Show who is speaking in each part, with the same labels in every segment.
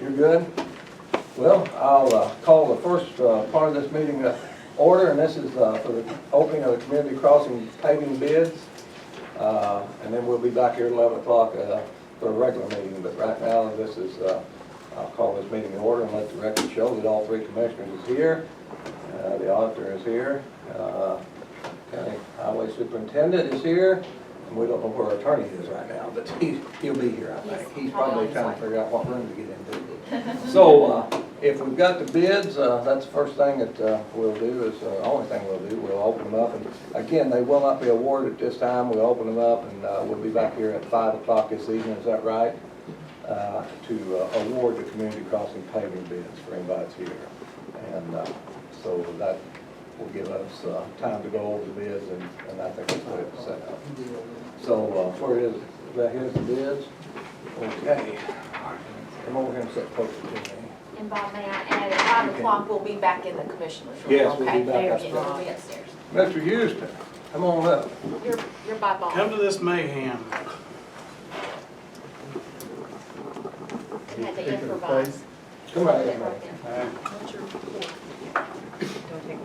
Speaker 1: You're good? Well, I'll call the first part of this meeting to order, and this is for the opening of the community crossing paving bids. And then we'll be back here at 11 o'clock for a regular meeting, but right now this is, I'll call this meeting in order and let the record show that all three commissioners is here. The auditor is here. County Highway Superintendent is here. And we don't know where our attorney is right now, but he'll be here, I think. He's probably trying to figure out what room to get into. So, if we've got the bids, that's the first thing that we'll do, is the only thing we'll do. We'll open them up, and again, they will not be awarded at this time. We'll open them up, and we'll be back here at 5 o'clock this evening, is that right? To award the community crossing paving bids for anybody's here. And so that will give us time to go over the bids, and I think that's what it's set up. So, where is it? Right here's the bids. Okay. Come over here and sit closer to me.
Speaker 2: And Bob, may I add, at 5 o'clock, we'll be back in the commissioner's room,
Speaker 1: Yes, we'll
Speaker 2: okay?
Speaker 1: be back
Speaker 2: There,
Speaker 1: upstairs.
Speaker 2: we'll be upstairs.
Speaker 1: Mr. Houston, come on up.
Speaker 2: You're by Bob.
Speaker 3: Come to this mayhem.
Speaker 2: I had to improvise.
Speaker 1: Come right in,
Speaker 2: Right
Speaker 1: man.
Speaker 2: there. What's your report? Don't take mine.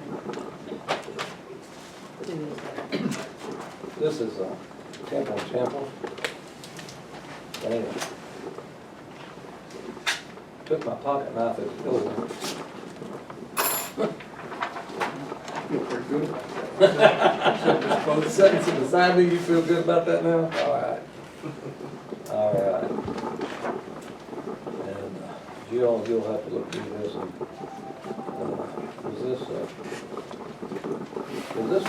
Speaker 1: This is Temple. Damn. Took my pocket knife at the door. Feel pretty good about that. Both seconds to the side, do you feel good about that now? All right. And Jill, you'll have to look through this. And, this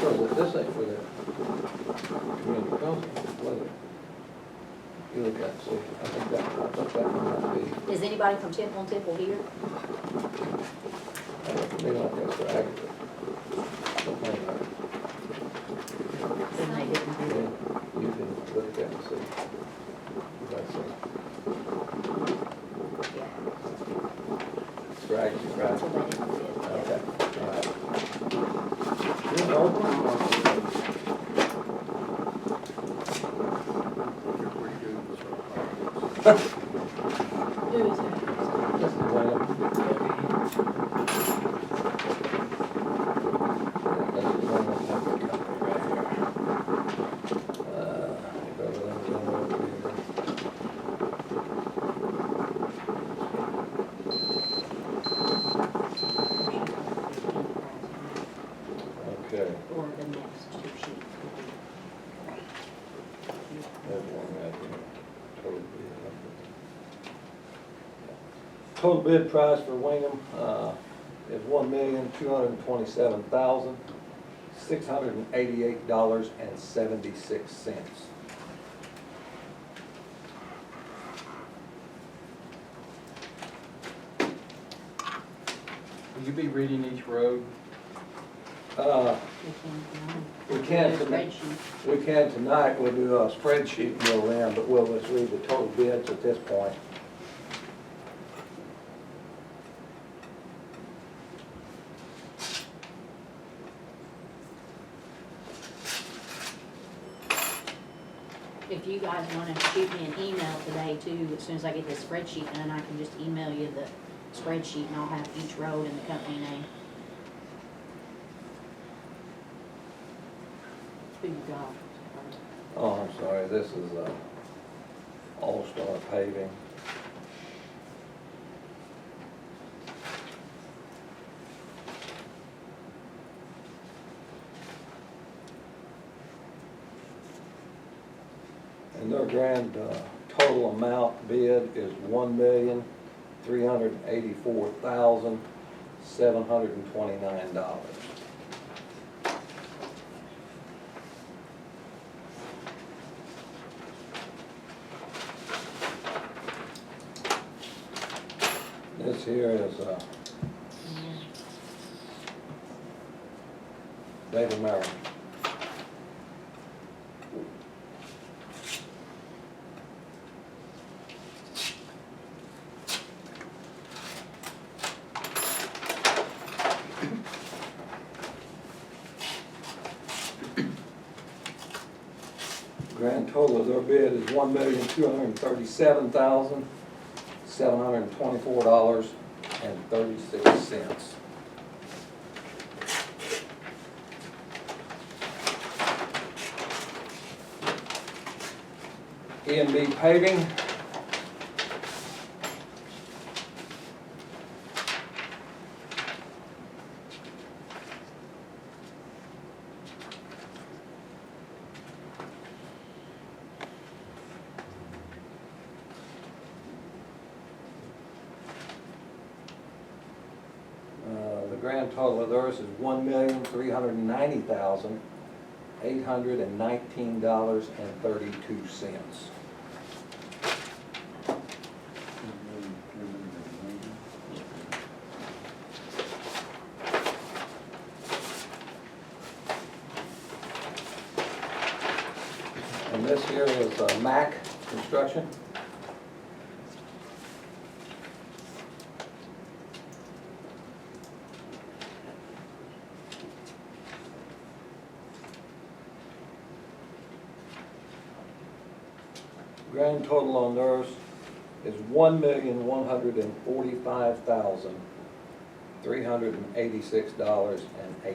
Speaker 1: ain't for the community council, was it? You look at it, see, I think that might be.
Speaker 4: Is anybody from Temple and Temple here?
Speaker 1: They don't think so accurate. Don't think about it.
Speaker 4: Then they didn't do it.
Speaker 1: Yeah, you can look at that and see. That's it.
Speaker 4: Yeah.
Speaker 1: Strategy, right?
Speaker 4: So they didn't do it.
Speaker 1: Okay, all right. Is it open?
Speaker 2: Who is it?
Speaker 1: This is William. This is William Pumpkin Company right here. If everything's in order here. Okay.
Speaker 4: Or the next two sheets.
Speaker 1: There's one right here. Total bid. Total bid price for Wingham is $1,227,688.76.
Speaker 5: Will you be reading each road?
Speaker 1: We can tonight. We can tonight. We'll do a spreadsheet and we'll in, but we'll just read the total bids at this point.
Speaker 4: If you guys wanna shoot me an email today too, as soon as I get this spreadsheet, and then I can just email you the spreadsheet and I'll have each road and the company name. Who you got?
Speaker 1: Oh, I'm sorry, this is All-Star Paving. And their grand total amount bid is $1,384,729. This here is David Merrill. Grand total of their bid is $1,237,729. $724.36. E&B paving. The grand total of theirs is $1,390,819.32. And this here is MAC Construction. Grand total on theirs is $1,145,386.08.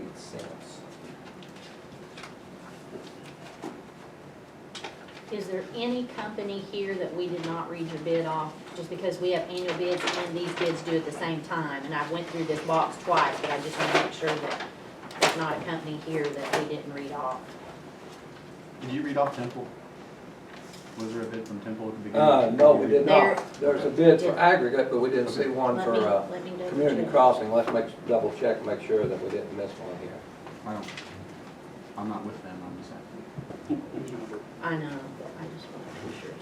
Speaker 4: Is there any company here that we did not read your bid off? Just because we have annual bids and these bids due at the same time, and I went through this box twice, but I just want to make sure that there's not a company here that we didn't read off.
Speaker 5: Did you read off Temple? Was there a bid from Temple at the beginning?
Speaker 1: No, we did
Speaker 4: There-
Speaker 1: not. There's a bid for aggregate, but we didn't see one
Speaker 4: Let
Speaker 1: for
Speaker 4: me double
Speaker 1: community
Speaker 4: check.
Speaker 1: crossing. Let's double check, make sure that we didn't miss one here.
Speaker 5: I'm not with them, I'm just asking.
Speaker 4: I know, but I just want to be sure.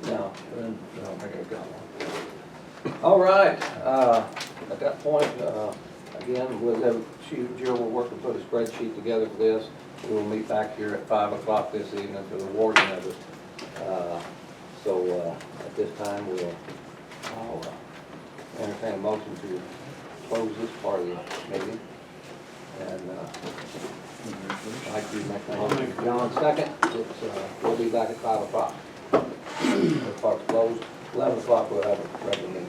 Speaker 4: No.
Speaker 1: No, I don't think I've got one. All right, at that point, again, Jill will work to put a spreadsheet together for this. We will meet back here at 5 o'clock this evening for the awarding of it. So at this time, I'll entertain a motion to close this part of the meeting. And I'd like to make the motion. John, second. We'll be back at 5 o'clock. The park's closed. 11 o'clock, we'll have a regular meeting.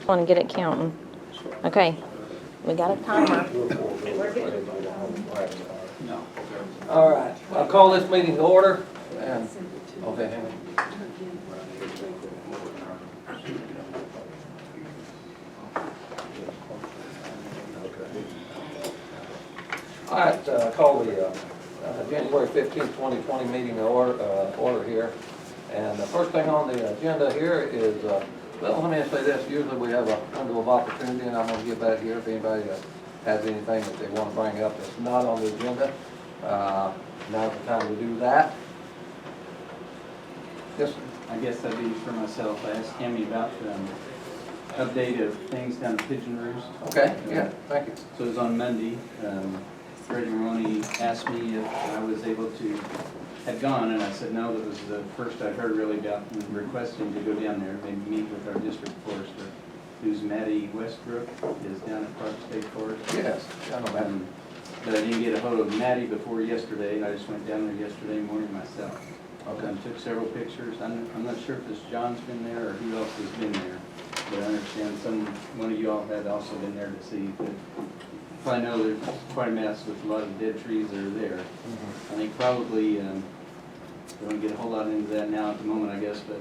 Speaker 3: Want to get it counting. Okay, we got a timer.
Speaker 1: All right, I'll call this meeting to order, and, okay, hang on. All right, call the January 15th, 2020 meeting to order here. And the first thing on the agenda here is, well, let me just say this, usually we have a window of opportunity, and I'm gonna give that here if anybody has anything that they wanna bring up that's not on the agenda. Now's the time to do that. Yes,
Speaker 5: I guess that'd be for myself. I asked Tammy about update of things down at Pigeon Roost.
Speaker 1: okay, yeah, thank you.
Speaker 5: So it was on Monday. Freddie Maroney asked me if I was able to, had gone, and I said no. That was the first I'd heard really about requesting to go down there, maybe meet with our district forester, who's Matty Westbrook, is down at Park State Forest.
Speaker 1: Yes, I know that.
Speaker 5: But I didn't get a hold of Matty before yesterday, and I just went down there yesterday morning myself.
Speaker 1: Okay.
Speaker 5: And took several pictures. I'm not sure if this John's been there or who else has been there, but I understand one of you all had also been there to see. But I know there's quite a mess with a lot of dead trees that are there. I think probably, don't want to get a whole lot into that now at the moment, I guess, but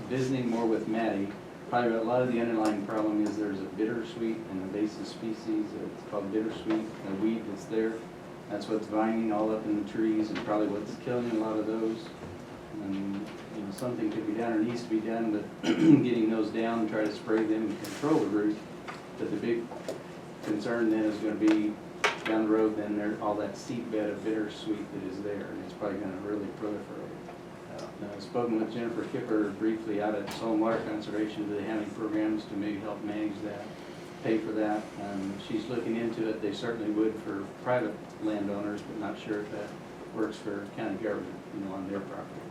Speaker 5: visiting more with Matty, probably a lot of the underlying problem is there's a bittersweet, an invasive species, it's called bittersweet, a weed that's there. That's what's vining all up in the trees and probably what's killing a lot of those. And something could be done or needs to be done with getting those down, try to spray them and control the root. But the big concern then is gonna be down the road, then there, all that seed bed of bittersweet that is there, and it's probably gonna really proliferate. I've spoken with Jennifer Kipper briefly out at Soil and Water Conservation. Do they have any programs to maybe help manage that, pay for that? She's looking into it. They certainly would for private landowners, but not sure if that works for county government, on their property.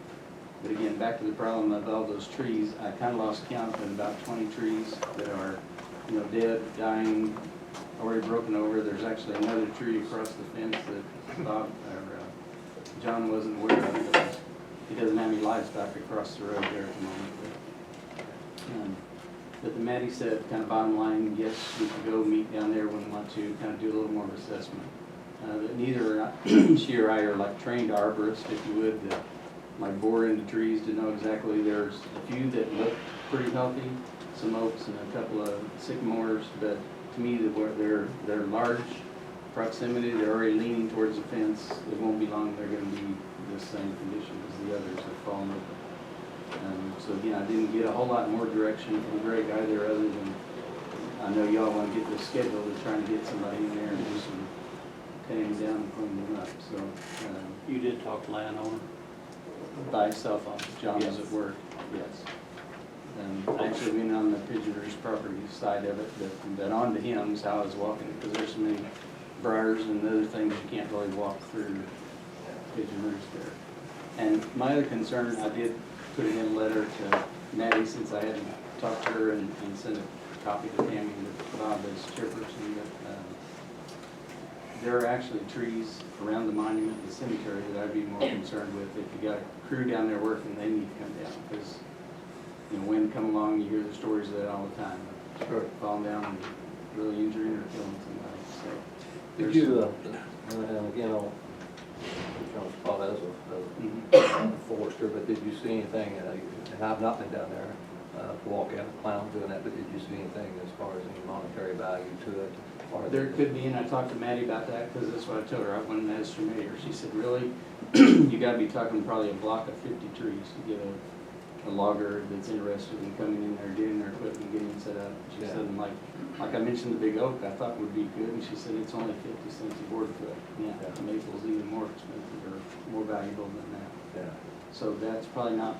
Speaker 5: But again, back to the problem of all those trees, I kind of lost count of about 20 trees that are, dead, dying, already broken over. There's actually another tree across the fence that Bob, or John wasn't aware of. But he doesn't have any livestock across the road there at the moment. But the Maddie said, kind of bottom line, yes, we could go meet down there when we want to, kind of do a little more assessment. But neither she or I are like trained arborists, if you would, that might bore into trees to know exactly. There's a few that look pretty healthy, some oaks and a couple of sycamores, but to me, they're large proximity, they're already leaning towards the fence. It won't be long, they're gonna be the same condition as the others have fallen over. So again, I didn't get a whole lot more direction from Greg either, other than I know y'all want to get this scheduled, they're trying to get somebody in there and do some cutting down and cleaning them up, so.
Speaker 6: You did talk to landowner?
Speaker 5: By cell phone, John was at work, yes. I actually went on the Pigeon Roost property side of it, but onto him is how I was walking it, because there's so many briars and other things you can't really walk through Pigeon Roost there. And my other concern, I did put it in a letter to Maddie, since I hadn't talked to her, and sent a copy to Tammy and Bob as chairperson, but there are actually trees around the monument, the cemetery, that I'd be more concerned with. If you got a crew down there working, they need to come down, because wind come along, you hear the stories of that all the time.
Speaker 1: Sure.
Speaker 5: Falling down and really injuring or killing somebody, so.
Speaker 1: Did you, and again, I'll spot as
Speaker 5: Mhm.
Speaker 1: a forester, but did you see anything, and I've not been down there, to walk out, clown doing that, but did you see anything as far as any monetary value to it? Or
Speaker 5: There could be, and I talked to Maddie about that, because that's what I told her, I went and asked her mayor. She said, really, you gotta be talking probably a block of 50 trees to get a logger that's interested in coming in there, getting their equipment, getting set up. She said, and like I mentioned, the big oak, I thought would be good, and she said it's only 50 cents a board foot. Yeah, the maple's even more expensive, or more valuable than that.
Speaker 1: Yeah.
Speaker 5: So that's probably not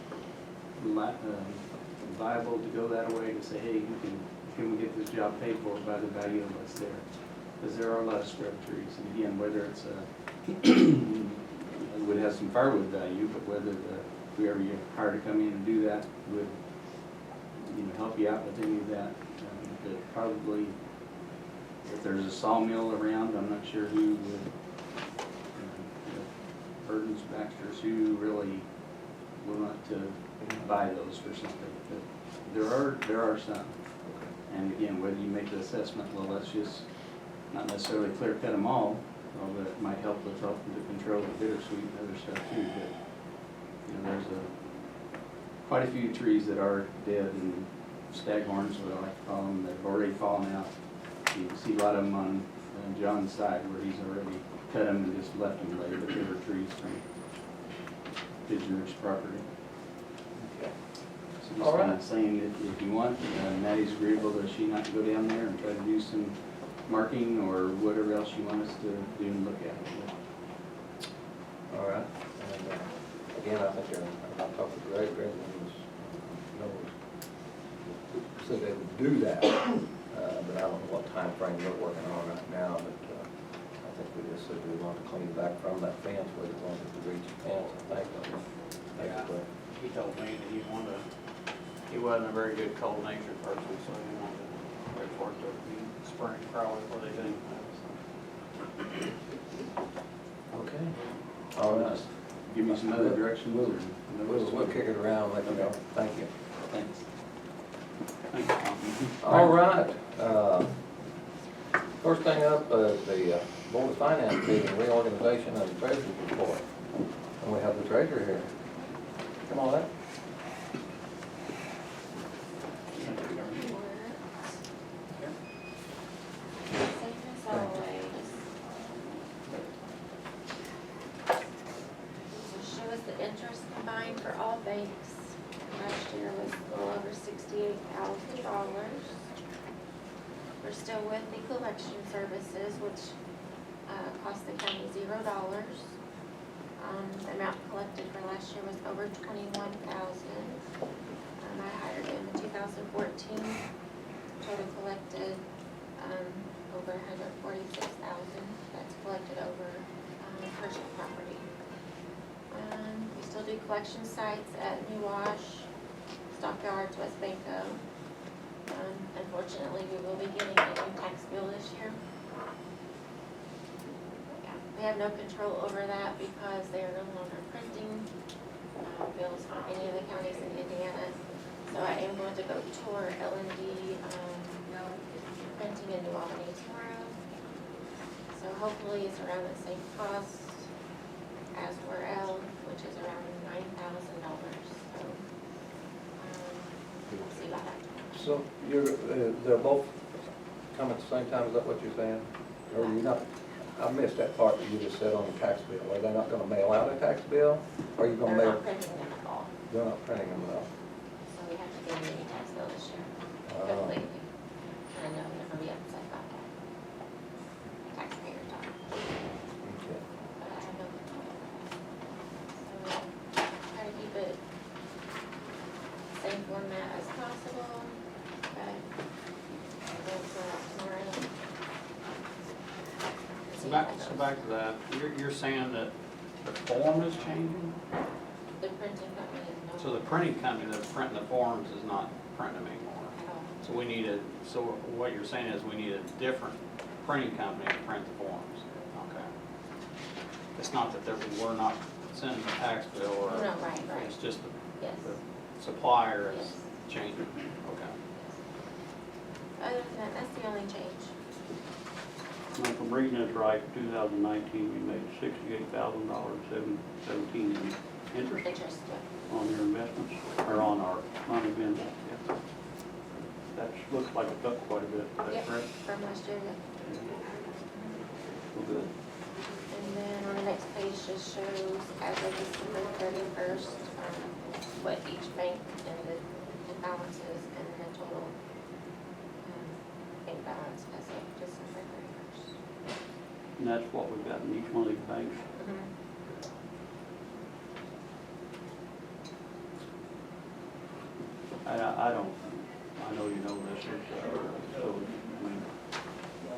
Speaker 5: viable to go that way, to say, hey, can we get this job paid for by the value of what's there? Because there are a lot of scrub trees, and again, whether it's it would have some firewood value, but whether whoever you hire to come in and do that would help you out with any of that. But probably, if there's a sawmill around, I'm not sure who would, Burton's, Baxter's, who really would want to buy those for something. But there are some. And again, whether you make the assessment, well, let's just not necessarily clear cut them all, although it might help with helping to control the bittersweet and other stuff too. But there's quite a few trees that are dead, and staghorns, what I like to call them, they've already fallen out. You can see a lot of them on John's side where he's already cut them and just left them lay, but they were trees from Pigeon Roost property. So just
Speaker 1: All right.
Speaker 5: kind of saying that if you want, Maddie's agreeable that she not go down there and try to do some marking or whatever else you want us to do and look at.
Speaker 1: All right. And again, I think I talked to Greg said they would do that, but I don't know what time frame they're working on right now, but I think we just said we want to clean back from that fence where they wanted to reach the fence, I think.
Speaker 6: Yeah. He told me that he wasn't a very good cold natured person, so he wanted to wait for it to be spring probably before they did anything.
Speaker 1: Okay. All right.
Speaker 5: Give me some other directions or.
Speaker 1: We'll kick it around, let you know. Thank you.
Speaker 5: Thanks.
Speaker 6: Thank you, Tom.
Speaker 1: All right. First thing up is the Board of Finance meeting, reorganization and treasurer's report. And we have the treasurer here. Come on up.
Speaker 2: Same as always. So show us the interest combined for all banks.
Speaker 7: we're still with the collection services, which cost the county $0. The amount collected for last year was over 21,000. I hired him in 2014. Total collected over 146,000. That's collected over purchased property. We still do collection sites at New Wash, Stockyards, West Banco. Unfortunately, we will be getting a new tax bill this year. Yeah, we have no control over that because they are no longer printing bills for any of the counties in Indiana. So I am going to go tour L&D printing in New Albany tomorrow. So hopefully it's around the same cost as Worrell, which is around $9,000. So we'll see about that.
Speaker 1: So they're both come at the same time, is that what you're saying? Or you're not, I missed that part that you just said on the tax bill. Are they not gonna mail out a tax bill? Or are you gonna
Speaker 7: They're
Speaker 1: mail?
Speaker 7: not printing them at all.
Speaker 1: They're not printing them at all.
Speaker 7: So we have to get a new tax bill this year. Hopefully. And I know I'm never be upset about that. Taxpayers are.
Speaker 1: Okay.
Speaker 7: But I have no control over that. So try to keep it same format as possible. Okay. We'll go out tomorrow.
Speaker 6: So back to that, you're saying that the form is changing?
Speaker 7: The printing company is no.
Speaker 6: So the printing company that's printing the forms is not printing them anymore?
Speaker 7: At all.
Speaker 6: So we need so what you're saying is we need a different printing company to print the forms? Okay. It's not that we're not sending a tax bill or?
Speaker 7: No, right.
Speaker 6: It's just
Speaker 7: Yes.
Speaker 6: the supplier is
Speaker 7: Yes.
Speaker 6: changing? Okay.
Speaker 7: Other than that, that's the only change.
Speaker 8: Now, if I'm reading this right, 2019, we made $68,000, 17 in interest
Speaker 7: Interest, yeah.
Speaker 8: on your investments, or on our money been. That looks like it's up quite a bit, is that
Speaker 7: Yep.
Speaker 8: correct?
Speaker 7: From last year, yeah.
Speaker 8: Well, good.
Speaker 7: And then on the next page just shows as of December 31st, what each bank and the balances and the total bank balance as of December 31st.
Speaker 8: And that's what we've got in each one of these banks. I know you know this is, so, I mean,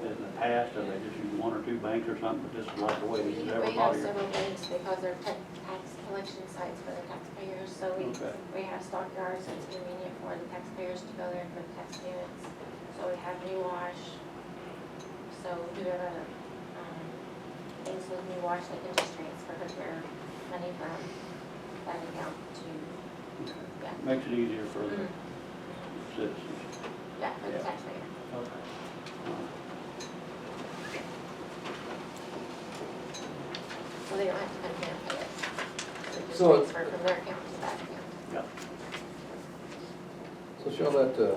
Speaker 8: in the past, have they just used one or two banks or something, but this is like the way they use
Speaker 7: We have
Speaker 8: everybody?
Speaker 7: several banks because they're tax collection sites for the taxpayers, so
Speaker 8: Okay.
Speaker 7: we have Stockyards, so it's convenient for the taxpayers to go there and put tax payments. So we have New Wash, so whoever, things with New Wash, they can just transfer their money from that account to, yeah.
Speaker 8: Makes it easier for the
Speaker 7: Mhm.
Speaker 8: citizens.
Speaker 7: Yeah, for the
Speaker 8: Yeah.
Speaker 7: taxpayer.
Speaker 8: Okay.
Speaker 7: So they don't have to come here and pay it. They just
Speaker 1: So-
Speaker 7: transfer from their account to that account.
Speaker 8: Yeah.
Speaker 1: So show that the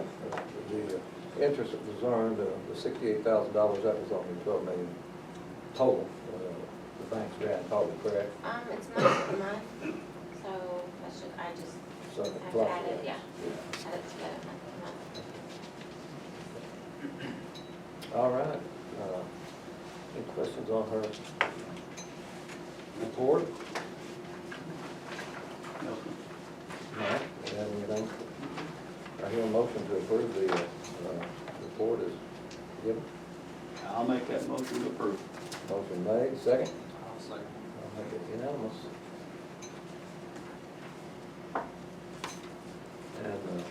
Speaker 1: interest that was earned, the $68,000, that was only 12 million total. The bank's grand total, correct?
Speaker 7: It's month to month, so that's just, I just
Speaker 1: So it
Speaker 7: have to add
Speaker 1: fluctuates.
Speaker 7: it, yeah, add it together month to month.
Speaker 1: All right. Any questions on her report?
Speaker 8: No.
Speaker 1: All right. You have anything? I hear a motion to approve the report is given.
Speaker 8: I'll make that motion to approve.
Speaker 1: Motion made, second.
Speaker 6: I'll second.
Speaker 1: I'll make it unanimous. And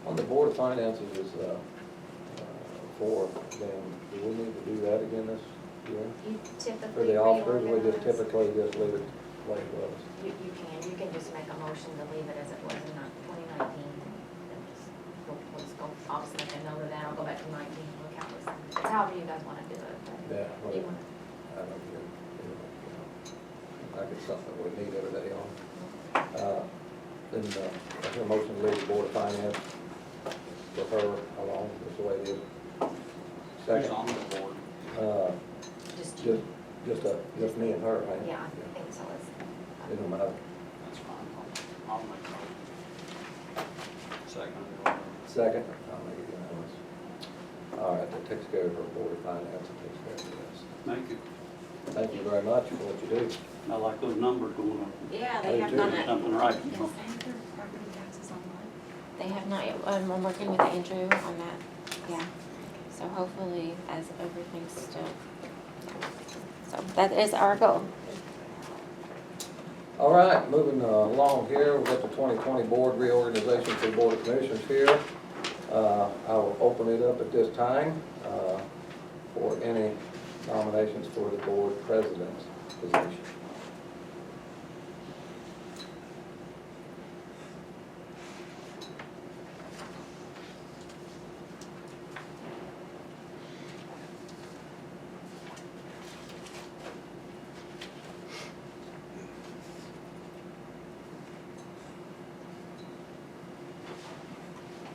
Speaker 1: on the Board of Finances is for them, do we need to do that again this year?
Speaker 2: You typically.
Speaker 1: For the officers, we just
Speaker 2: reorganize.
Speaker 1: typically just leave it like it was.
Speaker 2: You can just make a motion to leave it as it was in 2019. And just, we'll just go, I'll just make a note of that, I'll go back to 19, look how it's, it's however you guys wanna do it. but
Speaker 1: Yeah, well,
Speaker 2: you wanna-
Speaker 1: I don't get it. Like it's something we need every day on. Then I hear a motion to leave the Board of Finance for her alone, just the way it is.
Speaker 6: Who's
Speaker 1: Second,
Speaker 6: on the board?
Speaker 2: Just,
Speaker 1: just me and her, right?
Speaker 2: yeah, I think so, it's.
Speaker 1: It don't matter.
Speaker 6: That's fine. I'll make a motion. Second.
Speaker 1: Second, I'll make it unanimous. All right, that takes care of our board of finance, and takes care of this.
Speaker 8: Thank you.
Speaker 1: Thank you very much for what you do.
Speaker 8: I like those numbers going up.
Speaker 7: Yeah,
Speaker 1: I
Speaker 7: they
Speaker 1: do
Speaker 7: have
Speaker 1: too.
Speaker 7: not,
Speaker 8: Doing something right.
Speaker 7: yes, they have their property taxes online. They have not yet, I'm working with Andrew on that, yeah. So hopefully, as everything's still, so that is our goal.
Speaker 1: All right, moving along here, we've got the 2020 board reorganization for the Board of Commissioners here. I will open it up at this time for any nominations for the board president's position.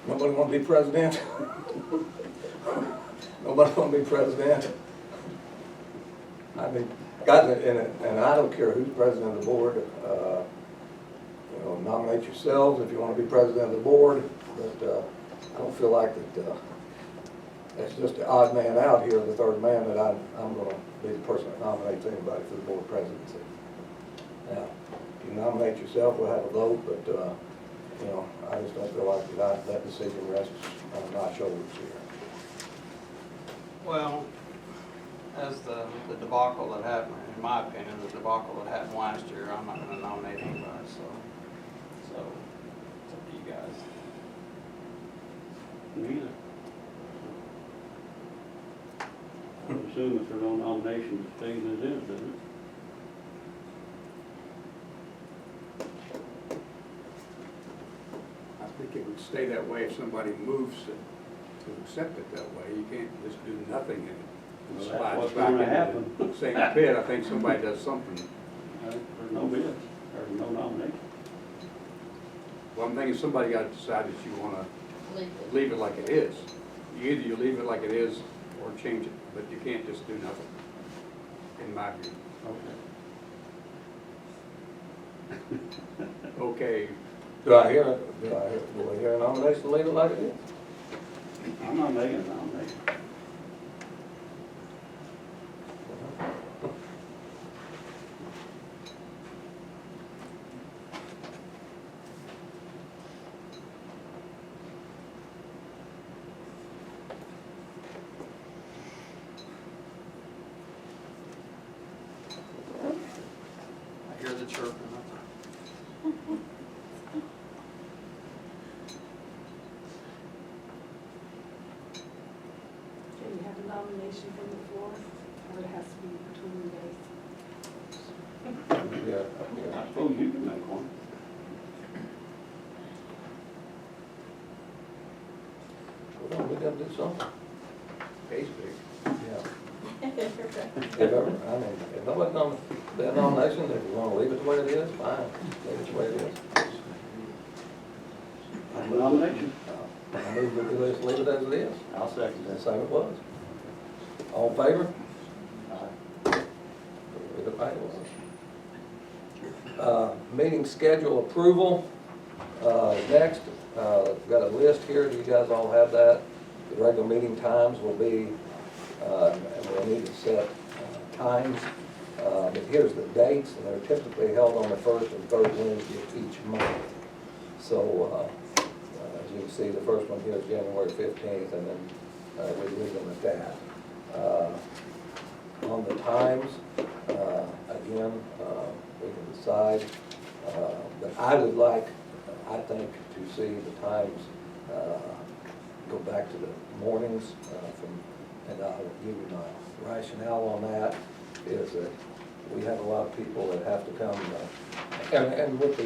Speaker 1: Nobody want to be president? Nobody want to be president? I mean, guys, and I don't care who's president of the board, you know, nominate yourselves if you want to be president of the board, but I don't feel like that, that's just the odd man out here, the third man, that I'm going to be the person that nominates anybody for the board presidency. Now, if you nominate yourself, we'll have a vote, but, you know, I just don't feel like that decision rests on my shoulders here.
Speaker 6: Well, as the debacle that happened, in my opinion, the debacle that happened last year, I'm not gonna nominate anybody, so it's up to you guys.
Speaker 8: Me either. I would assume if there's no nominations, it stays as is, doesn't it?
Speaker 9: I think it would stay that way if somebody moves to accept it that way. You can't just do nothing and it
Speaker 8: Well, that's
Speaker 9: slides
Speaker 8: what's
Speaker 9: back
Speaker 8: gonna
Speaker 9: into
Speaker 8: happen.
Speaker 9: the same pit. I think somebody does something.
Speaker 8: There's no bids, there's no nomination.
Speaker 9: Well, I'm thinking somebody got to decide that you want to
Speaker 4: Leave it.
Speaker 9: leave it like it is. Either you leave it like it is or change it, but you can't just do nothing, in my view.
Speaker 8: Okay.
Speaker 9: Okay,
Speaker 1: Do I hear a nomination to leave it like it is?
Speaker 8: I'm not making a nomination.
Speaker 6: I hear the chirping.
Speaker 10: Can you have a nomination from the floor, or it has to be between days?
Speaker 1: Yeah.
Speaker 8: I suppose you can make one.
Speaker 1: Well, we gotta do something.
Speaker 9: case big.
Speaker 1: Yeah. If ever, I mean, if nobody's gonna be a nomination, if you wanna leave it the way it is, fine, leave it the way it is.
Speaker 8: Nomination.
Speaker 1: I move that we just leave it as it is,
Speaker 8: I'll second
Speaker 1: the
Speaker 8: that.
Speaker 1: same it was. All in favor? Leave it like it was. Meeting schedule approval, next, got a list here, do you guys all have that? The regular meeting times will be, and we'll need to set times, but here's the dates, and they're typically held on the first and third Wednesday of each month. So, as you can see, the first one here is January 15th, and then we leave them at that. On the times, again, we can decide, but I would like, I think, to see the times go back to the mornings and I'll give you my rationale on that, is that we have a lot of people that have to come, and with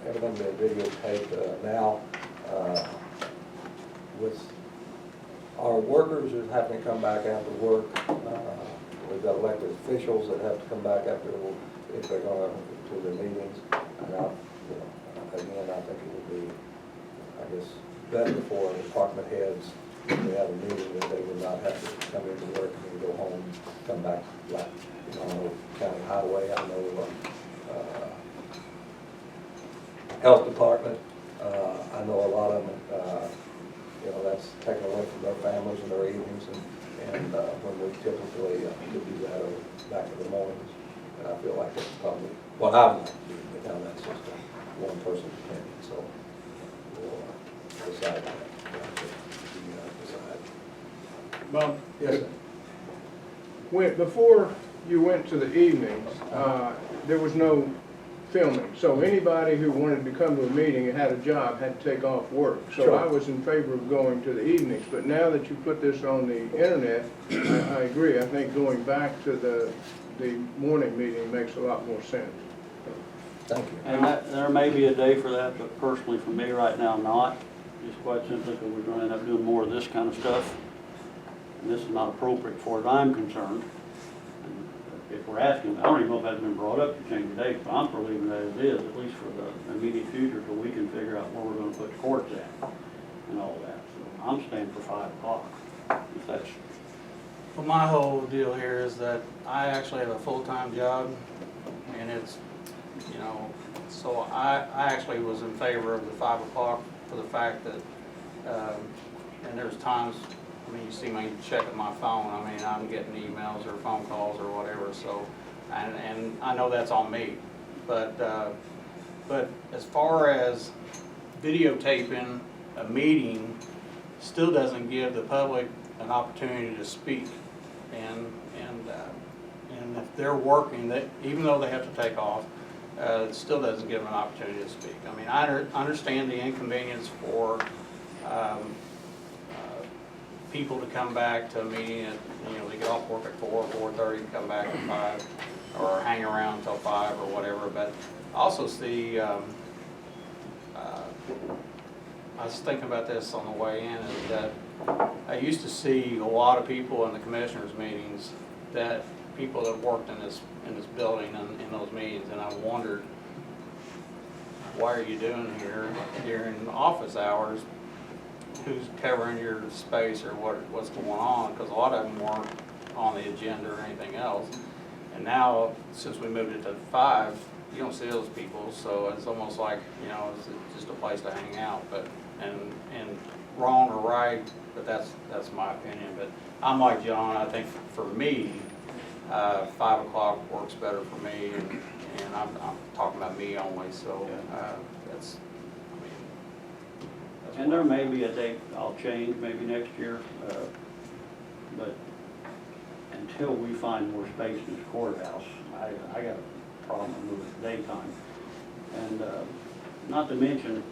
Speaker 1: everything being videotaped now, with our workers who have to come back after work, we've got elected officials that have to come back after, if they're going to their meetings. And again, I think it would be, I guess, better for department heads, if they have a meeting, that they would not have to come into work and then go home, come back, like, I know county highway, I know, health department, I know a lot of them, that's that's taken away from their families and their evenings, and when we typically could do that over back in the mornings. And I feel like it's probably what I would like to do, but now that's just a one-person's opinion, so we'll decide that. Decide.
Speaker 11: Bob,
Speaker 1: Yes, sir.
Speaker 11: before you went to the evenings, there was no filming. So anybody who wanted to come to a meeting and had a job had to take off work. So
Speaker 1: Sure.
Speaker 11: I was in favor of going to the evenings. But now that you put this on the internet, I agree. I think going back to the morning meeting makes a lot more sense.
Speaker 1: Thank you.
Speaker 8: And there may be a day for that, but personally for me right now, not. Just quite simply because we're going to end up doing more of this kind of stuff. And this is not appropriate for as I'm concerned. And if we're asking, I don't even know if that's been brought up to change the date, but I'm for leaving that as is, at least for the immediate future, so we can figure out where we're going to put the courts at and all that. So I'm staying for 5 o'clock, if that's.
Speaker 6: Well, my whole deal here is that I actually have a full-time job, and it's, you know, so I actually was in favor of the 5 o'clock for the fact that, and there's times, I mean, you see me checking my phone, I mean, I'm getting emails or phone calls or whatever, so, and I know that's on me, but as far as videotaping a meeting, still doesn't give the public an opportunity to speak, and if they're working, even though they have to take off, it still doesn't give them an opportunity to speak. I mean, I understand the inconvenience for people to come back to a meeting at, you know, they get off work at 4, 4:30, and come back at 5, or hang around until 5 or whatever, but I also see, I was thinking about this on the way in, is that I used to see a lot of people in the commissioners' meetings, that people that worked in this building and in those meetings, and I wondered, why are you doing here during office hours? Who's covering your space, or what's going on? Because a lot of them weren't on the agenda or anything else. And now, since we moved it to 5, you don't see those people, so it's almost like, you know, it's just a place to hang out. But and wrong or right, but that's my opinion. But I'm like John. I think for me, 5 o'clock works better for me, and I'm talking about me only. So that's.
Speaker 8: And there may be a date I'll change, maybe next year, but until we find more space in the courthouse, I got a problem with it daytime. And not to mention,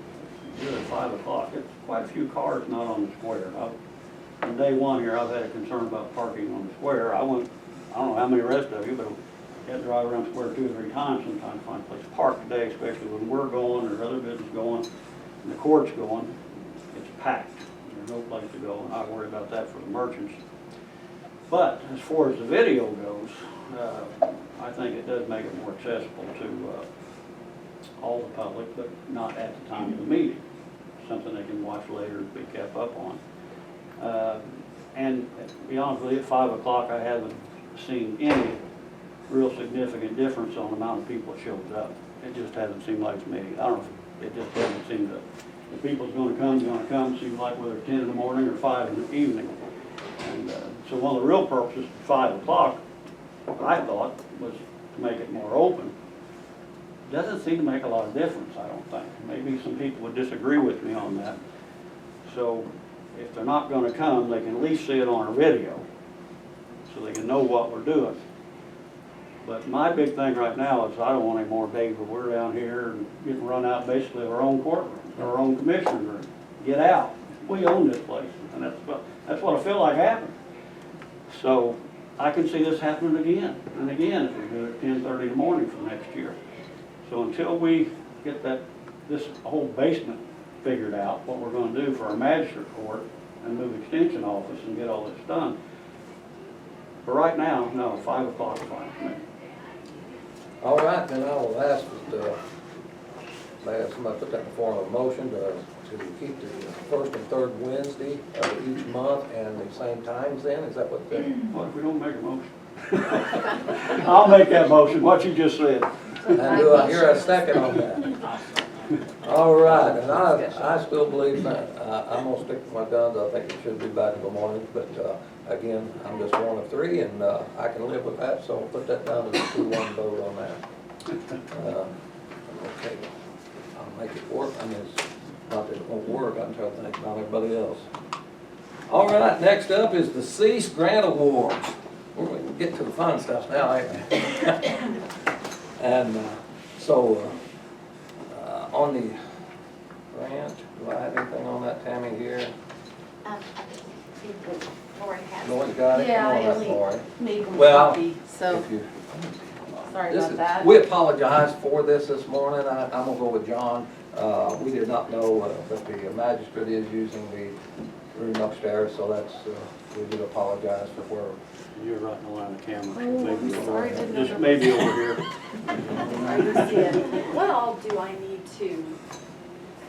Speaker 8: here at 5 o'clock, it's quite a few cars not on the square. From day one here, I've had a concern about parking on the square. I don't know how many rest of you, but I had to drive around the square 2 or 3 times sometimes to find a place to park today, especially when we're going or other business going and the court's going. It's packed. There's no place to go, and I worry about that for the merchants. But as far as the video goes, I think it does make it more accessible to all the public, but not at the time of the meeting. Something they can watch later and be kept up on. And to be honest with you, at 5 o'clock, I haven't seen any real significant difference on the amount of people that shows up. It just hasn't seemed like to me. I don't know, it just doesn't seem to. The people's going to come, seems like whether it's 10 in the morning or 5 in the evening. And so one of the real purposes of 5 o'clock, I thought, was to make it more open. Doesn't seem to make a lot of difference, I don't think. Maybe some people would disagree with me on that. So if they're not going to come, they can at least see it on a video, so they can know what we're doing. But my big thing right now is I don't want any more days where we're down here and getting run out basically of our own courtroom, our own commissioner room. Get out. We own this place, and that's what I feel like happened. So I can see this happening again and again if we do it at 10:30 in the morning from next year. So until we get this whole basement figured out, what we're going to do for our magistrate court and move extension office and get all this done. But right now, no, 5 o'clock is fine for me.
Speaker 1: All right, then I will ask that, may I have somebody put that in the form of a motion to keep the first and third Wednesday of each month and the same times then? Is that what the?
Speaker 8: What if we don't make a motion? I'll make that motion, what you just said.
Speaker 1: And do I hear a second on that? All right, and I still believe that, I'm gonna stick to my guns, I think it should be back in the morning, but, again, I'm just one of three, and, I can live with that, so I'll put that down as a 2-1 vote on that. Okay, I'll make it work, I mean, it's not that it won't work, I'm trying to think about everybody else. All right, next up is the Cease Grant Awards. We're gonna get to the fun stuff now, ain't we? And, so, on the grant, do I have anything on that, Tammy, here?
Speaker 2: Lori has.
Speaker 1: Lori's got it?
Speaker 10: Yeah,
Speaker 1: Come on,
Speaker 10: I
Speaker 1: up,
Speaker 10: only
Speaker 1: Lori.
Speaker 10: made one
Speaker 1: Well,
Speaker 10: copy, so
Speaker 1: If you-
Speaker 10: sorry
Speaker 1: This
Speaker 10: about
Speaker 1: is-
Speaker 10: that.
Speaker 1: We apologize for this morning. I'm gonna go with John. We did not know that the magistrate is using the room upstairs, so that's, we do apologize for where.
Speaker 8: You're right around the camera.
Speaker 10: Oh, I'm
Speaker 8: Maybe
Speaker 10: sorry, didn't know
Speaker 8: Just
Speaker 10: that
Speaker 8: maybe
Speaker 10: was-
Speaker 8: over here.
Speaker 10: I can see it. What all do I need to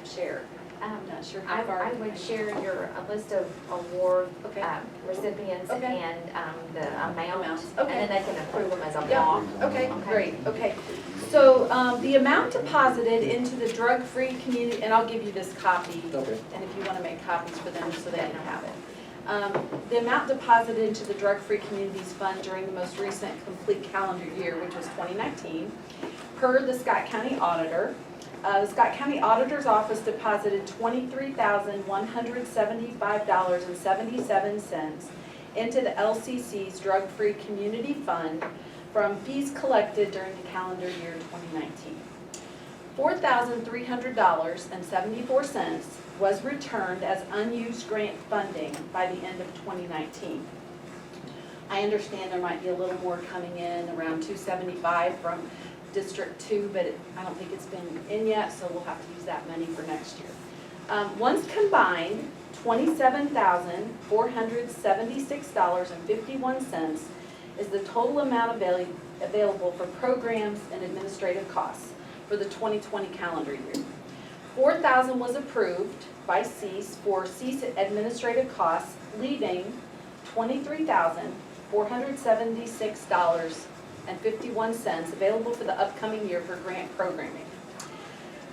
Speaker 10: share? I'm not sure how far.
Speaker 2: I would share a list of award
Speaker 10: Okay.
Speaker 2: recipients
Speaker 10: Okay.
Speaker 2: and the amount.
Speaker 10: Amounts.
Speaker 2: And
Speaker 10: Okay.
Speaker 2: then they can approve them as a
Speaker 10: Yeah,
Speaker 2: block.
Speaker 10: okay, great, okay. So, the amount deposited into the drug-free community, and I'll give you this copy.
Speaker 1: Okay.
Speaker 10: And if you wanna make copies for them so they can have it. The amount deposited into the Drug-Free Communities Fund during the most recent complete calendar year, which was 2019, per the Scott County Auditor. The Scott County Auditor's Office deposited $23,175.77 into the LCC's Drug-Free Community Fund from fees collected during the calendar year 2019. $4,300.74 was returned as unused grant funding by the end of 2019. I understand there might be a little more coming in, around 275 from District 2, but I don't think it's been in yet, so we'll have to use that money for next year. Once combined, $27,476.51 is the total amount available for programs and administrative costs for the 2020 calendar year. $4,000 was approved by CEASE for CEASE administrative costs, leaving $23,476.51 available for the upcoming year for grant programming.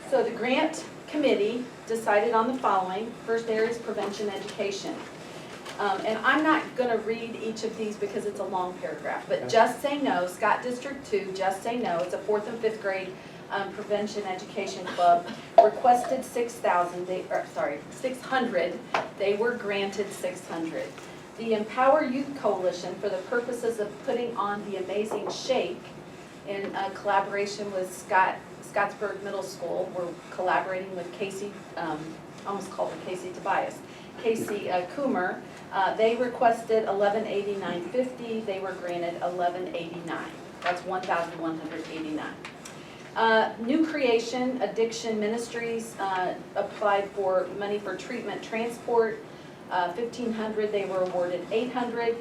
Speaker 10: So the grant committee decided on the following. First area is prevention education. And I'm not gonna read each of these because it's a long paragraph, but Just Say No, Scott District 2, Just Say No, it's a 4th and 5th grade prevention education club, requested $600, they were granted $600. The Empower Youth Coalition, for the purposes of putting on the Amazing Shake, in collaboration with Scottsburg Middle School, we're collaborating with Casey, almost called her Casey Tobias, Casey Coomer. They requested $1189.50, they were granted $1189. That's $1,189. New Creation Addiction Ministries applied for money for treatment transport, $1,500, they were awarded $800.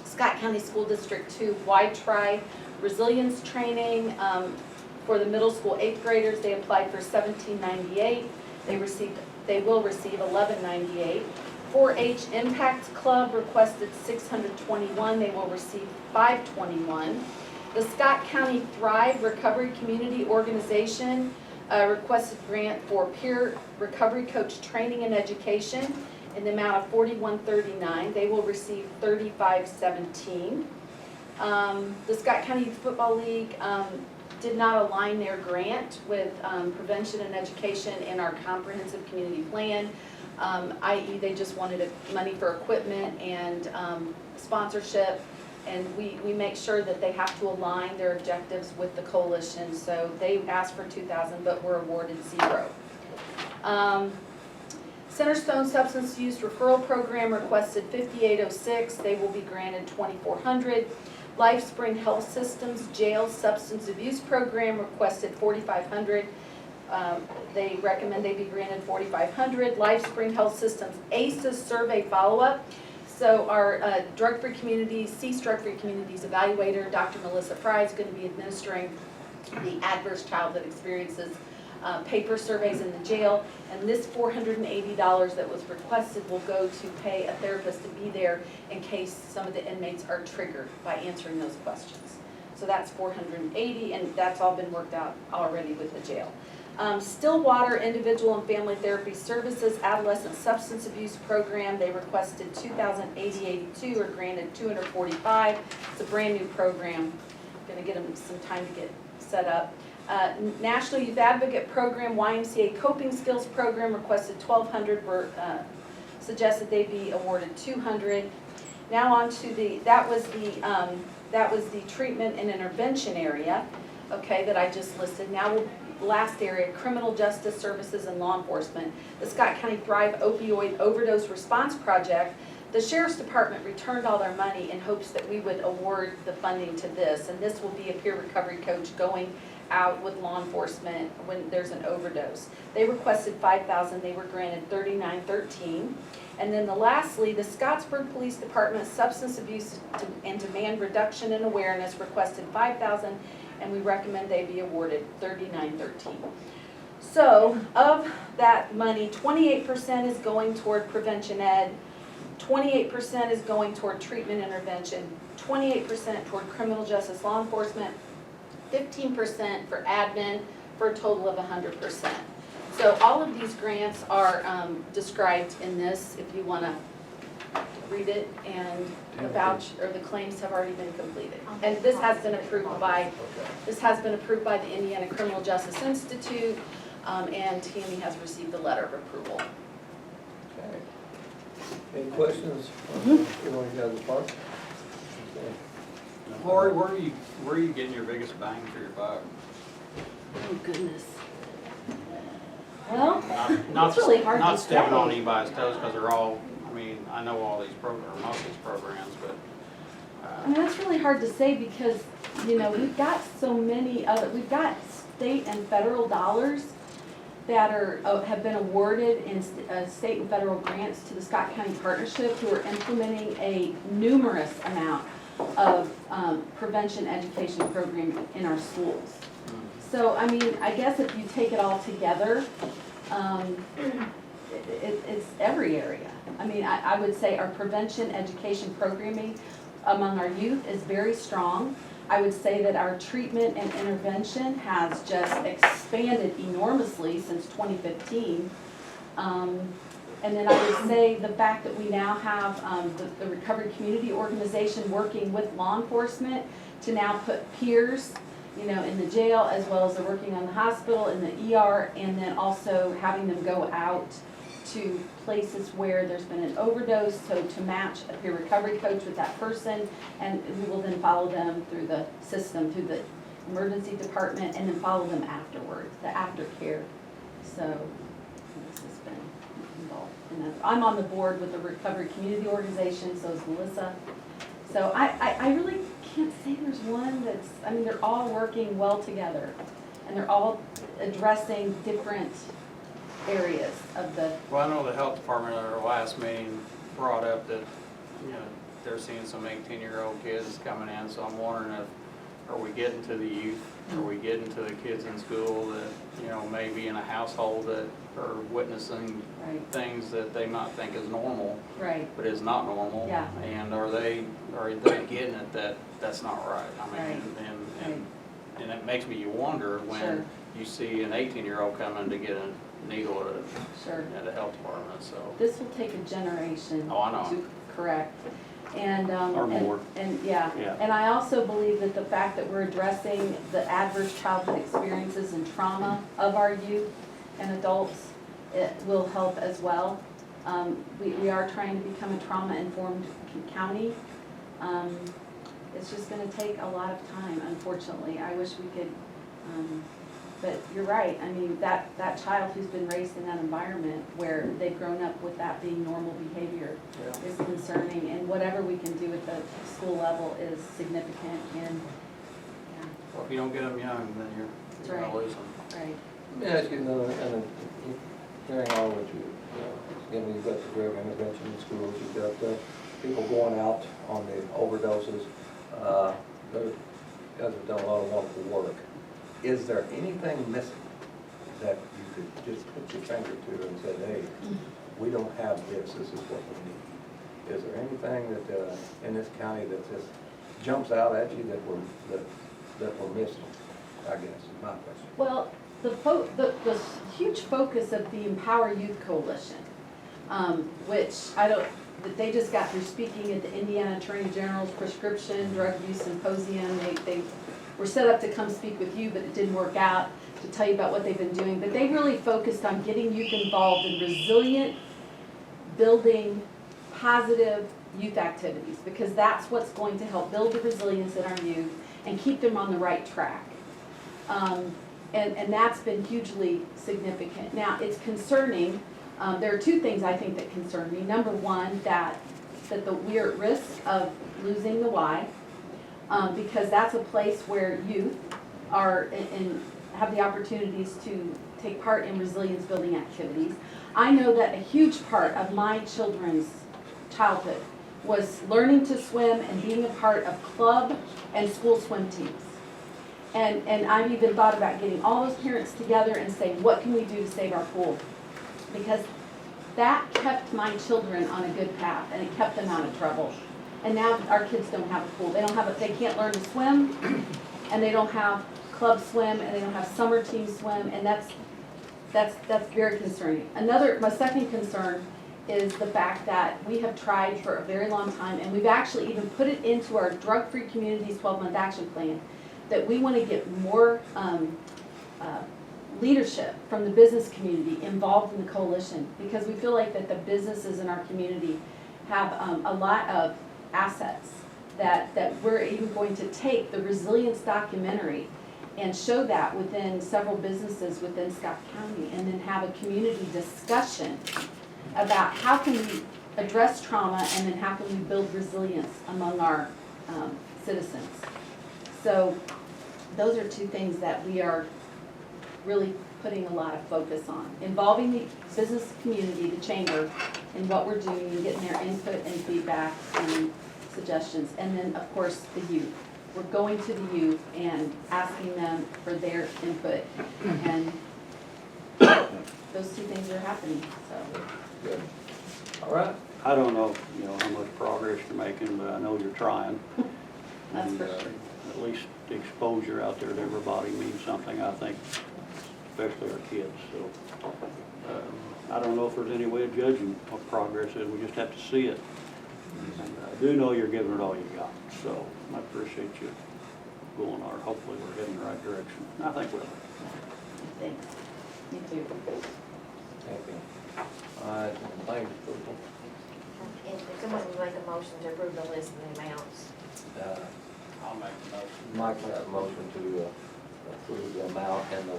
Speaker 10: Scott County School District 2 Wide Try Resilience Training for the middle school 8th graders, they applied for $1,798, they will receive $1,198. 4-H Impact Club requested $621, they will receive $521. The Scott County Thrive Recovery Community Organization requested grant for peer recovery coach training and education in the amount of $4139. They will receive $3517. The Scott County Youth Football League did not align their grant with prevention and education in our comprehensive community plan, i.e. they just wanted money for equipment and sponsorship. And we make sure that they have to align their objectives with the coalition. So they asked for $2,000, but were awarded $0. Centerstone Substance Use Referral Program requested $5806. They will be granted $2,400. LifeSpring Health Systems Jail Substance Abuse Program requested $4,500. They recommend they be granted $4,500. LifeSpring Health Systems ACEs Survey Follow-Up. So our drug-free communities, CEASE Drug-Free Communities evaluator, Dr. Melissa Fry, is going to be administering the adverse childhood experiences paper surveys in the jail. And this $480 that was requested will go to pay a therapist to be there in case some of the inmates are triggered by answering those questions. So that's $480, and that's all been worked out already with the jail. Stillwater Individual and Family Therapy Services Adolescent Substance Abuse Program, they requested $2,080.82 or granted $245. It's a brand-new program. Gonna get them some time to get set up. National Youth Advocate Program, YMCA Coping Skills Program requested $1,200, were suggested they be awarded $200. Now on to that was the treatment and intervention area, okay, that I just listed. Now last area, criminal justice services and law enforcement. The Scott County Thrive Opioid Overdose Response Project. The Sheriff's Department returned all their money in hopes that we would award the funding to this, and this will be a peer recovery coach going out with law enforcement when there's an overdose. They requested $5,000, they were granted $39.13. And then lastly, the Scottsburg Police Department Substance Abuse and Demand Reduction and Awareness requested $5,000, and we recommend they be awarded $39.13. So of that money, 28% is going toward prevention ed, 28% is going toward treatment intervention, 28% toward criminal justice law enforcement, 15% for admin, for a total of 100%. So all of these grants are described in this, if you want to read it, and the vouch, or the claims have already been completed. And this has been approved by, the Indiana Criminal Justice Institute, and Tammy has received the letter of approval.
Speaker 1: Okay. Any questions? Anyone got the part?
Speaker 6: Lori, where are you getting your biggest bang for your buck?
Speaker 10: Oh, goodness. Well,
Speaker 6: Not
Speaker 10: it's really hard to
Speaker 6: Not stepping
Speaker 10: say.
Speaker 6: on anybody's toes, because they're all, I mean, I know all these programs, most of these programs, but,
Speaker 10: I mean, that's really hard to say because, you know, we've got so many other, we've got state and federal dollars that have been awarded in state and federal grants to the Scott County Partnership, who are implementing a numerous amount of prevention education program in our schools. So, I mean, I guess if you take it all together, it's every area. I mean, I would say our prevention education programming among our youth is very strong. I would say that our treatment and intervention has just expanded enormously since 2015. And then I would say the fact that we now have the Recovery Community Organization working with law enforcement to now put peers, you know, in the jail, as well as they're working on the hospital, in the ER, and then also having them go out to places where there's been an overdose, so to match a peer recovery coach with that person, and we will then follow them through the system, through the emergency department, and then follow them afterwards, the aftercare. So this has been involved in that. I'm on the board with the Recovery Community Organization, so is Melissa. So I really can't say there's one that's, I mean, they're all working well together, and they're all addressing different areas of the.
Speaker 6: well, I know the health department at our last meeting brought up that, you know, they're seeing some 18-year-old kids coming in, so I'm wondering if, are we getting to the youth? Are we getting to the kids in school that, you know, maybe in a household that are witnessing
Speaker 10: Right.
Speaker 6: things that they might think is normal,
Speaker 10: Right.
Speaker 6: but is not normal?
Speaker 10: Yeah.
Speaker 6: And are they getting it that that's not right? I mean,
Speaker 10: Right.
Speaker 6: and it makes me wonder
Speaker 10: Sure.
Speaker 6: when you see an 18-year-old coming to get a needle
Speaker 10: Sure.
Speaker 6: at a health department, so.
Speaker 10: This will take a generation
Speaker 6: Oh, I know.
Speaker 10: to correct. And,
Speaker 8: Or more.
Speaker 10: And, yeah.
Speaker 8: Yeah.
Speaker 10: And I also believe that the fact that we're addressing the adverse childhood experiences and trauma of our youth and adults, it will help as well. We are trying to become a trauma-informed county. It's just gonna take a lot of time, unfortunately. I wish we could, but you're right. I mean, that child who's been raised in that environment where they've grown up with that being normal behavior
Speaker 1: Yeah.
Speaker 10: is concerning, and whatever we can do at the school level is significant, and,
Speaker 6: Well, if you don't get them young, then
Speaker 10: That's
Speaker 6: you're
Speaker 10: right.
Speaker 6: gonna lose them.
Speaker 10: yeah, right.
Speaker 1: Let me ask you another, and hearing all what you, again, you've got the drug intervention in schools, you've got people going out on the overdoses. You guys have done a lot of wonderful work. Is there anything missing that you could just put your finger to and say, hey, we don't have this, this is what we need? Is there anything that, in this county that just jumps out at you that we're missing, I guess, is my question.
Speaker 10: Well, the huge focus of the Empower Youth Coalition, which that they just got through speaking at the Indiana Attorney General's Prescription Drug Abuse Symposium. They were set up to come speak with you, but it didn't work out, to tell you about what they've been doing. But they really focused on getting youth involved in resilient, building positive youth activities, because that's what's going to help build the resilience in our youth and keep them on the right track. And that's been hugely significant. Now, it's concerning, there are two things I think that concern me. Number one, that we're at risk of losing the Y, because that's a place where youth are and have the opportunities to take part in resilience building activities. I know that a huge part of my children's childhood was learning to swim and being a part of club and school swim teams. And I've even thought about getting all those parents together and saying, what can we do to save our pool? Because that kept my children on a good path, and it kept them out of trouble. And now our kids don't have a pool. They can't learn to swim, and they don't have club swim, and they don't have summer team swim, and that's very concerning. My second concern is the fact that we have tried for a very long time, and we've actually even put it into our Drug-Free Communities 12-month action plan, that we want to get more leadership from the business community involved in the coalition, because we feel like that the businesses in our community have a lot of assets that we're even going to take the resilience documentary and show that within several businesses within Scott County, and then have a community discussion about how can we address trauma, and then how can we build resilience among our citizens. So those are two things that we are really putting a lot of focus on. Involving the business community, the chamber, in what we're doing and getting their input and feedback and suggestions. And then, of course, the youth. We're going to the youth and asking them for their input. And those two things are happening, so.
Speaker 1: Good. All right.
Speaker 8: I don't know, how much progress you're making, but I know you're trying.
Speaker 10: That's
Speaker 8: And,
Speaker 10: for sure.
Speaker 8: At least the exposure out there to everybody means something, I think, especially our kids, so. I don't know if there's any way of judging what progress is, we just have to see it. And I do know you're giving it all you got, so I appreciate you going, or hopefully we're heading in the right direction. I think we are.
Speaker 10: Thanks. Me too.
Speaker 1: Thank you. All right, thanks.
Speaker 2: If someone would make a motion to approve the list and the amounts.
Speaker 6: I'll make the motion.
Speaker 1: Mike has a motion to approve the amount and the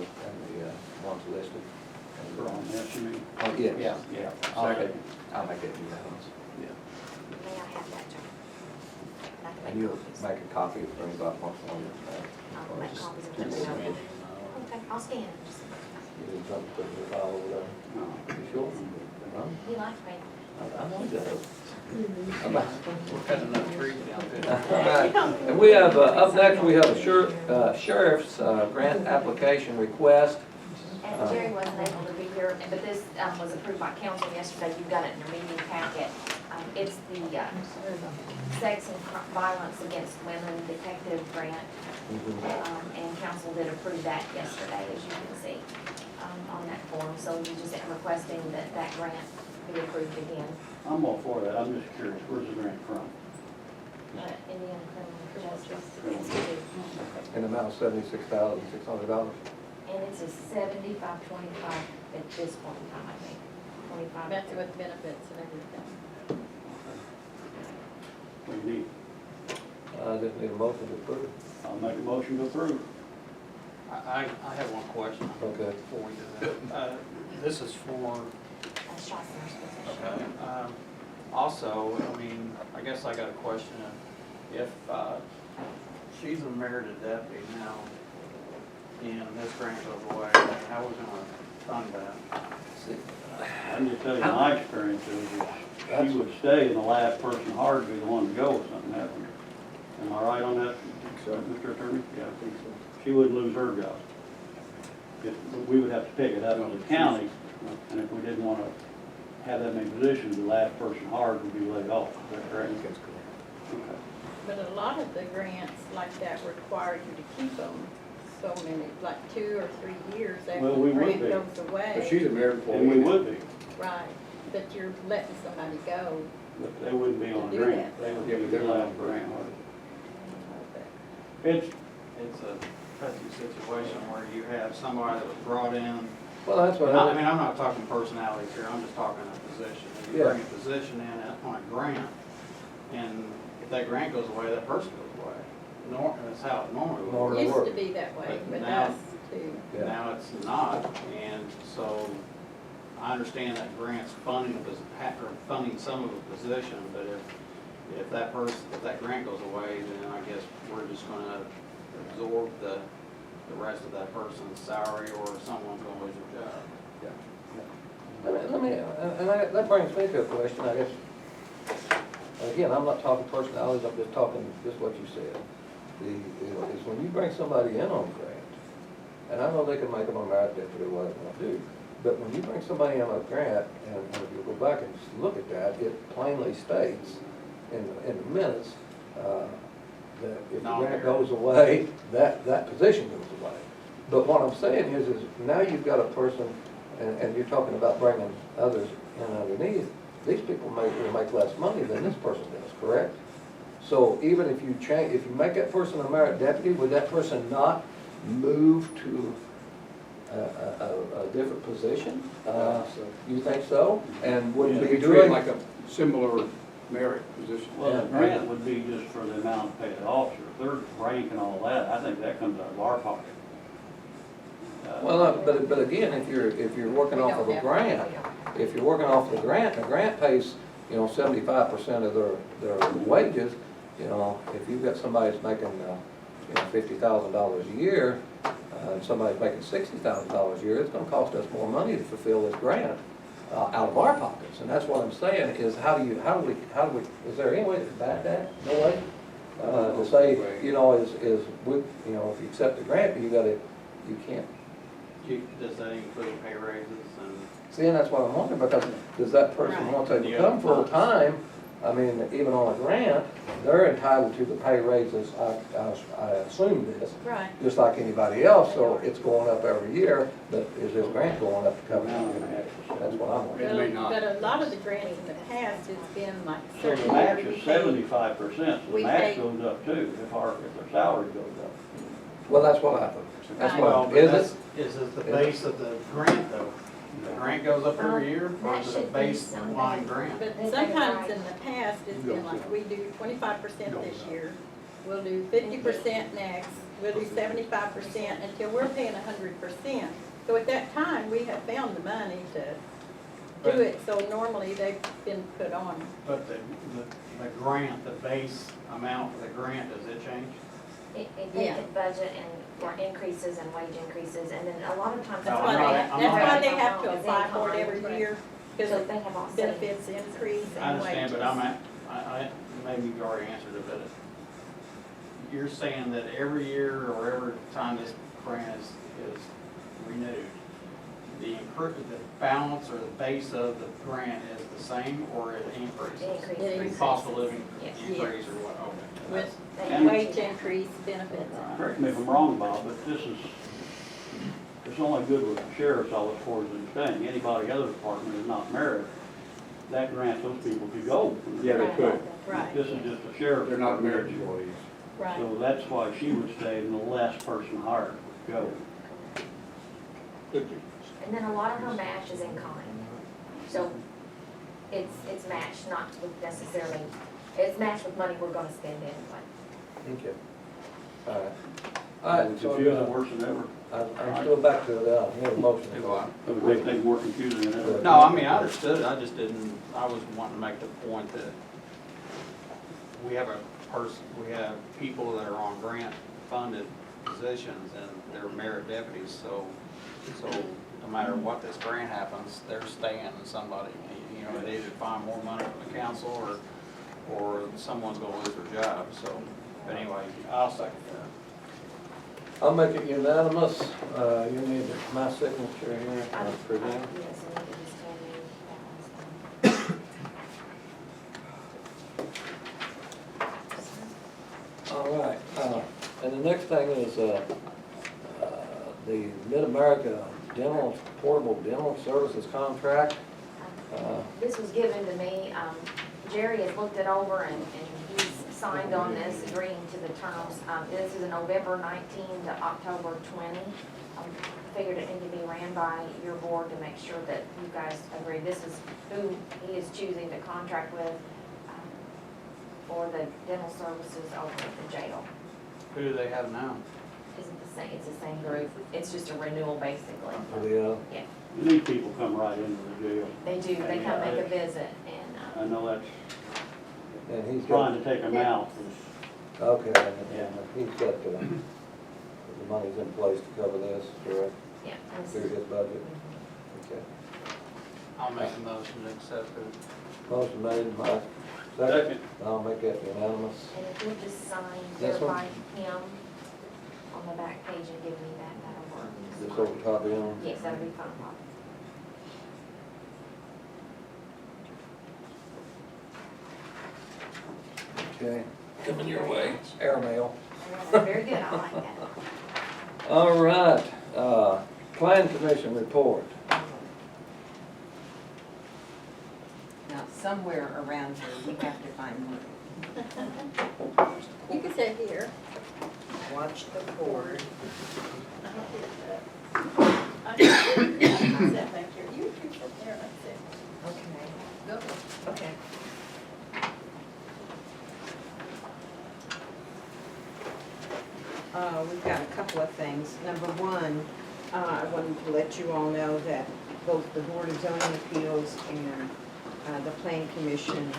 Speaker 1: ones listed.
Speaker 8: For on that, you mean?
Speaker 1: Oh, yes.
Speaker 8: Yeah.
Speaker 1: Second. I'll make it unanimous.
Speaker 8: Yeah.
Speaker 2: May I have that, John? I can
Speaker 1: And
Speaker 2: make
Speaker 1: you'll
Speaker 2: copies.
Speaker 1: make a copy for anybody wants one.
Speaker 2: I'll make copies of them. Okay, I'll scan them.
Speaker 1: You didn't jump to the file over there.
Speaker 8: No.
Speaker 1: You sure? No?
Speaker 2: He likes me.
Speaker 1: I know he does.
Speaker 6: We're cutting enough trees down there.
Speaker 1: All right. And we have, up next, we have a sheriff's grant application request.
Speaker 2: And Jerry wasn't able to be here, but this was approved by council yesterday. You got it in your meeting packet. It's the sex and violence against women detective grant. And council did approve that yesterday, as you can see, on that form. So you just requesting that that grant be approved again.
Speaker 8: I'm all for that, I'm just curious, where's the grant from?
Speaker 2: Indiana Criminal Justice Institute.
Speaker 1: In the amount of $76,600.
Speaker 2: And it's a 75-25 at this point in time, I think. 25.
Speaker 4: That's with benefits and everything.
Speaker 8: What do you need?
Speaker 1: I just need a motion to approve.
Speaker 8: I'll make a motion to approve.
Speaker 6: I have one question.
Speaker 1: Okay.
Speaker 6: Before we do that. This is for,
Speaker 2: Shot nurse position.
Speaker 6: okay. Also, I guess I got a question. If she's a merited deputy now, and this grant goes away, how are we gonna fund that?
Speaker 8: I can just tell you my experience is she would stay and the last person hired would be the one to go if something happened. Am I right on that, Mr. Attorney? Yeah, I think so. She wouldn't lose her job. We would have to pick it up with the county, and if we didn't want to have that many positions, the last person hired would be laid off. Is that correct? Okay.
Speaker 12: But a lot of the grants like that require you to keep them so many, like 2 or 3 years after
Speaker 8: Well,
Speaker 12: the
Speaker 8: we would
Speaker 12: grant
Speaker 8: be.
Speaker 12: goes
Speaker 9: But
Speaker 12: away.
Speaker 9: she's a merit employee.
Speaker 8: And we would be,
Speaker 12: Right, but you're letting somebody go.
Speaker 8: but they wouldn't be on
Speaker 12: To do
Speaker 8: grant.
Speaker 12: that.
Speaker 8: They would
Speaker 9: Yeah,
Speaker 8: be
Speaker 9: but they're not
Speaker 8: allowed
Speaker 9: on
Speaker 8: grant.
Speaker 9: grant.
Speaker 8: It's,
Speaker 6: It's a touchy situation where you have somebody that was brought in.
Speaker 1: Well, that's what
Speaker 6: I mean, I'm not talking personalities here, I'm just talking a position. If you
Speaker 1: Yeah.
Speaker 6: bring a position in on a grant, and if that grant goes away, that person goes away. That's how it normally would work.
Speaker 1: Normally.
Speaker 12: Used
Speaker 1: work.
Speaker 12: to be that way,
Speaker 6: But
Speaker 12: but
Speaker 6: now-
Speaker 12: us too.
Speaker 1: Yeah.
Speaker 6: Now it's not, and so I understand that grant's funding, or funding some of the position, but if that grant goes away, then I guess we're just gonna absorb the rest of that person's salary, or someone's gonna lose their job.
Speaker 1: That brings me to a question, I guess. Again, I'm not talking personalities, I'm just talking just what you said. Is when you bring somebody in on grant, and I know they can make them a merit deputy or whatever they do, but when you bring somebody in on a grant, and if you go back and just look at that, it plainly states in the minutes, that if the grant goes away, that position goes away. But what I'm saying is now you've got a person, and you're talking about bringing others in underneath, these people will make less money than this person does, correct? So even if you make that person a merit deputy, would that person not move to a different position? You think so? And wouldn't
Speaker 9: Be
Speaker 1: be
Speaker 9: treated
Speaker 1: doing,
Speaker 9: like a similar merit position.
Speaker 8: well, the grant would be just for the amount of paid officer, third rank and all that, I think that comes out of our pocket.
Speaker 1: well, but again, if you're working off of a grant, if you're working off the grant pays, 75% of their wages, if you've got somebody that's making, $50,000 a year, and somebody's making $60,000 a year, it's gonna cost us more money to fulfill this grant, out of our pockets. And that's what I'm saying, is how do we, is there any way to combat that? No way? To say, if you accept the grant, you can't.
Speaker 6: Does that include pay raises and?
Speaker 1: See, and that's what I'm wondering, because does that person,
Speaker 12: Right.
Speaker 1: once they
Speaker 6: Yeah.
Speaker 1: become full-time, I mean, even on a grant, they're entitled to the pay raises, I assume this,
Speaker 12: Right.
Speaker 1: just like anybody else, so it's going up every year, but is this grant going up to cover it? That's what I'm wondering.
Speaker 9: It may not.
Speaker 12: But a lot of the grants in the past, it's been like
Speaker 8: So the
Speaker 12: certain
Speaker 8: match
Speaker 12: years we
Speaker 8: is
Speaker 12: pay.
Speaker 8: 75%, so the
Speaker 12: We
Speaker 8: match
Speaker 12: pay-
Speaker 8: goes up too, if their salary goes up.
Speaker 1: Well, that's what I thought. That's
Speaker 12: Right.
Speaker 6: Well,
Speaker 1: what,
Speaker 6: but
Speaker 1: is
Speaker 6: that's,
Speaker 1: it?
Speaker 6: is it the base of the grant though? The grant goes up every year, or
Speaker 2: That
Speaker 6: is it a
Speaker 2: should be
Speaker 6: baseline grant?
Speaker 12: But
Speaker 2: They
Speaker 12: sometimes
Speaker 2: pay
Speaker 12: in the past, it's been like, we do 25% this year, we'll do 50% next, we'll do 75% until we're paying 100%. So at that time, we have found the money to do it, so normally they've been put on.
Speaker 6: But the grant, the base amount for the grant, does it change?
Speaker 2: It
Speaker 12: Yeah.
Speaker 2: takes the budget and for increases and wage increases, and then a lot of times.
Speaker 12: That's
Speaker 6: No,
Speaker 12: why
Speaker 6: I'm not-
Speaker 12: they,
Speaker 6: I'm
Speaker 12: that's
Speaker 6: not-
Speaker 12: why they have to
Speaker 2: It's
Speaker 12: apply for it
Speaker 2: income.
Speaker 12: every year,
Speaker 2: So
Speaker 12: because
Speaker 2: they have offset.
Speaker 12: benefits increase
Speaker 6: I
Speaker 12: and
Speaker 6: understand,
Speaker 12: wages.
Speaker 6: but maybe you already answered it, but you're saying that every year or every time this grant is renewed, the balance or the base of the grant is the same, or it increases?
Speaker 2: It
Speaker 12: It
Speaker 2: increases.
Speaker 6: Cost of living
Speaker 2: Yes.
Speaker 6: increase or what, okay.
Speaker 12: With
Speaker 8: And-
Speaker 12: wage increase, benefits.
Speaker 8: Correct me if I'm wrong, Bob, but it's only good with the sheriff's office for the thing, anybody other department is not merit. That grant, those people could go.
Speaker 9: Yeah, they could.
Speaker 12: Right,
Speaker 8: This is just a sheriff.
Speaker 9: They're not merit employees.
Speaker 12: right.
Speaker 8: So that's why she would stay and the less person hired would go.
Speaker 2: And then a lot of her match is in kind. So it's matched, not with necessarily, it's matched with money we're gonna spend anyway.
Speaker 1: Okay. All right. All right, so,
Speaker 8: Confusing worse than ever.
Speaker 1: I'm still back to the, motion.
Speaker 6: Do I?
Speaker 8: It would make things more confusing than ever.
Speaker 6: No, I mean, I understood, I just didn't, I was wanting to make the point that we have we have people that are on grant-funded positions, and they're merit deputies, so no matter what this grant happens, they're staying, and somebody, they either find more money from the council, or someone's gonna lose their job, so, but anyway, I'll second that.
Speaker 1: I'll make it unanimous. You need my signature here.
Speaker 2: I-
Speaker 1: For them.
Speaker 2: Yes, and you can just hand me that one's
Speaker 1: All right, and the next thing is, the Mid-America Dental, Portable Dental Services Contract.
Speaker 2: This was given to me. Jerry has looked it over and he's signed on this, agreeing to the terms. This is a November 19 to October 20. Figured it needed to be ran by your board to make sure that you guys agree. This is who he is choosing to contract with for the dental services over at the jail.
Speaker 6: Who do they have now?
Speaker 2: Isn't the same, it's the same group. It's just a renewal basically.
Speaker 1: Yeah.
Speaker 8: These people come right into the jail.
Speaker 2: They do, they come make a visit and,
Speaker 8: I know that's,
Speaker 1: And he's
Speaker 8: trying
Speaker 1: got,
Speaker 8: to take them out is,
Speaker 1: okay, and he's got, the money's in place to cover this, correct,
Speaker 2: yeah. and this
Speaker 1: through
Speaker 2: is-
Speaker 1: his budget? Okay.
Speaker 6: I'll make a motion to accept it.
Speaker 1: Motion made, Mike. Second. I'll make that unanimous.
Speaker 2: And if you'll just sign,
Speaker 1: This one?
Speaker 2: verify him on the back page and give me that, that'll work.
Speaker 1: Just over top of him.
Speaker 2: Yes, that'll be fine, Bob.
Speaker 1: Okay. Coming your way, airmail.
Speaker 2: Very good, I like that.
Speaker 1: All right, Plan Commission report.
Speaker 13: Now, somewhere around here, we have to find money.
Speaker 12: You can say here.
Speaker 13: Watch the cord.
Speaker 12: I sit back here. You can sit there, that's it.
Speaker 13: Okay.
Speaker 12: Go ahead.
Speaker 13: Okay. We've got a couple of things. Number one, I wanted to let you all know that both the Board of Zoning Appeals and the Planning Commission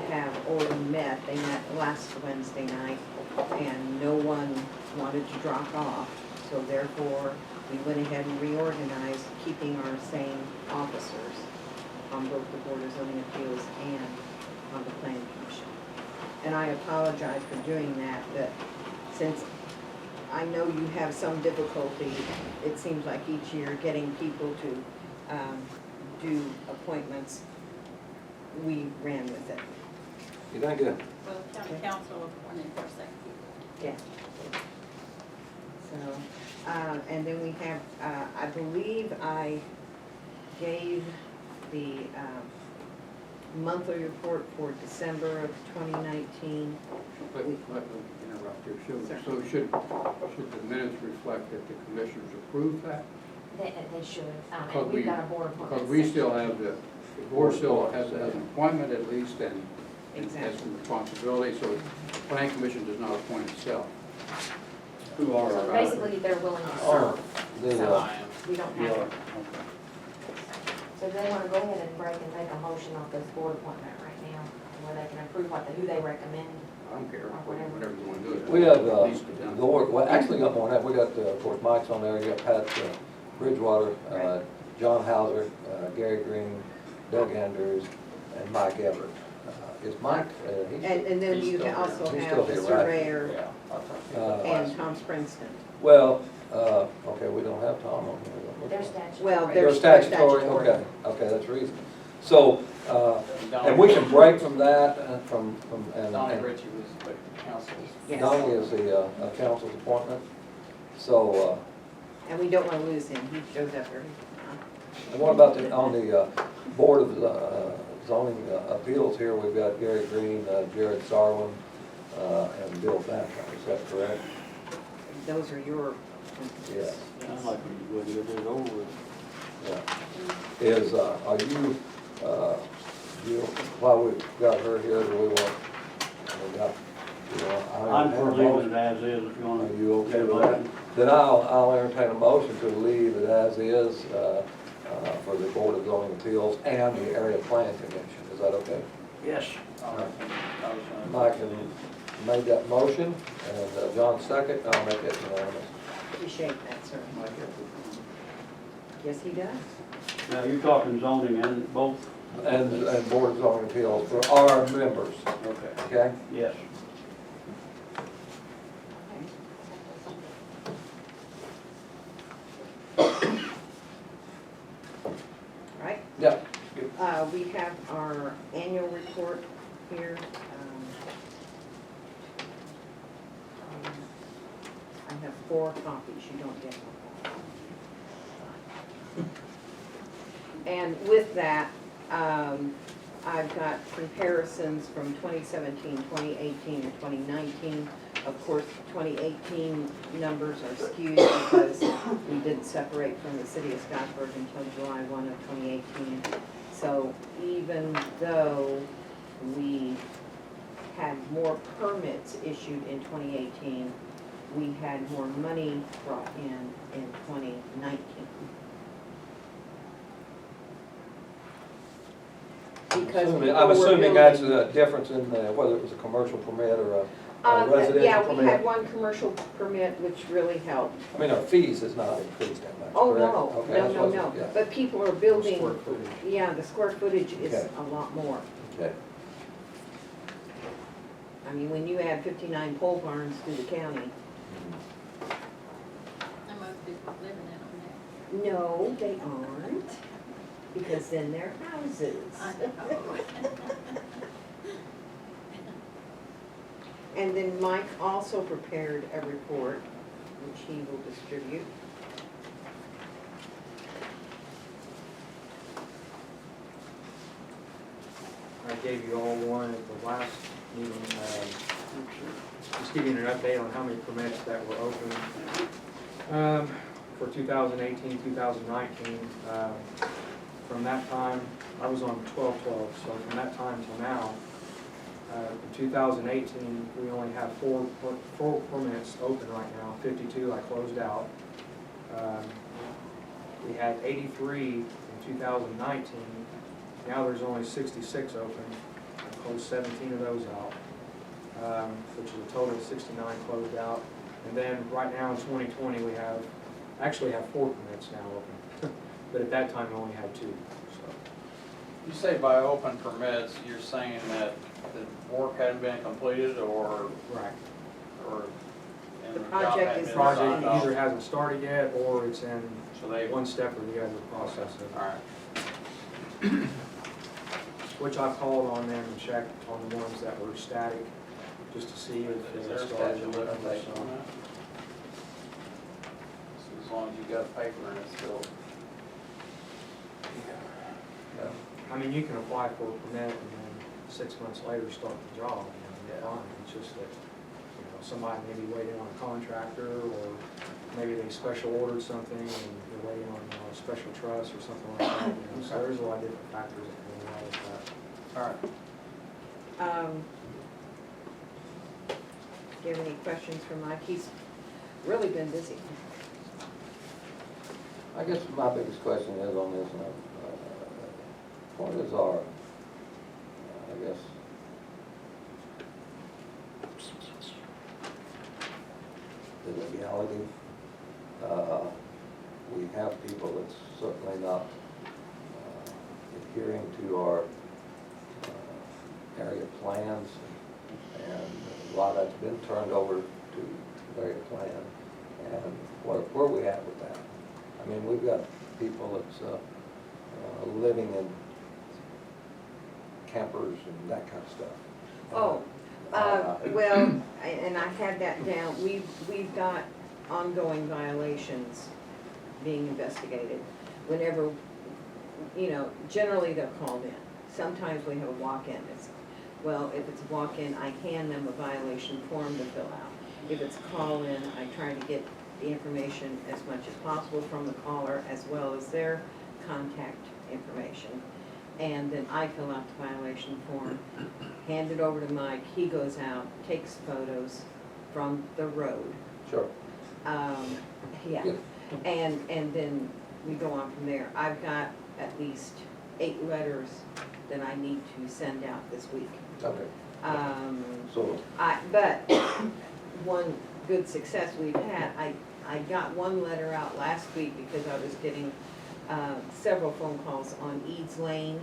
Speaker 13: have already met. They met last Wednesday night, and no one wanted to drop off. So therefore, we went ahead and reorganized, keeping our same officers on both the Board of Zoning Appeals and on the Planning Commission. And I apologize for doing that, but since I know you have some difficulty, it seems like each year, getting people to do appointments, we ran with it.
Speaker 1: You think good?
Speaker 12: Well, county council appointed for second.
Speaker 13: Yeah. So, and then we have, I believe I gave the monthly report for December of 2019.
Speaker 9: Let me interrupt you.
Speaker 13: Sir.
Speaker 9: So should the minutes reflect that the commissioners approved that?
Speaker 2: They should,
Speaker 9: Because
Speaker 2: and we've got a board appointment.
Speaker 9: Because we still have the board still has an appointment at least and has
Speaker 13: Exactly.
Speaker 9: some responsibility, so the planning commission does not appoint itself.
Speaker 8: who are
Speaker 2: So
Speaker 8: our.
Speaker 2: basically, they're willing to
Speaker 1: Oh,
Speaker 2: serve,
Speaker 1: the,
Speaker 2: so
Speaker 6: I am.
Speaker 2: we don't
Speaker 8: Yeah,
Speaker 2: have,
Speaker 8: okay.
Speaker 2: so they wanna go ahead and break and take a motion off this board appointment right now, where they can approve who they recommend.
Speaker 9: I don't care, whatever you want to do.
Speaker 1: We have,
Speaker 9: At least get done.
Speaker 1: well, actually got more than that. We got, of course, Mike's on there. You got Pat Bridgewater, John Hauser, Gary Green, Doug Andrews, and Mike Everett. Is Mike, he's.
Speaker 13: And then
Speaker 6: He's
Speaker 13: you
Speaker 6: still
Speaker 13: also
Speaker 1: He's
Speaker 13: have
Speaker 1: still
Speaker 13: the
Speaker 1: here, right?
Speaker 13: surveyor
Speaker 6: Yeah. I'll talk to you
Speaker 1: Uh,
Speaker 6: about that.
Speaker 13: and Tom Springston.
Speaker 1: Well, okay, we don't have Tom on here.
Speaker 2: Their statute.
Speaker 13: Well,
Speaker 1: They're
Speaker 13: They're
Speaker 1: statutory,
Speaker 13: statutory.
Speaker 1: okay, that's reasonable. So, and we can break from that, from,
Speaker 6: Donnie
Speaker 1: and
Speaker 6: Ritchie was with council.
Speaker 13: Yes.
Speaker 1: Donnie is the council's appointment. So,
Speaker 13: And we don't want to lose him. He shows up every
Speaker 1: and what about on the Board of Zoning Appeals here, we've got Gary Green, Jared Sarwin, and Bill Banner, is that correct?
Speaker 13: Those are your.
Speaker 1: Yes.
Speaker 8: Sounds like we would get this over with.
Speaker 1: Yeah. Is, are you, while we've got her here, do we want,
Speaker 8: I'm for leaving it as is if you want to.
Speaker 1: Are you okay with that? Then I'll entertain a motion to leave it as is, for the Board of Zoning Appeals and the Area Plan Commission. Is that okay?
Speaker 8: Yes.
Speaker 1: Mike made that motion, and John second, I'll make it unanimous.
Speaker 13: Appreciate that, sir. Yes, he does.
Speaker 8: Now, you're talking zoning and both?
Speaker 1: And Board of Zoning Appeals for our members,
Speaker 8: Okay.
Speaker 1: okay?
Speaker 8: Yes.
Speaker 13: Right?
Speaker 1: Yeah.
Speaker 13: We have our annual report here. I have 4 copies. You don't get one. And with that, I've got comparisons from 2017, 2018, and 2019. Of course, 2018 numbers are skewed because we didn't separate from the city of Scottsburg until July 1 of 2018. So even though we had more permits issued in 2018, we had more money brought in 2019. Because
Speaker 1: I'm
Speaker 13: people were
Speaker 1: assuming that's
Speaker 13: building.
Speaker 1: the difference in whether it was a commercial permit or a
Speaker 13: Yeah,
Speaker 1: residential
Speaker 13: we had
Speaker 1: permit.
Speaker 13: one commercial permit, which really helped.
Speaker 1: I mean, our fees has not increased that much,
Speaker 13: Oh,
Speaker 1: correct?
Speaker 13: no,
Speaker 1: Okay,
Speaker 13: no,
Speaker 1: that's
Speaker 13: no,
Speaker 1: what-
Speaker 13: no.
Speaker 1: yeah.
Speaker 13: But people are building,
Speaker 9: Square footage.
Speaker 13: yeah, the square footage is
Speaker 1: Okay.
Speaker 13: a lot more.
Speaker 1: Okay.
Speaker 13: I mean, when you add 59 pole barns to the county,
Speaker 12: And most people living in them
Speaker 13: no, they aren't, because then they're houses.
Speaker 12: now. I know.
Speaker 13: And then Mike also prepared a report, which he will distribute.
Speaker 14: I gave you all one at the last meeting, just giving you an update on how many permits that were open for 2018, 2019. From that time, I was on 12/12, so from that time till now, in 2018, we only have four permits open right now, 52 I closed out. We had 83 in 2019. Now there's only 66 open. I closed 17 of those out, which is a total of 69 closed out. And then right now in 2020, we actually have 4 permits now open. But at that time, we only had 2, so.
Speaker 6: You say by open permits, you're saying that the work hadn't been completed or,
Speaker 14: Right.
Speaker 6: and
Speaker 13: The
Speaker 6: job
Speaker 13: project
Speaker 6: hadn't
Speaker 13: is
Speaker 6: been
Speaker 13: not
Speaker 6: signed
Speaker 14: Project
Speaker 6: off?
Speaker 14: either hasn't started yet, or it's in
Speaker 6: So they,
Speaker 14: one step or the other process of it.
Speaker 6: all right.
Speaker 14: Which I've called on them and checked on the ones that were static, just to see if
Speaker 6: Is
Speaker 14: they
Speaker 6: there a
Speaker 14: started.
Speaker 6: statute of limitation on that? So as long as you got paper and it's still.
Speaker 1: Yeah.
Speaker 14: I mean, you can apply for a permit and then 6 months later start the job,
Speaker 6: Yeah.
Speaker 14: fine. It's just that, somebody may be waiting on a contractor, or maybe they special ordered something and they're waiting on a special truss or something like that, So there's a lot of different factors that can involve with that.
Speaker 6: All right.
Speaker 13: Do you have any questions for Mike? He's really been busy.
Speaker 1: I guess my biggest question is on this, what is our, I guess, the legality? We have people that's certainly not adhering to our area plans, and a lot of that's been turned over to area plan. And where are we at with that? I mean, we've got people that's living in campers and that kind of stuff.
Speaker 13: Oh, well, and I had that down, we've got ongoing violations being investigated. Whenever, generally they're called in. Sometimes we have a walk-in. Well, if it's a walk-in, I hand them a violation form to fill out. If it's a call-in, I try to get the information as much as possible from the caller, as well as their contact information. And then I fill out the violation form, hand it over to Mike, he goes out, takes photos from the road.
Speaker 1: Sure.
Speaker 13: Yeah, and then we go on from there. I've got at least 8 letters that I need to send out this week.
Speaker 1: Okay. So,
Speaker 13: But one good success we've had, I got one letter out last week because I was getting several phone calls on Eads Lane,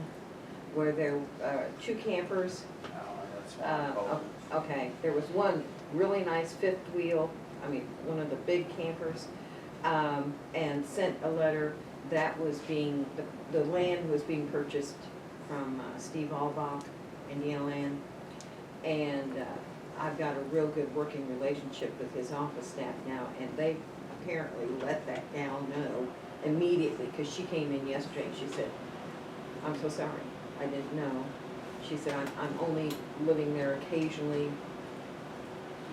Speaker 13: where there are 2 campers.
Speaker 6: That's fine.
Speaker 13: Okay, there was one really nice fifth wheel, one of the big campers, and sent a letter that was the land was being purchased from Steve Albach, Indiana Land, and I've got a real good working relationship with his office staff now, and they apparently let that gal know immediately, because she came in yesterday and she said, I'm so sorry, I didn't know. She said, I'm only living there occasionally,
Speaker 6: You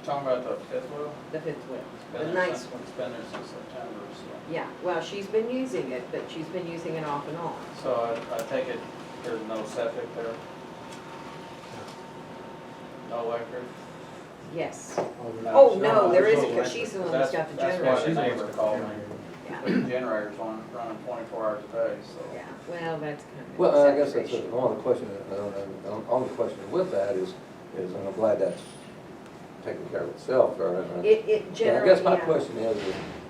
Speaker 6: talking about the fifth wheel?
Speaker 13: the fifth wheel,
Speaker 6: It's been
Speaker 13: the
Speaker 6: there
Speaker 13: nice
Speaker 6: since-
Speaker 13: one.
Speaker 6: It's been there since September, so.
Speaker 13: Yeah, well, she's been using it, but she's been using it off and on.
Speaker 6: So I take it there's no septic there? No electric?
Speaker 13: Yes.
Speaker 14: Over
Speaker 13: Oh,
Speaker 14: there.
Speaker 13: no, there
Speaker 14: there's
Speaker 13: isn't,
Speaker 14: no
Speaker 13: because she's the one that's got the
Speaker 6: That's
Speaker 13: generator.
Speaker 6: why the neighbor called me.
Speaker 13: Yeah,
Speaker 6: The generator's running 24 hours a day, so.
Speaker 13: yeah, well, that's kind of.
Speaker 1: Well, I guess that's
Speaker 13: exaggeration.
Speaker 1: one of the questions, on the question with that is, and I'm glad that's taken care of itself, or.
Speaker 13: It
Speaker 1: Yeah, I
Speaker 13: generally,
Speaker 1: guess my
Speaker 13: yeah.
Speaker 1: question is,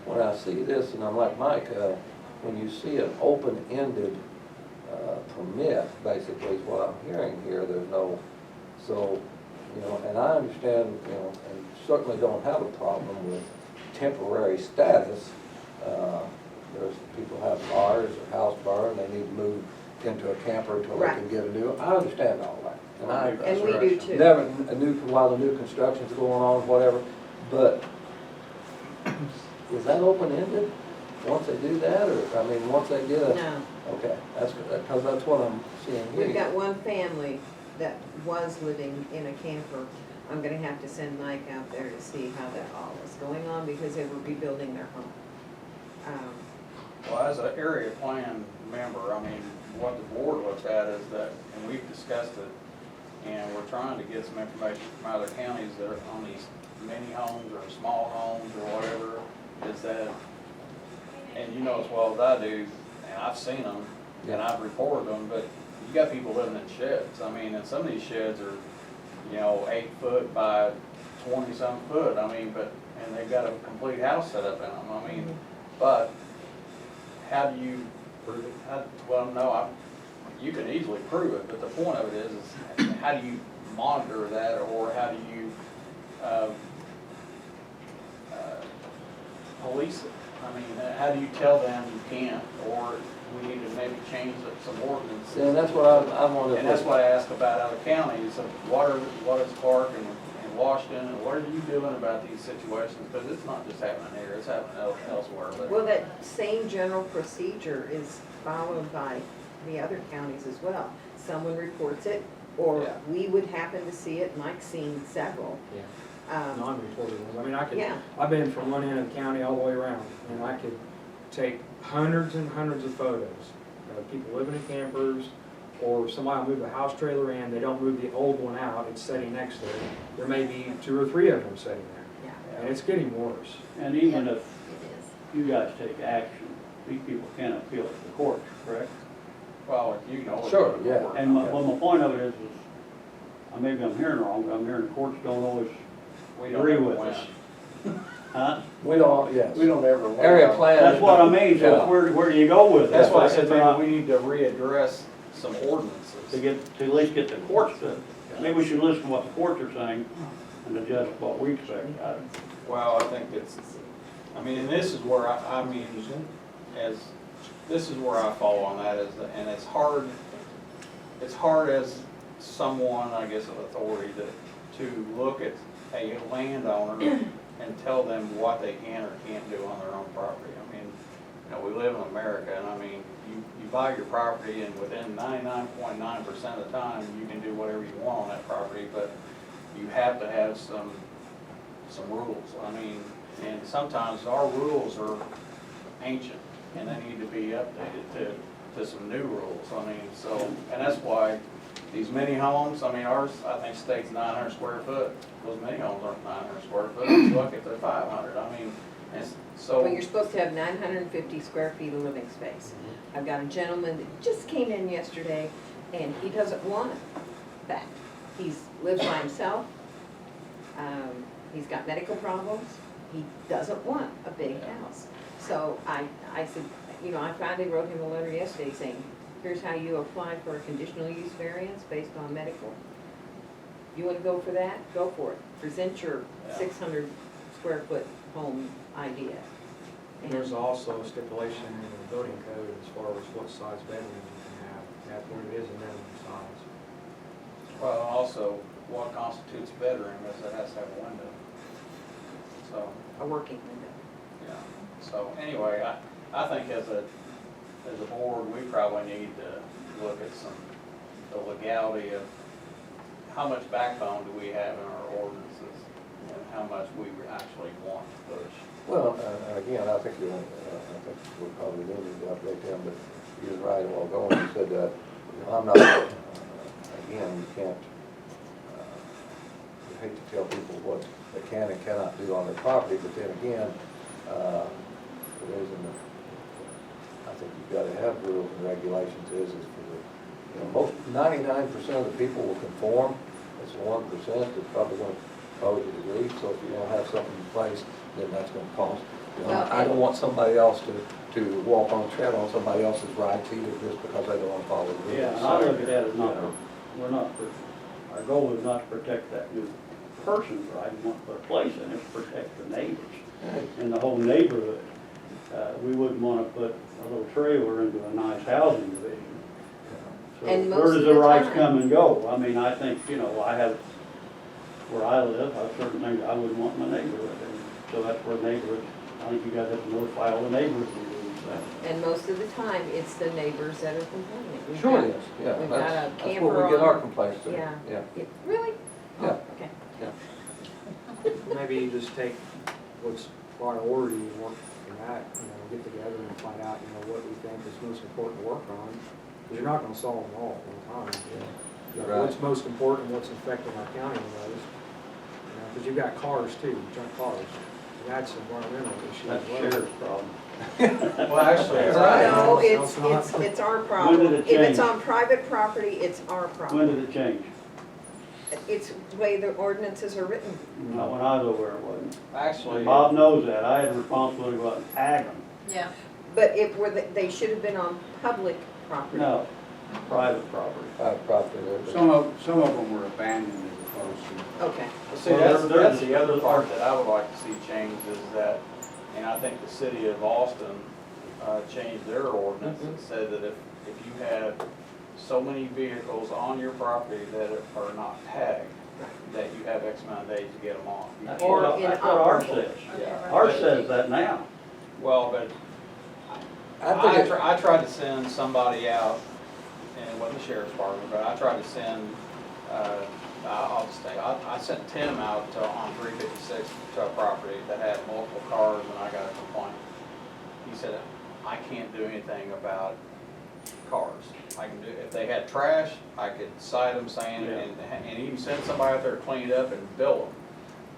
Speaker 1: when I see this, and I'm like Mike, when you see an open-ended permit, basically is what I'm hearing here, there's no, so, you know, and I understand, you know, and certainly don't have a problem with temporary status. There's people have cars or house burn, they need to move into a camper until they can
Speaker 13: Right.
Speaker 1: get a new, I understand all that. And I,
Speaker 13: And we do too.
Speaker 1: never, while the new construction's going on, whatever, but is that open-ended, once they do that, or, I mean, once they get a,
Speaker 13: No,
Speaker 1: okay, that's, because that's what I'm seeing here.
Speaker 13: we've got one family that was living in a camper. I'm gonna have to send Mike out there to see how that all is going on, because they were rebuilding their home.
Speaker 6: Well, as an area plan member, I mean, what the board looks at is that, and we've discussed it, and we're trying to get some information from other counties that are on these mini homes or small homes or whatever, is that, and you know as well as I do, and I've seen them, and I've reported them, but you got people living in sheds. I mean, and some of these sheds are, you know, 8 foot by 20-some foot, I mean, but, and they've got a complete house set up in them, I mean, but how do you prove it? Well, no, you can easily prove it, but the point of it is how do you monitor that, or how do you police it? I mean, how do you tell them you can't, or we need to maybe change some ordinances?
Speaker 1: See, and that's what I wanted.
Speaker 6: And that's what I asked about other counties, of what is Clark and Washington, and what are you doing about these situations? Because it's not just happening here, it's happening elsewhere. But
Speaker 13: Well, that same general procedure is followed by the other counties as well. Someone reports it, or
Speaker 6: Yeah.
Speaker 13: we would happen to see it, Mike's seen several.
Speaker 14: Yeah.
Speaker 13: Um,
Speaker 14: Non-reported ones. I mean, I could,
Speaker 13: Yeah.
Speaker 14: I've been from one end of the county all the way around, and I could take hundreds and hundreds of photos of people living in campers, or somebody will move a house trailer in, they don't move the old one out, it's sitting next to it. There may be 2 or 3 of them sitting there,
Speaker 13: Yeah.
Speaker 14: and it's getting worse.
Speaker 8: And even if
Speaker 2: It is.
Speaker 8: you guys take action, these people can appeal it to the courts, correct?
Speaker 6: well, you can always.
Speaker 1: Sure,
Speaker 6: go to
Speaker 1: yeah.
Speaker 6: court.
Speaker 8: And well, my point of it is, maybe I'm hearing wrong, but I'm hearing the courts don't always
Speaker 6: We don't
Speaker 8: agree
Speaker 6: ever
Speaker 8: with
Speaker 6: win.
Speaker 8: us. Huh?
Speaker 1: We don't, yes.
Speaker 6: We don't ever win.
Speaker 1: Area plan.
Speaker 8: That's what I mean, so
Speaker 1: Yeah.
Speaker 8: where do you go with it?
Speaker 6: That's why I said
Speaker 8: If they're not-
Speaker 6: maybe we need to readdress some ordinances.
Speaker 8: to at least get the courts to, maybe we should listen to what the courts are saying and adjust what we say.
Speaker 6: Well, I think I mean, and this is where I mean, this is where I fall on that, and it's hard as someone, I guess, of authority to look at a landowner and tell them what they can or can't do on their own property. I mean, you know, we live in America, and I mean, you buy your property, and within 99.9% of the time, you can do whatever you want on that property, but you have to have some rules. I mean, and sometimes our rules are ancient, and they need to be updated to some new rules. I mean, so, and that's why these mini homes, I mean, ours, I think state's 900 square foot. Those mini homes aren't 900 square foot, it's lucky if they're 500. I mean, and so.
Speaker 13: Well, you're supposed to have 950 square feet of living space. I've got a gentleman that just came in yesterday, and he doesn't want that. Lives by himself, he's got medical problems, he doesn't want a big house. So I said, you know, I finally wrote him a letter yesterday saying, here's how you apply for a conditional use variance based on medical. You wanna go for that? Go for it. Present your 600 square foot home idea.
Speaker 14: And there's also a stipulation in the building code as far as what size bedroom you can have. That's what it is, a minimum size.
Speaker 6: Well, also, what constitutes a bedroom is it has to have a window. So,
Speaker 13: A working window.
Speaker 6: yeah, so anyway, I think as a board, we probably need to look at the legality of how much backbone do we have in our ordinances and how much we actually want to push.
Speaker 1: Well, again, I think I think we probably needed to update them, but he was right a while ago when he said that, you know, I'm not, again, you can't, you hate to tell people what they can and cannot do on their property, but then again, the reason that I think you've got to have rules and regulations is for the, you know, most, 99% of the people will conform. It's 1% that's probably going to cause you to grief, so if you don't have something in place, then that's going to cause, you know,
Speaker 10: Well,
Speaker 1: I don't want somebody else to walk on, tread on somebody else's rights either just because they don't want to follow the rules.
Speaker 8: Yeah, and I look at that as not, we're not, our goal is not to protect that new person's right, we want to put a place in it, to protect the neighbors and the whole neighborhood. We wouldn't want to put a little trailer into a nice housing division. So
Speaker 13: And
Speaker 8: where
Speaker 13: most
Speaker 8: does
Speaker 13: of
Speaker 8: the
Speaker 13: the
Speaker 8: rights
Speaker 13: time-
Speaker 8: come and go? I mean, I think, you know, I have, where I live, I have certain things I wouldn't want in my neighborhood. And so that's where neighborhoods, I think you guys have to notify all the neighbors and do that.
Speaker 13: And most of the time, it's the neighbors that are complaining. We've
Speaker 1: Sure
Speaker 13: got-
Speaker 1: it is, yeah,
Speaker 13: we've got a
Speaker 1: that's
Speaker 13: camper
Speaker 1: where we get our
Speaker 13: on-
Speaker 1: complaints to,
Speaker 13: Yeah.
Speaker 1: yeah.
Speaker 13: Really?
Speaker 1: Yeah.
Speaker 13: Oh, okay.
Speaker 14: Maybe you just take what's priority and work from that, you know, get together and find out, you know, what we think is most important to work on. Because you're not gonna solve them all at one time. You know,
Speaker 1: Right.
Speaker 14: what's most important, what's affecting our county the most. You know, because you've got cars too, junk cars. And that's an environmental issue as
Speaker 8: That's
Speaker 14: well.
Speaker 8: the sheriff's problem.
Speaker 6: Well, actually, it's
Speaker 1: Right.
Speaker 13: No,
Speaker 14: No,
Speaker 13: it's our
Speaker 8: When
Speaker 13: problem.
Speaker 8: did it
Speaker 13: If it's
Speaker 8: change?
Speaker 13: on private property, it's our
Speaker 8: When
Speaker 13: problem.
Speaker 8: did it change?
Speaker 13: It's the way the ordinances are written.
Speaker 8: Not when I was over there, it wasn't.
Speaker 6: actually,
Speaker 8: Bob knows that. I had a responsibility to go out and tag them.
Speaker 12: Yeah.
Speaker 13: But it were, they should have been on public property.
Speaker 8: No, private property.
Speaker 1: Property there, but-
Speaker 9: Some of them were abandoned as opposed to.
Speaker 13: Okay.
Speaker 6: see,
Speaker 8: Well,
Speaker 6: that's
Speaker 8: they're-
Speaker 6: the other part that I would like to see changed is that, and I think the city of Austin changed their ordinance and said that if you have so many vehicles on your property that are not tagged, that you have X amount of days to get them off. You
Speaker 8: That's
Speaker 6: can't-
Speaker 8: what
Speaker 13: in
Speaker 8: that's what ours
Speaker 13: operable.
Speaker 8: says.
Speaker 6: Yeah.
Speaker 8: Ours says that now.
Speaker 6: Well, but I tried to send somebody out, and it wasn't the sheriff's department, but I tried to send, I'll just say, I sent Tim out on 356 to a property that had multiple cars, and I got a complaint. He said, I can't do anything about cars. I can do, if they had trash, I could cite them saying, and even send somebody out there to clean it up and bill them.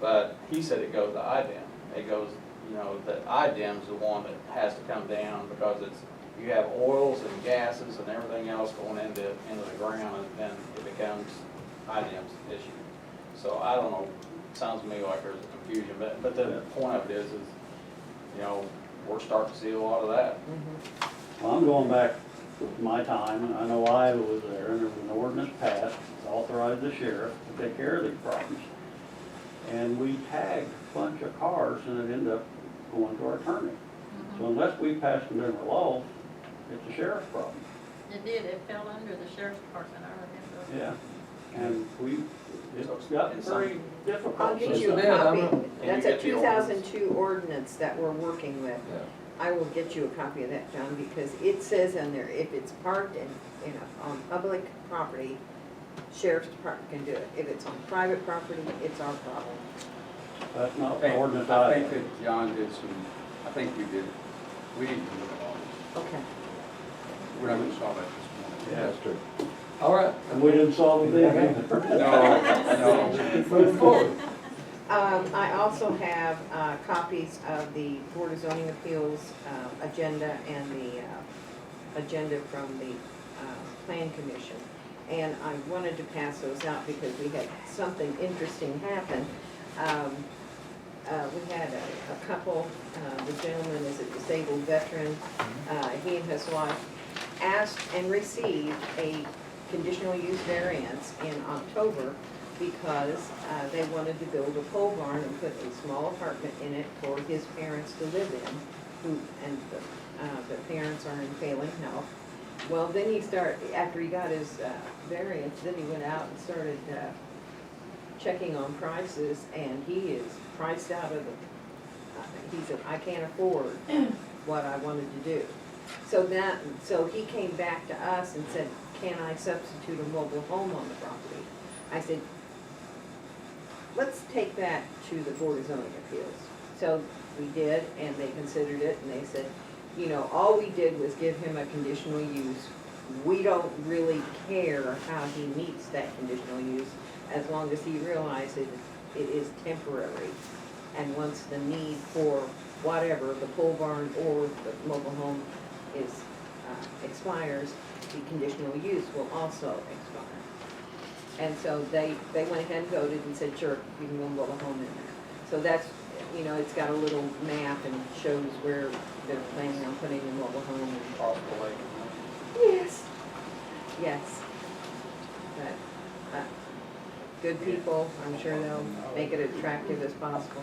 Speaker 6: But he said it goes to IDEM. It goes, you know, that IDEM's the one that has to come down because it's, you have oils and gases and everything else going into the ground, and then it becomes IDEM's issue. So I don't know, it sounds to me like there's a confusion, but the point of it is, you know, we're starting to see a lot of that.
Speaker 8: Well, I'm going back to my time, and I know Iowa was there, and there was an ordinance passed, that authorized the sheriff to take care of these problems. And we tagged a bunch of cars, and it ended up going to our attorney. So unless we pass some different laws, it's the sheriff's problem.
Speaker 12: It did, it fell under the sheriff's department, I remember.
Speaker 8: Yeah. And it's gotten very difficult.
Speaker 13: I'll get you
Speaker 1: So
Speaker 13: a
Speaker 1: then, I'm
Speaker 13: copy.
Speaker 1: gonna-
Speaker 13: That's
Speaker 6: Can
Speaker 13: a
Speaker 6: you get the ordinance?
Speaker 13: 2002 ordinance that we're working with.
Speaker 1: Yeah.
Speaker 13: I will get you a copy of that, John, because it says in there, if it's parked on public property, sheriff's department can do it. If it's on private property, it's our problem.
Speaker 8: That's
Speaker 9: I
Speaker 8: not the
Speaker 9: think,
Speaker 8: ordinance
Speaker 9: I
Speaker 8: I
Speaker 9: think
Speaker 8: have.
Speaker 9: that John did some, I think we did, we didn't look at all this.
Speaker 13: Okay.
Speaker 9: We haven't saw that this
Speaker 8: Yeah.
Speaker 1: That's true. All right.
Speaker 8: And we didn't solve the thing either.
Speaker 9: morning. No,
Speaker 1: Move forward.
Speaker 13: I also have copies of the Board of Zoning Appeals agenda and the agenda from the Plan Commission. And I wanted to pass those out because we had something interesting happen. We had a couple, the gentleman is a disabled veteran. He and his wife asked and received a conditional use variance in October because they wanted to build a pole barn and put a small apartment in it for his parents to live in, and the parents are in failing health. Well, then after he got his variance, then he went out and started checking on prices, and he is priced out of the, he said, I can't afford what I wanted to do. So he came back to us and said, can I substitute a mobile home on the property? I said, let's take that to the Board of Zoning Appeals. So we did, and they considered it, and they said, you know, all we did was give him a conditional use. We don't really care how he meets that conditional use, as long as he realizes it is temporary. And once the need for whatever, the pole barn or the mobile home is, expires, the conditional use will also expire. And so they went ahead and voted and said, sure, you can go mobile home in there. So that's, you know, it's got a little map and shows where they're planning on putting the mobile home and.
Speaker 6: Possible lake.
Speaker 13: Yes. Yes. But, good people, I'm sure they'll make it attractive as possible.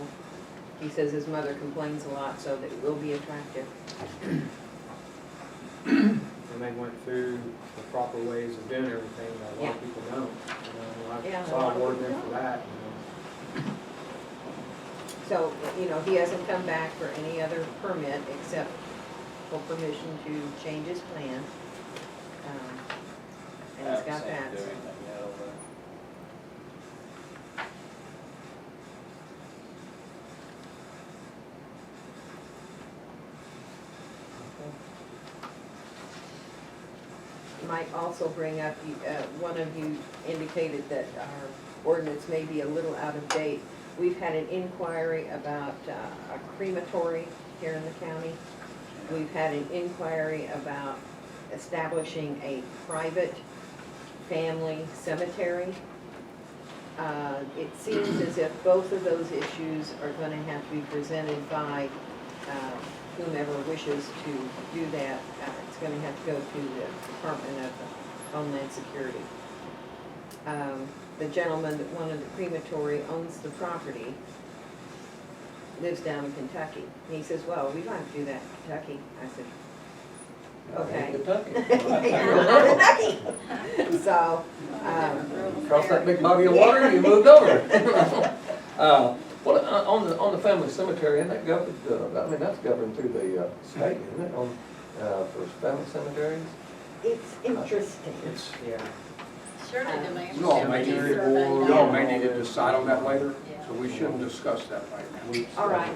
Speaker 13: He says his mother complains a lot, so that it will be attractive.
Speaker 14: And they went through the proper ways of doing everything that a lot of
Speaker 13: Yeah.
Speaker 14: people don't. You know,
Speaker 13: Yeah,
Speaker 14: I
Speaker 13: a
Speaker 14: saw
Speaker 13: lot
Speaker 14: a
Speaker 13: of
Speaker 14: word
Speaker 13: people
Speaker 14: there for that, you know.
Speaker 13: So, you know, he hasn't come back for any other permit except for permission to change his plan. And he's got that. Might also bring up, one of you indicated that our ordinance may be a little out of date. We've had an inquiry about a crematory here in the county. We've had an inquiry about establishing a private family cemetery. It seems as if both of those issues are going to have to be presented by whomever wishes to do that. It's going to have to go to the Department of Homeland Security. The gentleman that wanted the crematory owns the property, lives down in Kentucky. And he says, well, we don't have to do that in Kentucky. I said, okay.
Speaker 1: Kentucky.
Speaker 13: Kentucky. So,
Speaker 1: Across that big body of water, you moved over. What, on the family cemetery, isn't that governed, I mean, that's governed through the state, isn't it, on, for family cemeteries?
Speaker 13: it's interesting.
Speaker 14: It's, yeah.
Speaker 12: Surely the land.
Speaker 9: You all may need
Speaker 12: should be
Speaker 9: to,
Speaker 12: surveyed
Speaker 9: you all
Speaker 12: out.
Speaker 9: may need to decide on that later,
Speaker 12: Yeah.
Speaker 9: so we shouldn't discuss that right now.
Speaker 13: All right,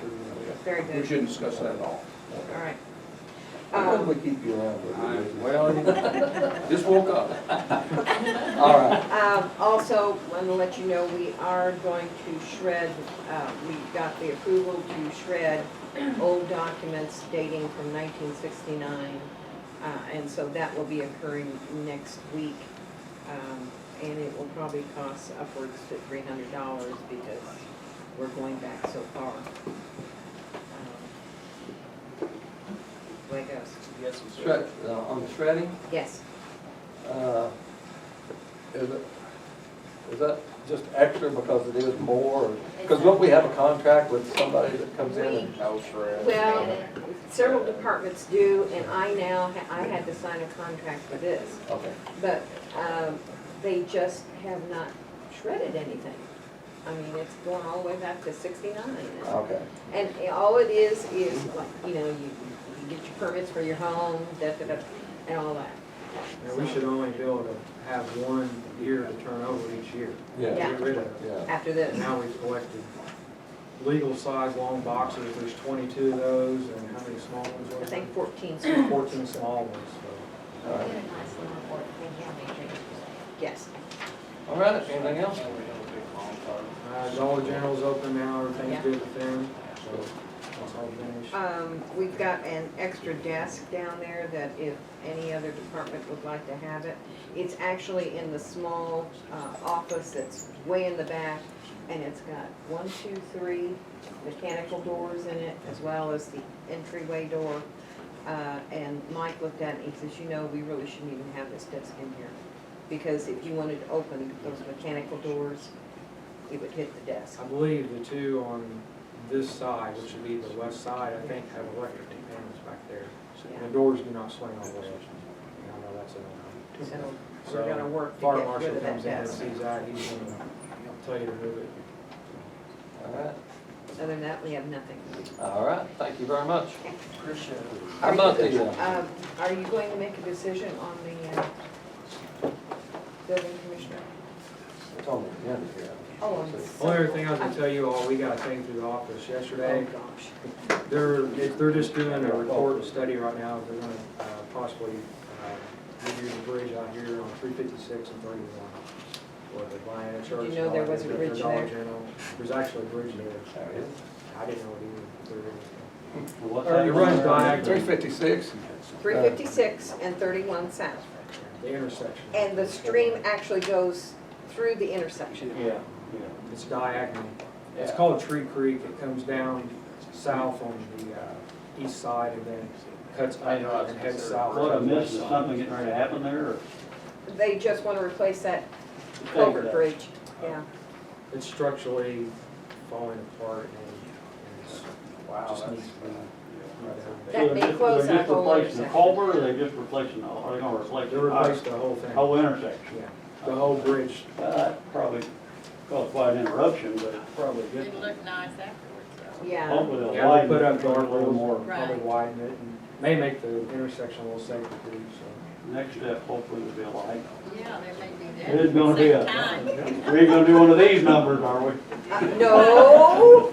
Speaker 13: very
Speaker 9: We
Speaker 13: good.
Speaker 9: shouldn't discuss that at all.
Speaker 13: All right.
Speaker 1: Why would we keep you around?
Speaker 9: Well, just woke up.
Speaker 1: All right.
Speaker 13: Also, want to let you know, we are going to shred, we got the approval to shred old documents dating from 1969. And so that will be occurring next week. And it will probably cost upwards to $300 because we're going back so far. Way it goes.
Speaker 1: Shred, on the shredding,
Speaker 13: Yes.
Speaker 1: is that just extra because it is more? Because don't we have a contract with somebody that comes in and?
Speaker 6: No shred.
Speaker 13: Well, several departments do, and I now, I had to sign a contract for this.
Speaker 1: Okay.
Speaker 13: But they just have not shredded anything. I mean, it's going all the way back to '69.
Speaker 1: Okay.
Speaker 13: And all it is like, you know, you get your permits for your home, and all that.
Speaker 14: And we should only be able to have one year to turn over each year.
Speaker 1: Yeah.
Speaker 13: Yeah.
Speaker 14: Get rid of it.
Speaker 1: Yeah.
Speaker 13: After this.
Speaker 14: Now we've collected legal size long boxes, there's 22 of those, and how many small ones
Speaker 13: I
Speaker 14: were
Speaker 13: think
Speaker 14: there?
Speaker 13: 14 small.
Speaker 14: 14 small ones, so.
Speaker 1: All right.
Speaker 13: Yes.
Speaker 1: All right, anything else?
Speaker 14: Dollar General's open now, everything's
Speaker 13: Yeah.
Speaker 14: good with them, so that's all finished.
Speaker 13: We've got an extra desk down there that if any other department would like to have it. It's actually in the small office that's way in the back, and it's got 1, 2, 3 mechanical doors in it, as well as the entryway door. And Mike looked at it, and he says, you know, we really shouldn't even have this desk in here. Because if you wanted to open those mechanical doors, it would hit the desk.
Speaker 14: I believe the two on this side, which would be the west side, I think have electric panels back there.
Speaker 13: Yeah.
Speaker 14: The doors do not swing all the way. I know that's a no.
Speaker 13: So we're gonna work to
Speaker 14: Fire
Speaker 13: get
Speaker 14: marshal
Speaker 13: rid of that
Speaker 14: comes in and
Speaker 13: desk.
Speaker 14: sees that, he's gonna tell you to move it.
Speaker 1: All right.
Speaker 13: Other than that, we have nothing.
Speaker 1: All right, thank you very much.
Speaker 6: Appreciate it.
Speaker 1: How about the,
Speaker 13: Are you going to make a decision on the building commissioner?
Speaker 1: It's on the agenda here.
Speaker 13: Oh, I'm
Speaker 14: Only other thing I was gonna tell you all, we got a thing through the office yesterday.
Speaker 13: gosh.
Speaker 14: They're just doing a report and study right now. They're gonna possibly redo the bridge out here on 356 and 31. Or the Lion Church.
Speaker 13: you know there was a
Speaker 14: and
Speaker 13: bridge
Speaker 14: Dollar
Speaker 13: there?
Speaker 14: General. There's actually a bridge there.
Speaker 1: There is.
Speaker 14: I didn't know it either. There is.
Speaker 8: What's
Speaker 14: It
Speaker 8: that
Speaker 14: runs
Speaker 8: one?
Speaker 14: diagonal,
Speaker 1: 356.
Speaker 13: 356 and 31 south.
Speaker 14: the intersection.
Speaker 13: And the stream actually goes through the intersection.
Speaker 8: Yeah,
Speaker 14: It's diagonal. It's called Tree Creek. It comes down south on the east side and then cuts
Speaker 6: I know, I was
Speaker 14: and heads
Speaker 6: considering-
Speaker 14: south.
Speaker 8: What I
Speaker 14: to the
Speaker 8: missed,
Speaker 14: west
Speaker 8: is
Speaker 14: side.
Speaker 8: something getting ready to happen there, or?
Speaker 13: They just want to replace that
Speaker 8: Fix
Speaker 13: culvert
Speaker 8: that?
Speaker 13: bridge, yeah.
Speaker 14: It's structurally falling apart and it's just needs to be.
Speaker 13: That may
Speaker 8: So
Speaker 13: close
Speaker 8: they're
Speaker 13: that
Speaker 8: just
Speaker 13: whole
Speaker 8: replacing the
Speaker 13: intersection.
Speaker 8: culvert, or they just replacing, are they gonna replace
Speaker 14: They
Speaker 8: the
Speaker 14: replaced the whole thing.
Speaker 8: whole intersection?
Speaker 14: Yeah, the whole bridge.
Speaker 8: That probably caused quite an interruption, but it's probably good.
Speaker 12: It looked nice afterwards, though.
Speaker 13: Yeah.
Speaker 8: Hopefully they'll
Speaker 14: Yeah,
Speaker 8: widen
Speaker 14: they put
Speaker 8: it
Speaker 14: up
Speaker 8: a little
Speaker 14: guardrails,
Speaker 8: more.
Speaker 14: probably widen it and may make the intersection a little safer too, so.
Speaker 8: Next step, hopefully, will be a light.
Speaker 12: Yeah, they may do that.
Speaker 8: It is gonna be
Speaker 12: Same time.
Speaker 8: we ain't gonna do one of these numbers, are we?
Speaker 13: No,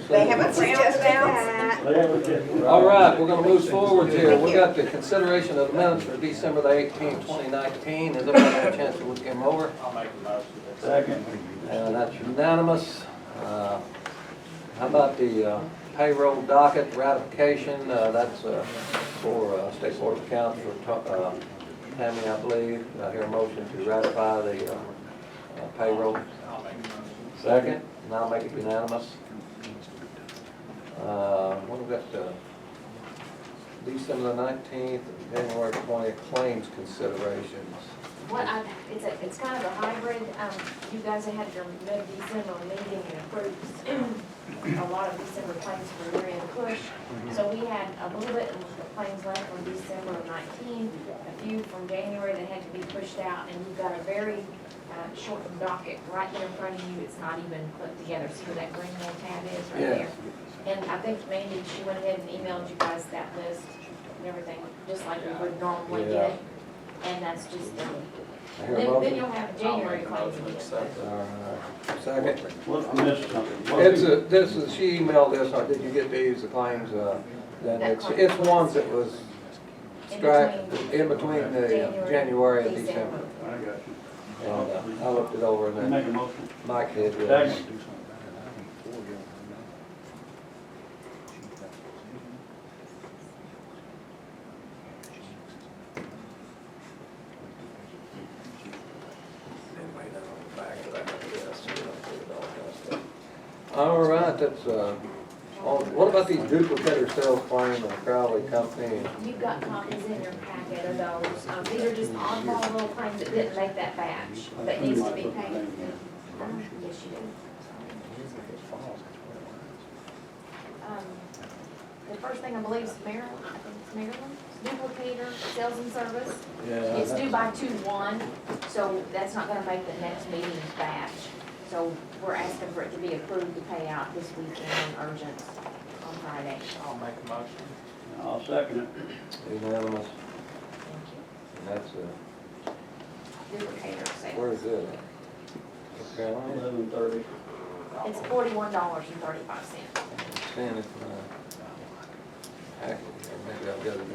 Speaker 13: they haven't suggested that.
Speaker 8: They haven't yet.
Speaker 1: All right, we're gonna move forward here. We got the consideration of the minutes for December the 18th, 2019. Has everybody had a chance to look them over?
Speaker 6: I'll make a motion.
Speaker 8: Second.
Speaker 1: And that's unanimous. How about the payroll docket ratification? That's for State Board of Accounts for Tammy, I believe. I hear a motion to ratify the payroll.
Speaker 6: I'll make a motion.
Speaker 1: Second, and I'll make it unanimous. What have we got? December the 19th, and January 20th claims considerations.
Speaker 2: It's kind of a hybrid, you guys have had your mid-December meeting and approved a lot of December claims for year-end push. So we had a little bit of claims left from December of 19, a few from January that had to be pushed out, and you've got a very shortened docket right there in front of you. It's not even put together. See where that green little tab is right
Speaker 1: Yes.
Speaker 2: there? And I think Mandy, she went ahead and emailed you guys that list and everything, just like we would normally
Speaker 1: Yeah.
Speaker 2: get. And that's just,
Speaker 1: I hear a
Speaker 2: then
Speaker 1: motion.
Speaker 2: you'll have January claims again.
Speaker 1: Second.
Speaker 8: What, I missed something.
Speaker 1: She emailed this, did you get these, the claims? Then it's ones that was striped in between the January and December.
Speaker 8: I got you.
Speaker 1: And I looked it over and
Speaker 8: Make
Speaker 1: then
Speaker 8: a motion.
Speaker 1: Mike did. yes.
Speaker 8: Second.
Speaker 1: All right, that's, what about these duplicator sales claim of Crowley Company?
Speaker 2: You've got copies in your packet of those. These are just oddball little claims that didn't make that batch, that needs to be paid. Yes, you do. The first thing I believe is Maryland, I think it's Maryland, duplicator, sales and service. It's due by 2/1, so that's not gonna make the next meeting's batch. So we're asking for it to be approved to pay out this weekend on urgent on Friday.
Speaker 6: I'll make a motion.
Speaker 8: I'll second it.
Speaker 1: Unanimous,
Speaker 2: Thank you.
Speaker 1: and that's,
Speaker 2: Duplicator sales.
Speaker 1: where is it? Carolina?
Speaker 8: 11:30.
Speaker 2: It's $41.35.
Speaker 1: Stand it, actually, maybe I've got it in.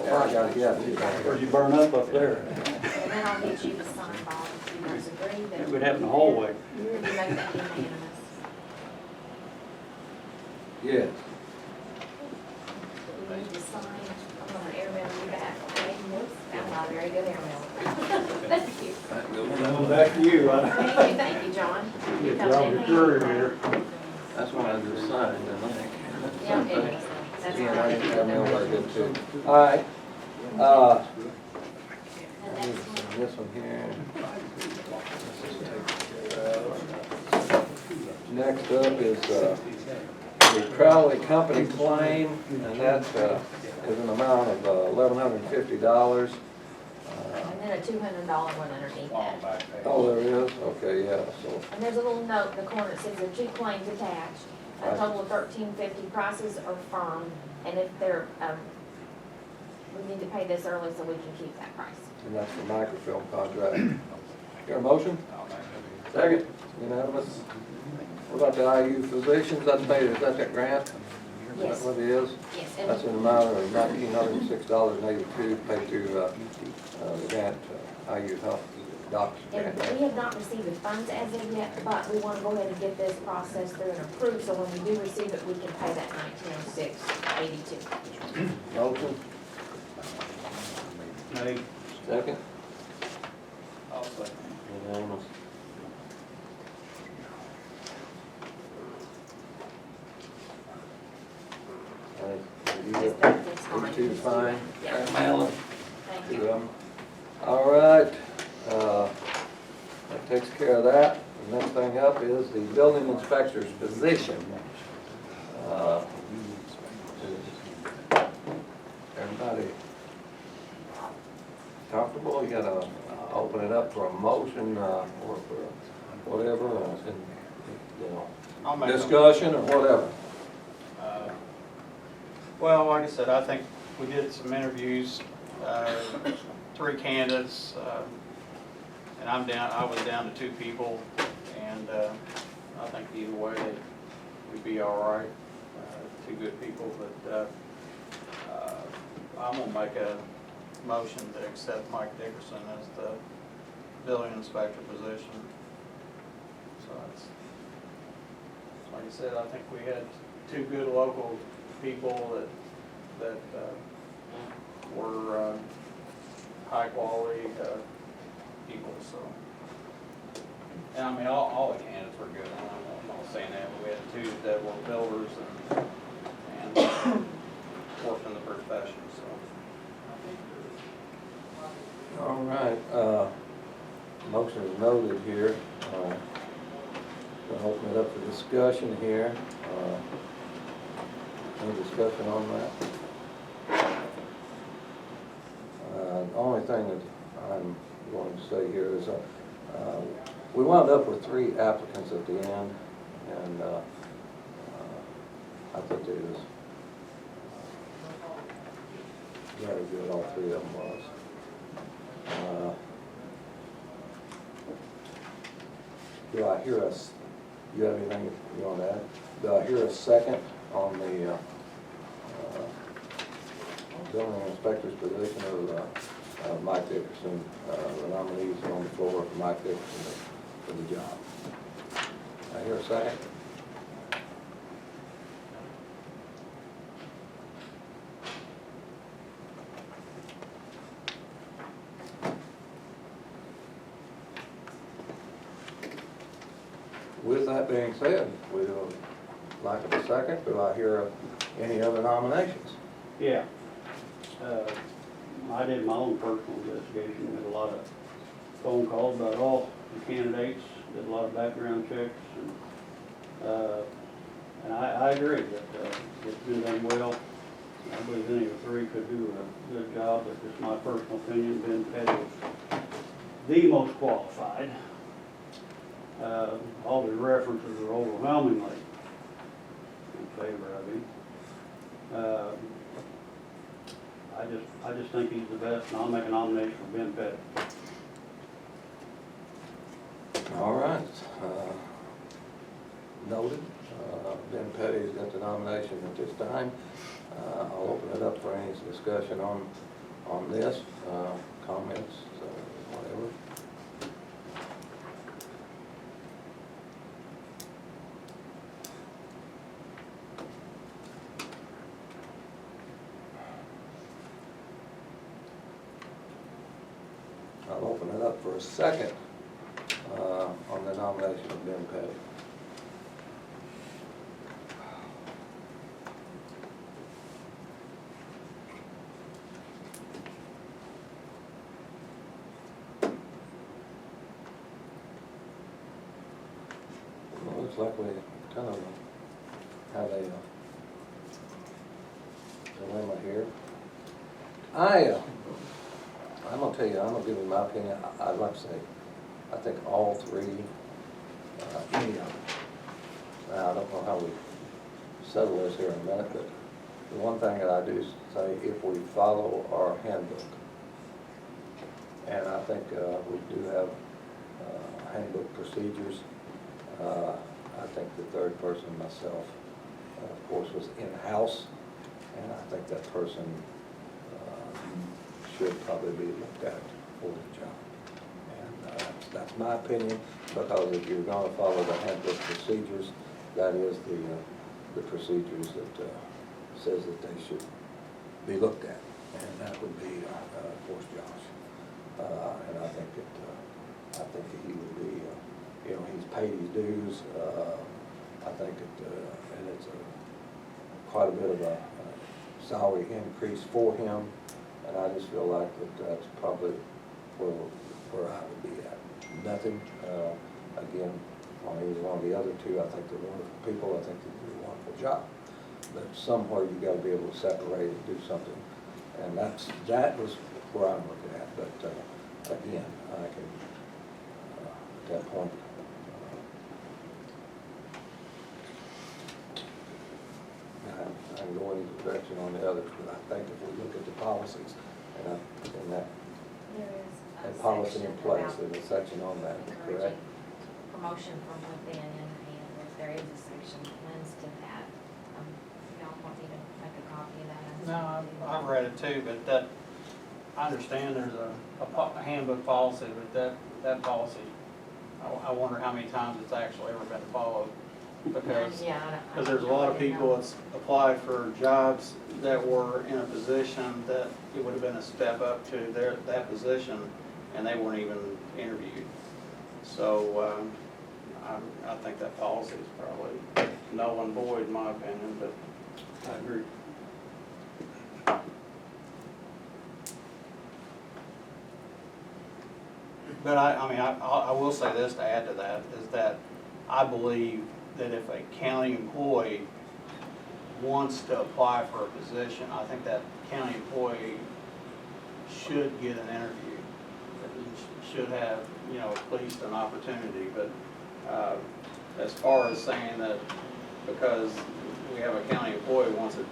Speaker 1: Yeah, I got it, yeah.
Speaker 8: Where'd you burn up there?
Speaker 2: And then I'll get you the sign ball if you guys agree that.
Speaker 8: It would happen in the hallway.
Speaker 2: You make that unanimous.
Speaker 1: Yes.
Speaker 2: You need to sign, I'm gonna airmail you back, okay? I'm not a very good airmail. Thank you.
Speaker 8: Back to you, right?
Speaker 2: Thank you, John. You
Speaker 8: Get
Speaker 2: come
Speaker 8: Robert
Speaker 2: in
Speaker 8: Drury
Speaker 2: handy.
Speaker 8: here.
Speaker 1: That's what I just signed, I think.
Speaker 2: Yeah, it is. That's
Speaker 1: Yeah,
Speaker 2: all
Speaker 1: I
Speaker 2: right.
Speaker 1: didn't have no very good too. All right,
Speaker 2: And that's one.
Speaker 1: this one here. Next up is, the Crowley Company claim, and that, is an amount of $1,150.
Speaker 2: And then a $200 one underneath that.
Speaker 1: Oh, there is, okay, yeah, so,
Speaker 2: And there's a little note in the corner that says there are 2 claims attached, a total of $13.50. Prices are firm, and if they're, we need to pay this early so we can keep that price.
Speaker 1: And that's the microfilm contract. Got a motion? Second. Unanimous. What about the IU physicians? That's paid, is that grant? Is
Speaker 2: Yes.
Speaker 1: that what it is?
Speaker 2: Yes,
Speaker 1: That's in the amount of $1,906.82 paid to the grant, IU Health Doctors
Speaker 2: and
Speaker 1: Grant.
Speaker 2: we have not received the funds as of yet, but we want to go ahead and get this process through and approved, so when we do receive it, we can pay that $1906.82.
Speaker 1: Motion?
Speaker 8: Nay.
Speaker 1: Second.
Speaker 6: I'll second.
Speaker 1: Unanimous.
Speaker 2: Just that it's fine.
Speaker 1: These two fine.
Speaker 2: Yeah.
Speaker 1: Madeline.
Speaker 2: Thank
Speaker 1: Two
Speaker 2: you.
Speaker 1: of them. All right, that takes care of that. The next thing up is the building inspector's position. Everybody comfortable? You gotta open it up for a motion, or for whatever, and, you
Speaker 6: I'll
Speaker 1: know,
Speaker 6: make a-
Speaker 1: discussion or whatever.
Speaker 6: Well, like I said, I think we did some interviews, 3 candidates, and I was down to 2 people, and I think either way, we'd be all right. 2 good people, but I'm gonna make a motion to accept Mike Dickerson as the building inspector position. So it's, like I said, I think we had 2 good local people that were high quality people, so. And I mean, all the candidates were good, I'm not saying that, but we had 2 that were builders and worked in the profession, so.
Speaker 1: All right, motion is noted here. Gonna open it up for discussion here. Any discussion on that? The only thing that I'm going to say here is, we wound up with 3 applicants at the end, and I think it was very good, all 3 of them was. Do I hear you have anything you want to add? Do I hear a second on the building inspector's position of Mike Dickerson? The nominees on the floor for Mike Dickerson for the job. I hear a second. With that being said, we would like a second. Do I hear any other nominations?
Speaker 8: Yeah. I did my own personal investigation, did a lot of phone calls about all the candidates, did a lot of background checks, and I agree that it's been done well. I believe any of the 3 could do a good job, but just my personal opinion, Ben Petty is the most qualified. All the references are overwhelmingly in favor of him. I just think he's the best, and I'll make a nomination for Ben Petty.
Speaker 1: All right. Noted. Ben Petty's got the nomination at this time. I'll open it up for any discussion on this, comments, whatever. I'll open it up for a second on the nomination of Ben Petty. Well, looks like we kind of have a dilemma here. I'm gonna tell you, I'm gonna give you my opinion. I'd like to say, I think all 3, any of them. Now, I don't know how we settle this here in a minute, but the one thing that I do say, if we follow our handbook. And I think we do have handbook procedures. I think the third person, myself, of course, was in-house, and I think that person should probably be looked at for the job. And that's my opinion, because if you're gonna follow the handbook procedures, that is the procedures that says that they should be looked at, and that would be, of course, Josh. And I think that he would be, you know, he's paid his dues. I think that, and it's quite a bit of a salary increase for him, and I just feel like that that's probably where I would be at. Nothing, again, on either one of the other two, I think they're wonderful people. I think they do a wonderful job. But somewhere you got to be able to separate and do something, and that was where I'm looking at. But again, I can at that point. I can go in either direction on the others, but I think if we look at the policies and that
Speaker 2: There is a
Speaker 1: and policy
Speaker 2: section
Speaker 1: in place,
Speaker 2: about
Speaker 1: there's a section on that, correct?
Speaker 2: encouraging promotion from within, and there is a section that lends to that. Y'all want me to make a copy of that?
Speaker 6: No, I've read it too, but that, I understand there's a handbook policy, but that policy, I wonder how many times it's actually ever been followed. Because there's a lot of people that's applied for jobs that were in a position that it would have been a step up to that position, and they weren't even interviewed. So, I think that policy is probably null and void in my opinion, but I agree. But I will say this to add to that, is that I believe that if a county employee wants to apply for a position, I think that county employee should get an interview. Should have, you know, at least an opportunity. But as far as saying that because we have a county employee wants a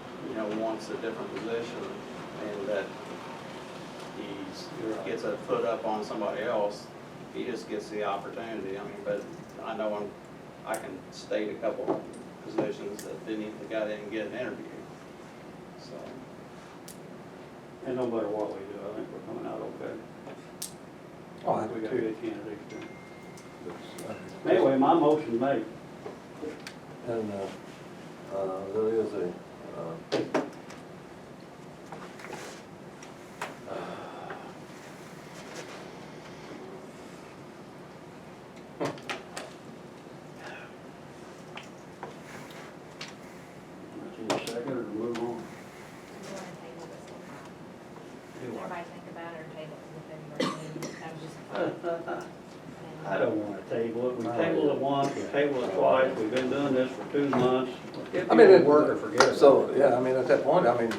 Speaker 6: different position, and that he gets a foot up on somebody else, he just gets the opportunity. I mean, but I know I can state a couple positions that the guy didn't get an interview. So.
Speaker 8: And no matter what we do, I think we're coming out okay.
Speaker 1: Oh, I
Speaker 8: We
Speaker 1: do
Speaker 8: got
Speaker 1: too.
Speaker 8: good candidates there. Anyway, my motion made.
Speaker 1: And there is a
Speaker 8: Second or move on?
Speaker 2: Everybody think about it or table it with everybody.
Speaker 8: I don't want to table it. We tabled it once, we tabled it twice, we've been doing this for 2 months.
Speaker 1: I mean,
Speaker 14: People work or forget about it.
Speaker 1: so, yeah, I mean, at that point, I mean,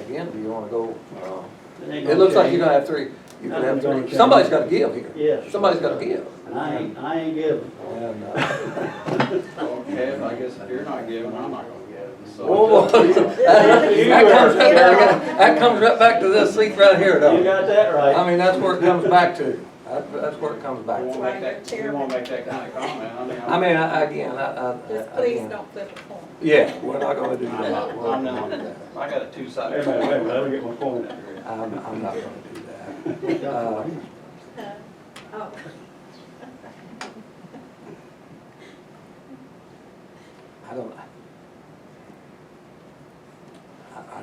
Speaker 1: again, do you wanna go,
Speaker 8: ain't
Speaker 1: it
Speaker 8: gonna
Speaker 1: looks like
Speaker 8: change.
Speaker 1: you're gonna have three, you're gonna have
Speaker 8: Nothing's gonna
Speaker 1: three,
Speaker 8: change.
Speaker 1: somebody's gotta give here.
Speaker 8: Yes.
Speaker 1: Somebody's gotta give.
Speaker 8: And I ain't giving.
Speaker 1: And,
Speaker 6: Okay, I guess if you're not giving, I'm not gonna give. So.
Speaker 1: whoa, that comes right back to this seat right here,
Speaker 8: You
Speaker 1: though.
Speaker 8: got that right.
Speaker 1: I mean, that's where it comes back to. That's where it comes back
Speaker 6: We
Speaker 1: to.
Speaker 6: won't make that kind of comment.
Speaker 1: I mean,
Speaker 12: Just please
Speaker 1: again,
Speaker 12: don't flip a coin.
Speaker 1: yeah, we're not gonna do that.
Speaker 6: I'm
Speaker 1: We're
Speaker 6: not,
Speaker 1: do that.
Speaker 6: I got a
Speaker 8: Wait
Speaker 6: two-sided.
Speaker 8: a minute, let me get my phone out here.
Speaker 1: I'm not gonna do that.
Speaker 12: Oh.
Speaker 1: I don't.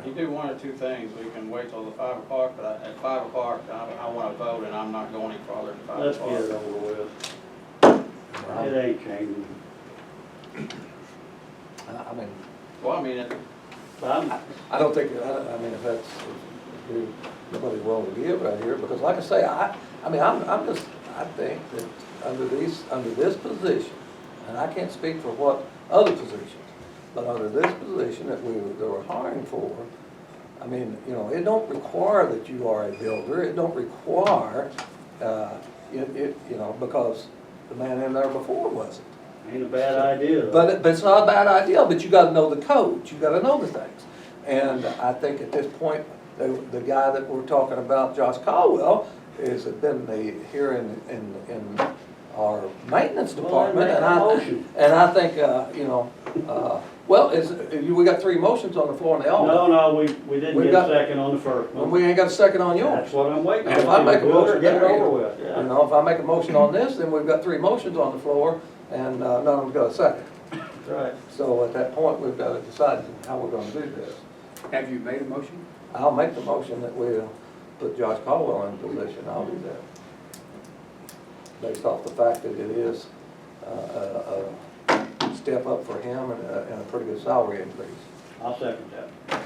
Speaker 6: You do one or two things, we can wait till the 5 o'clock, but at 5 o'clock, I want to vote, and I'm not going any farther than 5
Speaker 8: Let's
Speaker 6: o'clock.
Speaker 8: get it over with. It ain't changing.
Speaker 1: I mean,
Speaker 6: Well, I mean,
Speaker 8: But
Speaker 1: I don't think, I mean, if that's, if nobody's willing to give right here, because like I say, I think that under this position, and I can't speak for what other positions, but under this position that they were hiring for, I mean, you know, it don't require that you are a builder, it don't require, you know, because the man in there before wasn't.
Speaker 8: ain't a bad idea.
Speaker 1: But it's not a bad idea, but you gotta know the codes, you gotta know the things. And I think at this point, the guy that we're talking about, Josh Caldwell, has been here in our maintenance department.
Speaker 8: make
Speaker 1: And
Speaker 8: a motion.
Speaker 1: I think, well, we got 3 motions on the floor and they all.
Speaker 8: No, we didn't
Speaker 1: We've
Speaker 8: get
Speaker 1: got-
Speaker 8: a second on the first
Speaker 1: Well,
Speaker 8: one.
Speaker 1: we ain't got a second on yours.
Speaker 8: That's what I'm waiting
Speaker 1: And if
Speaker 8: on.
Speaker 1: I make a motion,
Speaker 8: Get it
Speaker 1: then
Speaker 8: over with,
Speaker 1: You
Speaker 8: yeah.
Speaker 1: know, if I make a motion on this, then we've got 3 motions on the floor and none of them's got a second.
Speaker 8: That's right.
Speaker 1: So at that point, we've got to decide how we're gonna do this.
Speaker 9: Have you made a motion?
Speaker 1: I'll make the motion that we'll put Josh Caldwell in position, I'll do that. Based off the fact that it is a step up for him and a pretty good salary increase.
Speaker 8: I'll second that.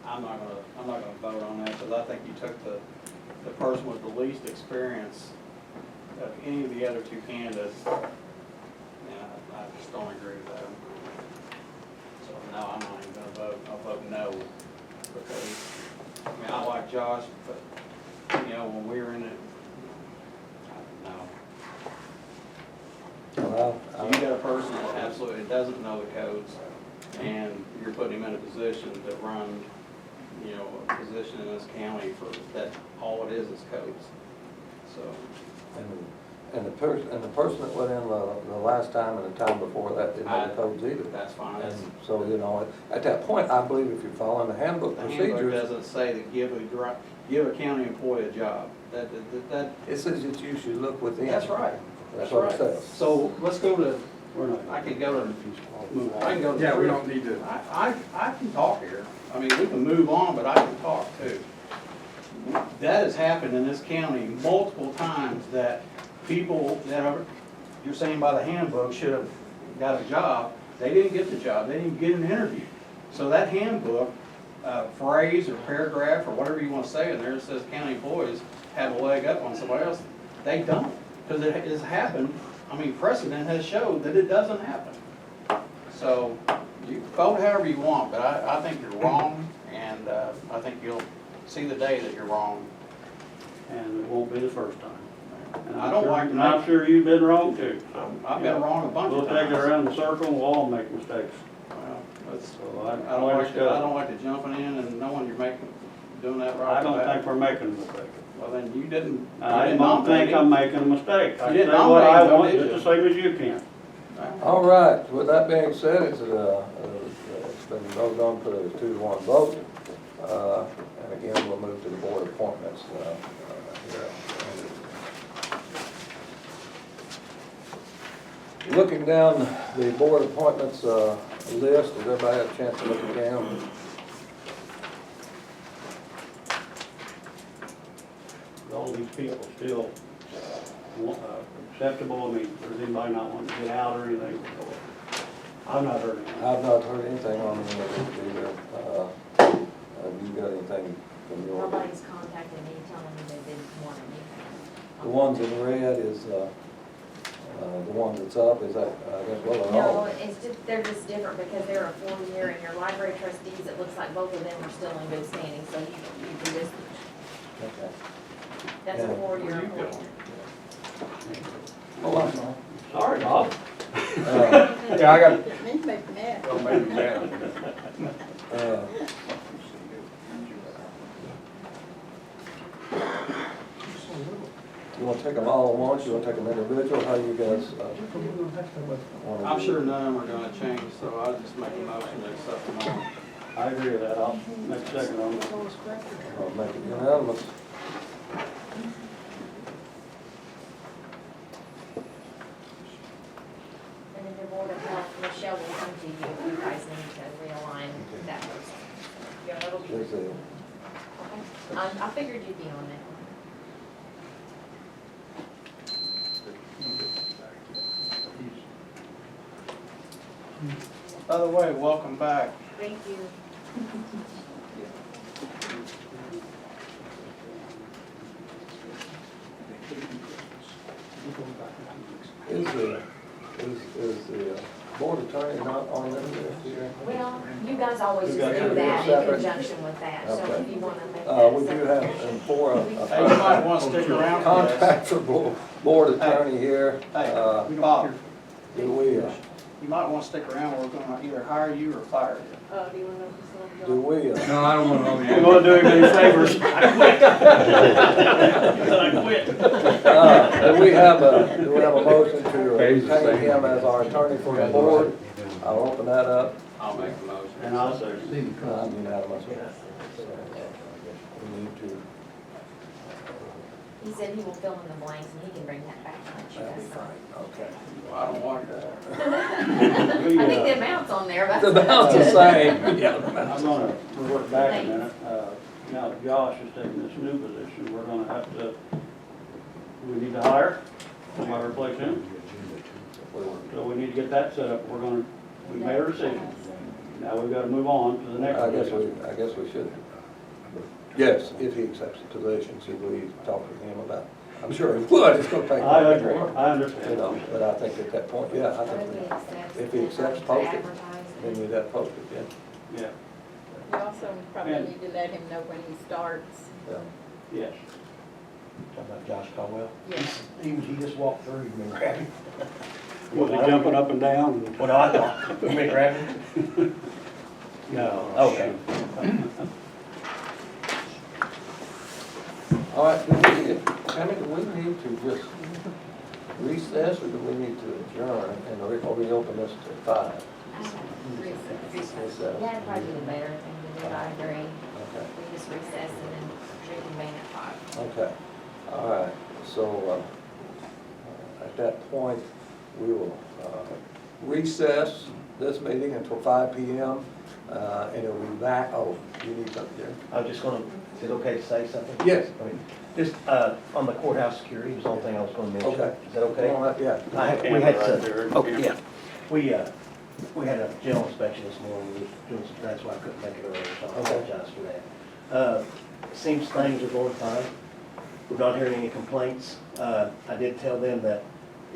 Speaker 6: I'm not gonna vote on that, because I think you took the person with the least experience of any of the other 2 candidates. And I just don't agree with that. So no, I'm not even gonna vote, I'll vote no, because, I mean, I like Josh, but, you know, when we were in it, no.
Speaker 1: Well,
Speaker 6: So you got a person that absolutely doesn't know the codes, and you're putting him in a position to run, you know, a position in this county for that, all it is codes. So,
Speaker 1: And the person that went in the last time and the time before that didn't know the codes either.
Speaker 6: that's fine.
Speaker 1: And so, you know, at that point, I believe if you're following the handbook
Speaker 6: The handbook
Speaker 1: procedures,
Speaker 6: doesn't say to give a county employee a job. That,
Speaker 1: it says that you should look within.
Speaker 6: that's right.
Speaker 1: That's what it says.
Speaker 6: So let's go to,
Speaker 8: We're not.
Speaker 6: I can go to, I can go to.
Speaker 9: Yeah, we don't need to.
Speaker 6: I can talk here. I mean, we can move on, but I can talk too. That has happened in this county multiple times, that people that are, you're saying by the handbook, should have got a job. They didn't get the job, they didn't get an interview. So that handbook, phrase or paragraph or whatever you want to say in there, it says county employees have a leg up on somebody else. They don't, because it has happened. I mean, precedent has showed that it doesn't happen. So you vote however you want, but I think you're wrong, and I think you'll see the day that you're wrong.
Speaker 8: And it won't be the first time. And
Speaker 6: I don't like to
Speaker 8: And I'm
Speaker 6: make-
Speaker 8: sure you've been wrong too. So,
Speaker 6: I've been wrong a bunch
Speaker 8: We'll
Speaker 6: of
Speaker 8: take it
Speaker 6: times.
Speaker 8: around the circle and we'll all make mistakes.
Speaker 6: Well, that's,
Speaker 8: So
Speaker 6: I don't like
Speaker 8: discuss.
Speaker 6: I don't like the jumping in and knowing you're doing that right.
Speaker 8: I don't
Speaker 6: off the bat.
Speaker 8: think we're making a mistake.
Speaker 6: Well, then you didn't.
Speaker 8: I don't think I'm making a mistake. I
Speaker 6: You
Speaker 8: say
Speaker 6: didn't
Speaker 8: what I
Speaker 6: nominate him,
Speaker 8: want
Speaker 6: did
Speaker 8: just
Speaker 6: you?
Speaker 8: the same as you can.
Speaker 1: All right, with that being said, it's been voted on for a 2-to-1 vote. And again, we'll move to the board appointments here. Looking down the board appointments list, does everybody have a chance to look at them?
Speaker 8: All these people still acceptable. I mean, does anybody not want to get out or anything? I've not heard anything.
Speaker 1: I've not heard anything on any of it either. Have you got anything from your?
Speaker 2: Nobody's contacted me telling me they didn't want anything.
Speaker 1: The ones in red is, the one that's up, is that, I guess, well, they're
Speaker 2: No,
Speaker 1: all.
Speaker 2: it's just, they're just different because they're a 4-year, and your library trustees, it looks like both of them are still in good standing, so you do this,
Speaker 1: Okay.
Speaker 2: that's a
Speaker 1: Yeah.
Speaker 2: 4-year appointment.
Speaker 1: Oh, I'm sorry.
Speaker 8: Sorry, Bob.
Speaker 9: Yeah, I got,
Speaker 12: Didn't mean to make you mad.
Speaker 9: don't make me mad.
Speaker 1: You wanna take them all at once, you wanna take them individual, how you guys, wanna
Speaker 6: I'm
Speaker 1: do
Speaker 6: sure
Speaker 1: it?
Speaker 6: none of them are gonna change, so I'll just make a motion to accept them all.
Speaker 8: I agree with that. I'll make a second on that.
Speaker 1: I'll make it unanimous.
Speaker 2: And then your board of health, Michelle will come to you if you guys need to realign that person. Yeah, that'll be,
Speaker 1: There's a,
Speaker 2: okay. I figured you'd be on that one.
Speaker 6: By the way, welcome back.
Speaker 2: Thank you.
Speaker 1: is the board attorney not on them list here?
Speaker 2: Well, you guys always just
Speaker 8: You guys
Speaker 2: do
Speaker 8: do
Speaker 2: that in
Speaker 1: separate?
Speaker 2: conjunction with that, so
Speaker 1: Okay.
Speaker 2: if you wanna make that a
Speaker 1: We do
Speaker 2: separate.
Speaker 1: have, and for
Speaker 6: Hey, you might wanna stick around for this.
Speaker 1: contract for board attorney here.
Speaker 6: Hey, Bob,
Speaker 1: Do we,
Speaker 6: You might want to stick around, we're gonna either hire you or fire you.
Speaker 12: Do you want to know if
Speaker 1: do we,
Speaker 9: No, I don't want to know the
Speaker 8: We're gonna do him any favors. I quit.
Speaker 1: do we have a motion to retain him as our attorney for the board? I'll open that up.
Speaker 9: I'll make the motion.
Speaker 8: And I'll say,
Speaker 1: I'm unanimous. We need to.
Speaker 2: He said he will fill in the blanks and he can bring that back once you guys sign.
Speaker 1: Okay.
Speaker 9: Well, I don't want that.
Speaker 2: I think the amount's on there, that's.
Speaker 1: The amount's the same. Yeah, the
Speaker 8: I'm
Speaker 1: amount's
Speaker 8: gonna revert back a minute. Now that Josh is taking this new position, we're gonna have to, we need to hire somebody to replace him. So we need to get that set up. We made our decision. Now we've gotta move on to the next
Speaker 1: I
Speaker 8: position.
Speaker 1: guess we should. Yes, if he accepts the position, should we talk to him about, I'm sure he would, it's gonna take.
Speaker 8: I agree, I
Speaker 1: You
Speaker 8: understand.
Speaker 1: know, but I think at that point, yeah, I think if he accepts posted, then you'd have posted, yeah.
Speaker 8: Yeah,
Speaker 12: You also probably
Speaker 8: And-
Speaker 12: need to let him know when he starts.
Speaker 8: yes.
Speaker 15: Talking about Josh Caldwell?
Speaker 12: Yes.
Speaker 15: He just walked through, you mean grab him?
Speaker 8: Was he jumping up and down?
Speaker 15: Well, no, I thought, you mean grab him?
Speaker 8: No.
Speaker 15: Okay.
Speaker 1: All right, Tammy, do we need to just recess or do we need to adjourn and reopen this to 5? Recess.
Speaker 2: Yeah, it'd probably be the better thing to do, I agree.
Speaker 1: Okay.
Speaker 2: We just recess and then reconvene at 5.
Speaker 1: Okay, all right, so, at that point, we will, recess this meeting until 5 PM, and it'll be back, you need something, Jerry?
Speaker 15: I was just gonna, is it okay to say something?
Speaker 1: Yes.
Speaker 15: I mean, just, on the courthouse security was the only thing I was gonna mention.
Speaker 1: Okay.
Speaker 15: Is that okay?
Speaker 1: All right, yeah.
Speaker 15: We had
Speaker 8: Right
Speaker 15: some,
Speaker 8: there.
Speaker 15: okay, yeah. We had a general inspection this morning, we was doing some, that's why I couldn't make it earlier, so I apologize for that. Seems things are going fine. We're not hearing any complaints. I did tell them that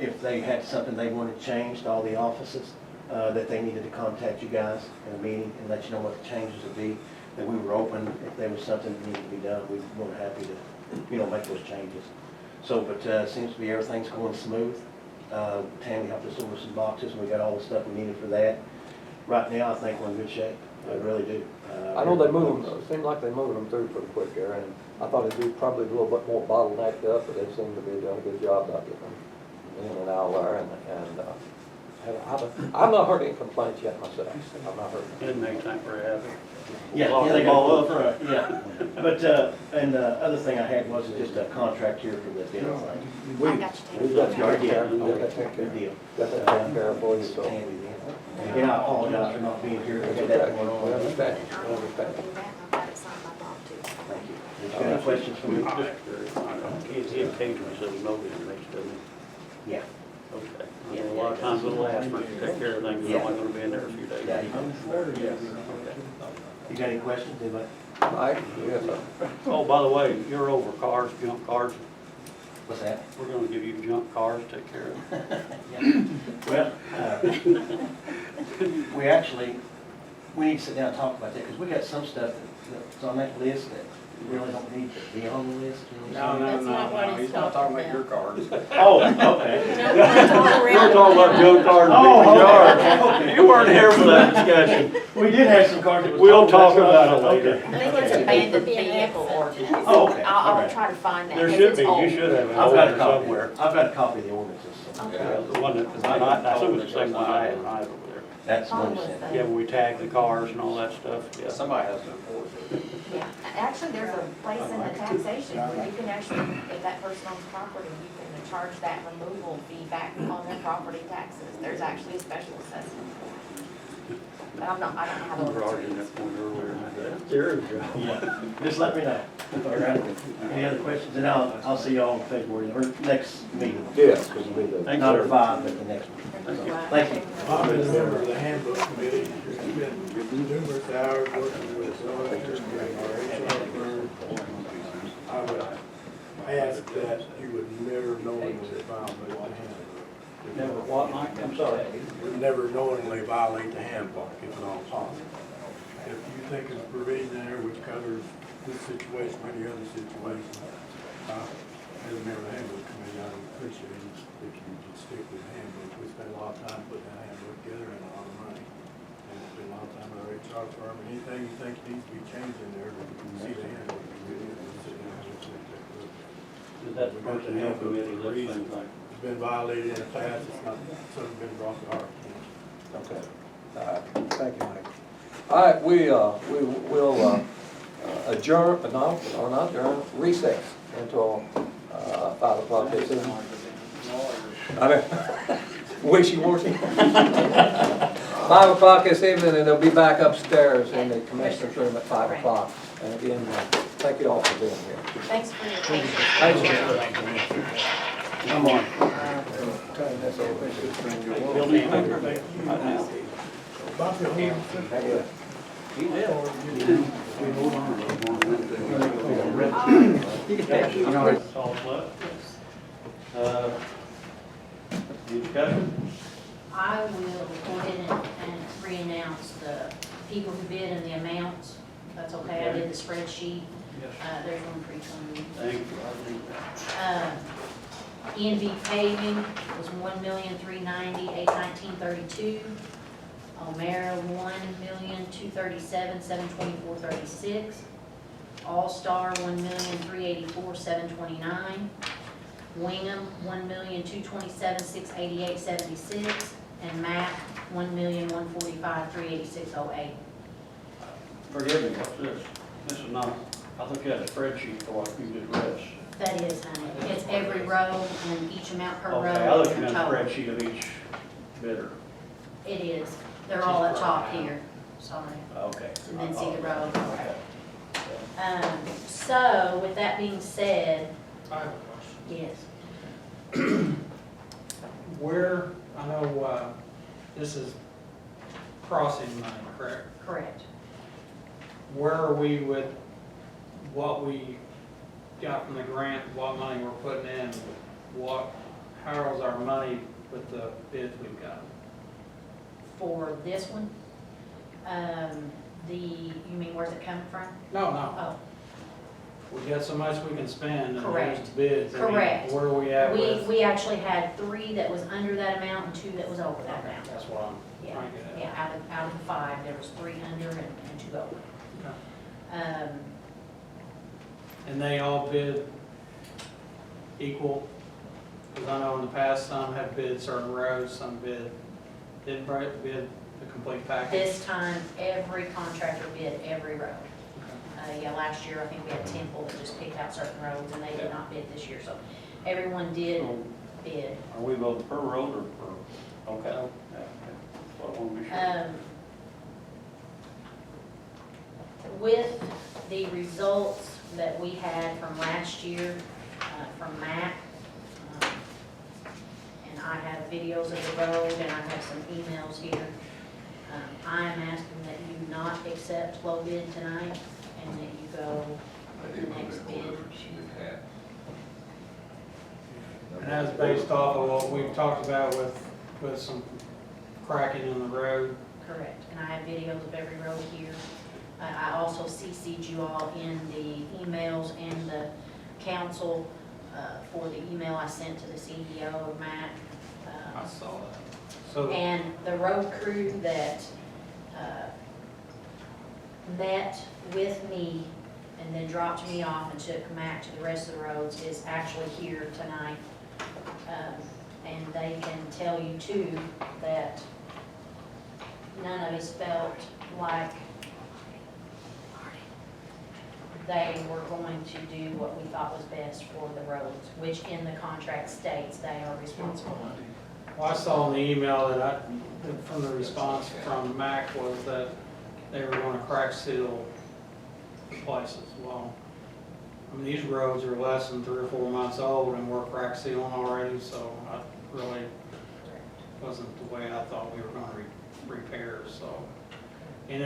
Speaker 15: if they had something they wanted changed, all the offices, that they needed to contact you guys in a meeting and let you know what the changes would be, that we were open, if there was something that needed to be done, we were happy to, make those changes. So, but, seems to be everything's going smooth. Tammy helped us over some boxes, and we got all the stuff we needed for that. Right now, I think we're in good shape, I really do.
Speaker 1: I know they moved them, it seemed like they moved them through pretty quick there, and I thought it'd be probably a little bit more bottlenecked up, but they seem to be doing a good job about getting them in and out there, and I've not heard any complaints yet myself. I've not heard.
Speaker 8: Didn't make time for happy.
Speaker 15: Yeah, they got all up front, yeah. But, and the other thing I had was just a contract here for the dental thing.
Speaker 2: I got you.
Speaker 1: We've got
Speaker 15: You already did?
Speaker 1: got that taken care
Speaker 15: Good
Speaker 1: of.
Speaker 15: deal.
Speaker 1: Got that taken care of for you, so.
Speaker 15: Tammy then. And again, I apologize for not being here, I
Speaker 1: It's
Speaker 15: had
Speaker 1: okay.
Speaker 15: that going
Speaker 1: We
Speaker 15: on.
Speaker 1: understand,
Speaker 2: And
Speaker 1: we
Speaker 2: I'll
Speaker 1: understand.
Speaker 2: do that, and I've got it signed by Bob too.
Speaker 15: Thank you. Did you have any questions for me?
Speaker 8: He occasionally says no inmates, doesn't he?
Speaker 15: Yeah.
Speaker 8: Okay. I mean, a lot of times the last one to take care of things, they're only gonna be in there a few days.
Speaker 15: Yeah, you got any questions, anybody?
Speaker 1: Mike, yes, sir.
Speaker 8: Oh, by the way, you're over cars, junk cars.
Speaker 15: What's that?
Speaker 8: We're gonna give you junk cars, take care of them.
Speaker 15: Well, we actually, we need to sit down and talk about that, because we got some stuff that's on that list that really don't need to be on the list. you know?
Speaker 12: That's not what he's talking about.
Speaker 9: your cars.
Speaker 15: Oh, okay.
Speaker 8: We're talking about junk cars in
Speaker 15: Oh,
Speaker 8: people's
Speaker 15: okay.
Speaker 8: yards. You weren't here for that discussion.
Speaker 15: We did have some cars that was.
Speaker 8: We'll talk about it later.
Speaker 2: I think it's abandoned vehicle ordinance.
Speaker 15: Oh, okay.
Speaker 2: I'll
Speaker 15: Okay.
Speaker 2: try to find that.
Speaker 8: There
Speaker 2: 'cause
Speaker 8: should
Speaker 2: it's
Speaker 8: be, you
Speaker 2: old.
Speaker 8: should have an
Speaker 15: I've got a
Speaker 8: order
Speaker 15: copy,
Speaker 8: somewhere.
Speaker 15: I've got a copy of the ordinances. so-
Speaker 2: Okay.
Speaker 8: Yeah, the one that, I assume it's the same one I had when I was over there.
Speaker 15: That's
Speaker 2: Probably
Speaker 15: one
Speaker 2: was
Speaker 15: cent.
Speaker 2: the-
Speaker 8: Yeah, when we tag the cars and all that stuff, yeah.
Speaker 9: Somebody has to enforce it.
Speaker 2: Yeah, actually, there's a place in the taxation where you can actually, if that person owns property, you can charge that removal fee back on their property taxes. There's actually a special assessment. But I don't have
Speaker 8: We
Speaker 2: a.
Speaker 8: were arguing that point earlier. There you go.
Speaker 15: Yeah, just let me know. All right. Any other questions? And I'll see y'all in February, or next meeting.
Speaker 1: Yes, because we do.
Speaker 8: Thanks,
Speaker 15: Not
Speaker 8: sir.
Speaker 15: at 5, but the next one. Thank you.
Speaker 11: I've been a member of the handbook committee, spent numerous hours working with auditors and our HR firm. I would ask that you would never knowingly violate the handbook.
Speaker 8: Never what, Mike? I'm sorry.
Speaker 11: Would never knowingly violate the handbook if at all possible. If you think there's a provision there which covers this situation or any other situation, as a member of the handbook committee, I would appreciate it if you would stick with the handbook. We spent a lot of time putting that handbook together and a lot of money. And it's been a long time with our HR firm, and anything you think needs to be changed in there, you can see the handbook. We'll sit down and take a look.
Speaker 8: Is that the personnel committee that things like?
Speaker 11: It's been violated in the past, it's not, something's been brought to our attention.
Speaker 1: Okay. All right, thank you, Mike. All right, we will adjourn, no, or not adjourn, recess until 5 o'clock this evening. I mean, wishy-washy. 5 o'clock this evening, and they'll be back upstairs in the commissioner's room at 5 o'clock. And again, thank you all for being here.
Speaker 2: Thanks for your patience.
Speaker 1: Thank you.
Speaker 8: Come on.
Speaker 1: Turn this over.
Speaker 11: Bobby, hold on.
Speaker 1: Thank you.
Speaker 8: It's all set. Discussion?
Speaker 4: I will go ahead and re-announce the people who bid and the amounts. That's okay, I did the spreadsheet. There's one for each one.
Speaker 8: Thank you.
Speaker 4: ENV paving was $1,390,819.32. Almera, $1,237,724.36. All-Star, $1,384,729. Wingham, $1,227,688.76. And MAC, $1,145,386.08.
Speaker 8: Forgive me, what's this? This is not, I thought you had a spreadsheet for what you just read.
Speaker 4: That is, honey. It's every row and each amount per row.
Speaker 8: Okay, I thought you
Speaker 4: and
Speaker 8: had a
Speaker 4: total.
Speaker 8: spreadsheet of each bidder.
Speaker 4: It is. They're all at top here. Sorry.
Speaker 8: Okay.
Speaker 4: And then see the row.
Speaker 8: Okay.
Speaker 4: So with that being said,
Speaker 6: I have a question.
Speaker 4: yes.
Speaker 6: Where, I know, this is crossing money, correct?
Speaker 4: Correct.
Speaker 6: Where are we with what we got from the grant, what money we're putting in? How is our money with the bids we've got?
Speaker 4: For this one, you mean where's it coming from?
Speaker 6: No, no,
Speaker 4: Oh,
Speaker 6: we got so much we can spend and
Speaker 4: Correct.
Speaker 6: there's bids. I mean,
Speaker 4: Correct.
Speaker 6: Where are we at with?
Speaker 4: we actually had 3 that was under that amount and 2 that was over that amount.
Speaker 6: That's what I'm
Speaker 4: Yeah,
Speaker 6: trying to get at.
Speaker 4: yeah, out of the 5, there was 3 under and 2 over.
Speaker 6: Okay. And they all bid equal? Because I know in the past, some have bid certain roads, some didn't bid the complete package.
Speaker 4: This time, every contractor bid every road. Yeah, last year, I think we had Temple that just picked out certain roads, and they did not bid this year, so everyone did bid.
Speaker 8: Are we voting per road or per? Okay. Yeah, okay. So I want to be sure.
Speaker 4: With the results that we had from last year, from MAC, and I have videos of the road, and I have some emails here. I am asking that you not accept low bid tonight, and that you go with the next bid.
Speaker 6: And that's based off of what we've talked about with some cracking in the road.
Speaker 4: Correct, and I have videos of every road here. I also CC'd you all in the emails and the council for the email I sent to the CEO of MAC.
Speaker 6: I saw that. So,
Speaker 4: And the road crew that met with me and then dropped me off and took MAC to the rest of the roads is actually here tonight. And they can tell you too that none of us felt like they were going to do what we thought was best for the roads, which in the contract states they are responsible.
Speaker 6: well, I saw in the email that from the response from MAC was that they were going to crack seal the places. Well, I mean, these roads are less than 3 or 4 months old and we're crack sealing already, so I really wasn't the way I thought we were going to repair, so. And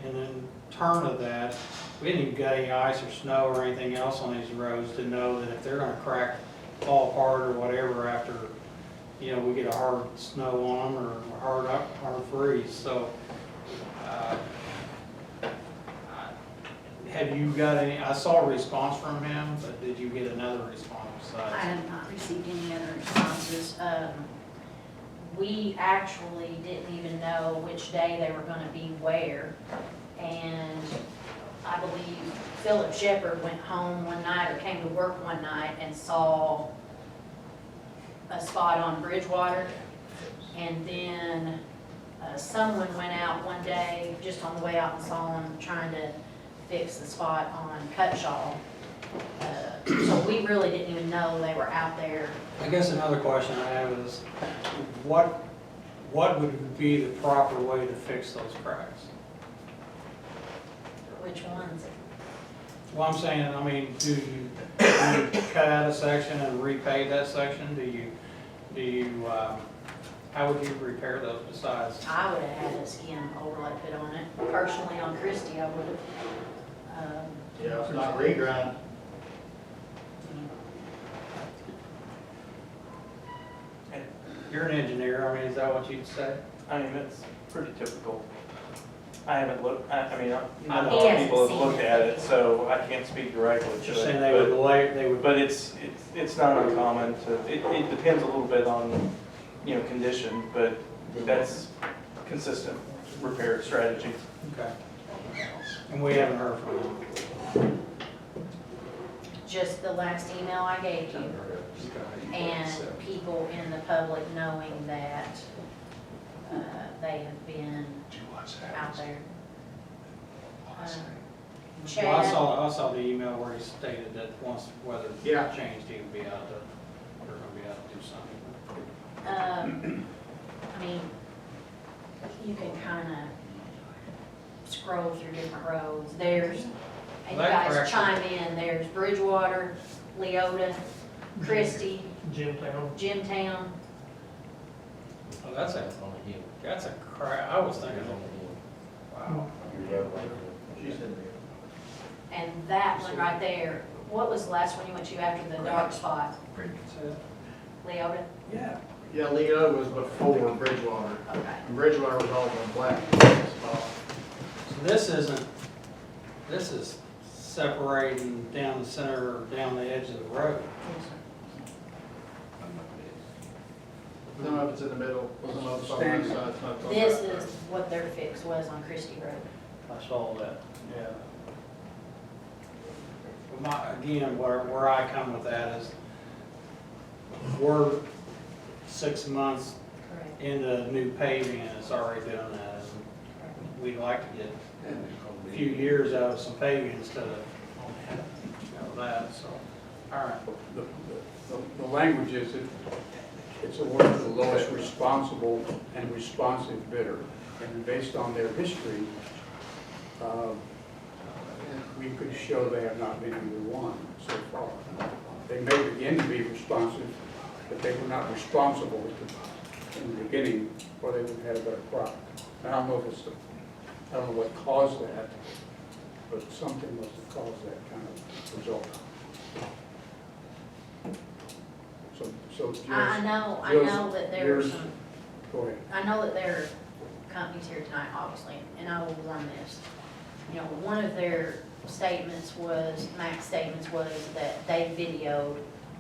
Speaker 6: in turn of that, we didn't even get any ice or snow or anything else on these roads to know that if they're gonna crack, fall apart or whatever after, we get a hard snow on them or a hard freeze, so. Have you got any, I saw a response from him, but did you get another response
Speaker 4: I
Speaker 6: besides?
Speaker 4: have not received any other responses. We actually didn't even know which day they were gonna be where. And I believe Philip Shepherd went home one night or came to work one night and saw a spot on Bridgewater. And then someone went out one day, just on the way out and saw him trying to fix the spot on Cutshaw. So we really didn't even know they were out there.
Speaker 6: I guess another question I have is, what would be the proper way to fix those cracks?
Speaker 4: Which ones?
Speaker 6: Well, I'm saying, I mean, do you cut out a section and repave that section? Do you, how would you repair those besides?
Speaker 4: I would have had a skin overlay put on it. Personally, on Christie, I would have.
Speaker 11: Yeah, it's not regrind.
Speaker 6: You're an engineer, I mean, is that what you'd say?
Speaker 16: I mean, it's pretty typical. I haven't looked, I mean, I know
Speaker 4: He
Speaker 16: a lot of
Speaker 4: hasn't
Speaker 16: people have
Speaker 4: seen
Speaker 16: looked
Speaker 4: it.
Speaker 16: at it, so I can't speak directly to it.
Speaker 6: Just saying they would,
Speaker 16: But it's not uncommon to, it depends a little bit on, condition, but that's consistent repair strategy.
Speaker 6: okay. And we haven't heard from them.
Speaker 4: Just the last email I gave you, and people in the public knowing that they have been out there.
Speaker 6: Well, I
Speaker 4: Chad,
Speaker 6: saw the email where he stated that once weather
Speaker 11: Yeah.
Speaker 6: changed, he would be out there, we're gonna be out to do something.
Speaker 4: I mean, you can kind of scroll through different roads. There's, and you
Speaker 6: Well, that
Speaker 4: guys
Speaker 6: correction-
Speaker 4: chime in, there's Bridgewater, Leota, Christie, Jimtown.
Speaker 6: Oh, that's a crap, I was thinking, wow.
Speaker 4: And that one right there, what was the last one you went to after the dark spot? Leota?
Speaker 6: Yeah.
Speaker 11: Yeah, Leo was before Bridgewater.
Speaker 4: Okay.
Speaker 11: And Bridgewater was all on black spot.
Speaker 6: So this is separating down the center, or down the edge of the road.
Speaker 11: Some of it's in the middle, some of it's on one side, some of it's on the
Speaker 4: This
Speaker 11: right.
Speaker 4: is what their fix was on Christie Road.
Speaker 8: I saw that, yeah.
Speaker 6: Again, where I come with that is, we're 6 months
Speaker 4: Correct.
Speaker 6: into new paving and it's already doing that. And we'd like to get a few years out of some paving instead of that, so, all right.
Speaker 9: The language is that it's awarded the lowest responsible and responsive bidder. And based on their history, we could show they have not been either one so far. They may begin to be responsive, but they were not responsible in the beginning, or they would have had a better product. I don't know if it's I don't know what caused that, but something must have caused that kind of result. So
Speaker 4: I
Speaker 9: yours-
Speaker 4: know that there were
Speaker 9: yours-
Speaker 4: some,
Speaker 9: Go ahead.
Speaker 4: I know that there are companies here tonight, obviously, and I will run this. You know, one of their statements was, Mac's statements was that they videoed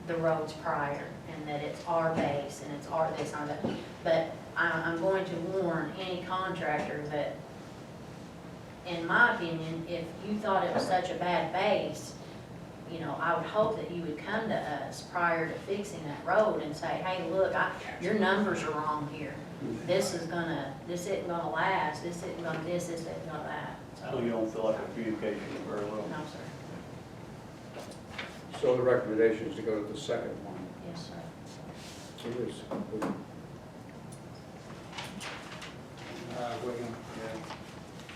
Speaker 4: the roads prior and that it's our base and it's our this and that. But I'm going to warn any contractor that, in my opinion, if you thought it was such a bad base, you know, I would hope that you would come to us prior to fixing that road and say, hey, look, your numbers are wrong here. This isn't gonna last, this isn't gonna this isn't gonna that.
Speaker 8: So you don't feel like the communication is very well?
Speaker 4: No, sir.
Speaker 9: So the recommendation is to go to the second one.
Speaker 4: Yes, sir.
Speaker 9: It is.
Speaker 6: We can,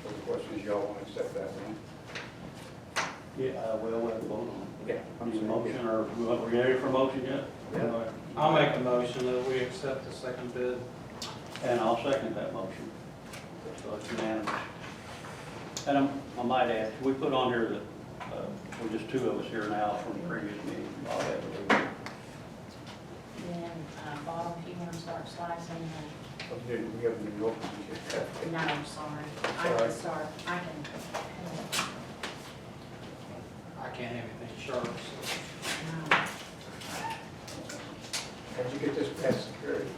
Speaker 9: So the question is, y'all want to accept that one?
Speaker 8: Yeah, well, we'll vote on it.
Speaker 9: Yeah.
Speaker 8: Need a motion, or we ready for a motion yet?
Speaker 9: Yeah.
Speaker 6: I'll make a motion that we accept the second bid.
Speaker 8: And I'll second that motion. So it's unanimous. And I might add, we put on here that, we're just two of us here now from the previous meeting. I'll have to leave.
Speaker 4: Then, bottom, if you wanna start slicing,
Speaker 9: We haven't been open yet.
Speaker 4: no, I'm sorry. I can start, I can.
Speaker 6: can't have anything sharp, so.
Speaker 9: How'd you get this past security?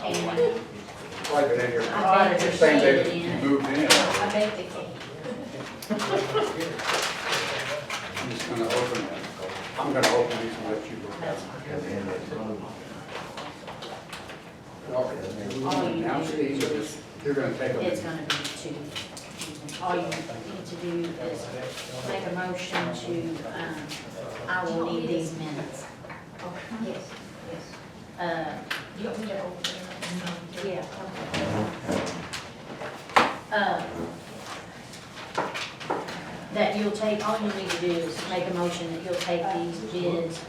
Speaker 2: And
Speaker 9: Probably been in here
Speaker 2: I bet
Speaker 9: the
Speaker 2: they're
Speaker 9: same day
Speaker 2: seeing
Speaker 9: that
Speaker 2: it
Speaker 9: you moved in.
Speaker 2: I bet they can.
Speaker 9: I'm just gonna open it. I'm gonna open these and let you look at
Speaker 2: That's
Speaker 9: them.
Speaker 2: All you
Speaker 9: Now,
Speaker 2: do
Speaker 9: these are
Speaker 2: is,
Speaker 9: just, you're gonna take them.
Speaker 2: it's gonna be two. All you need to do is make a motion to, I will need these minutes. Yes, yes. You want me to open it? Yeah, okay. That you'll take, all you need to do is make a motion that you'll take these bids,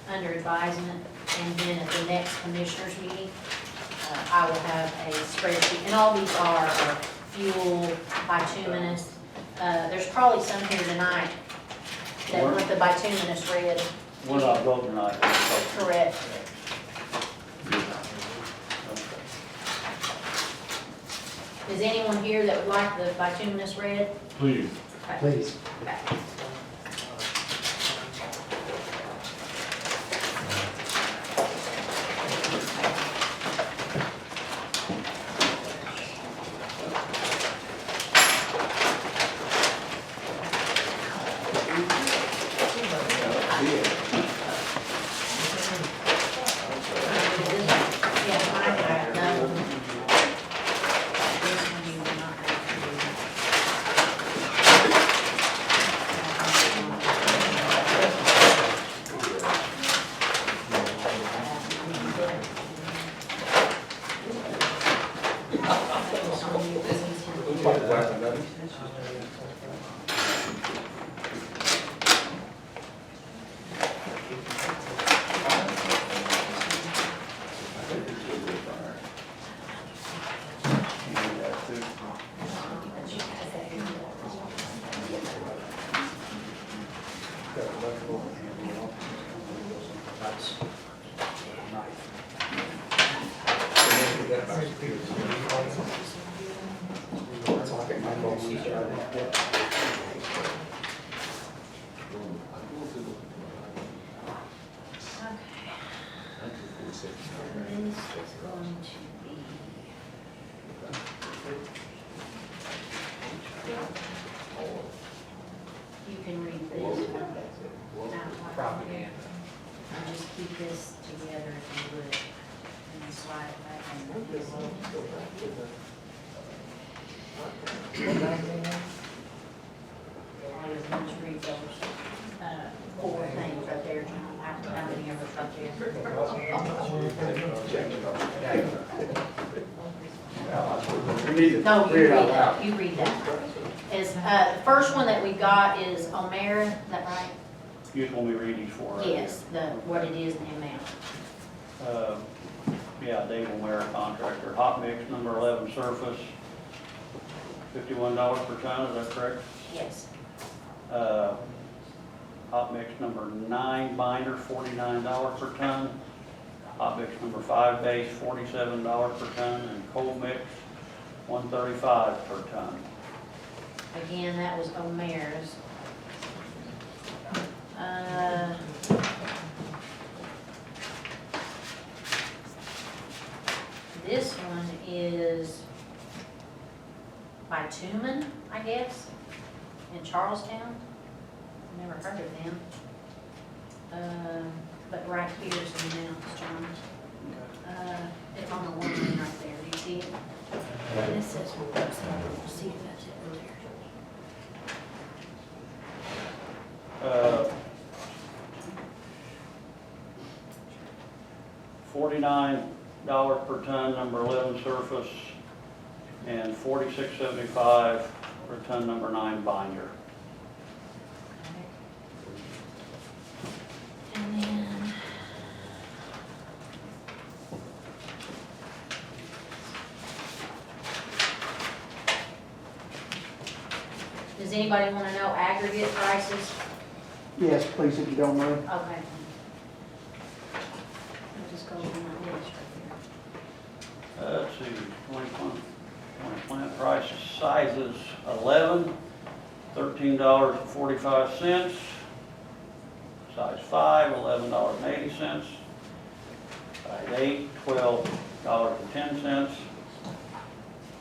Speaker 2: under advisement, and then at the next commissioners meeting, I will have a spreadsheet, and all these are fuel, bituminous. There's probably some here tonight that want the bituminous red.
Speaker 8: We're not voting tonight.
Speaker 2: Correct. Is anyone here that would like the bituminous red?
Speaker 11: Please.
Speaker 2: Okay.
Speaker 11: Please.
Speaker 2: Okay. Yeah, mine have no. This one you will not have to do. This is going to be. You can read this one out loud. And just keep this together if you would, and then slide it back in the envelope. I was going to read those, 4 things right there, John, how many of us right there?
Speaker 9: You need to
Speaker 2: No, you
Speaker 9: read
Speaker 2: read
Speaker 9: it out
Speaker 2: that,
Speaker 9: loud.
Speaker 2: you read that. Is, the first one that we got is Omera, is that right?
Speaker 8: You just want me to read these 4, right?
Speaker 2: Yes, what it is and the amount.
Speaker 8: Yeah, Dave O'Mara contractor, hot mix number 11 surface, $51 per ton, is that correct?
Speaker 2: Yes.
Speaker 8: Hot mix number 9 binder, $49 per ton. Hot mix number 5 base, $47 per ton, and cold mix, $135 per ton.
Speaker 2: Again, that was Omera's. This one is Bitumen, I guess, in Charlestown. Never heard of them. But right here is the amounts, John. It's on the one line right there, do you see it? And this says, see if that's it earlier.
Speaker 8: $49 per ton, number 11 surface, and $46.75 per ton, number 9 binder.
Speaker 2: And then. Does anybody want to know aggregate prices?
Speaker 9: Yes, please, if you don't mind.
Speaker 2: Okay. I'll just go over my list right here.
Speaker 8: Let's see, 20 plant prices, sizes 11 $13.45. Size 5, $11.80. Size 8, $12.10.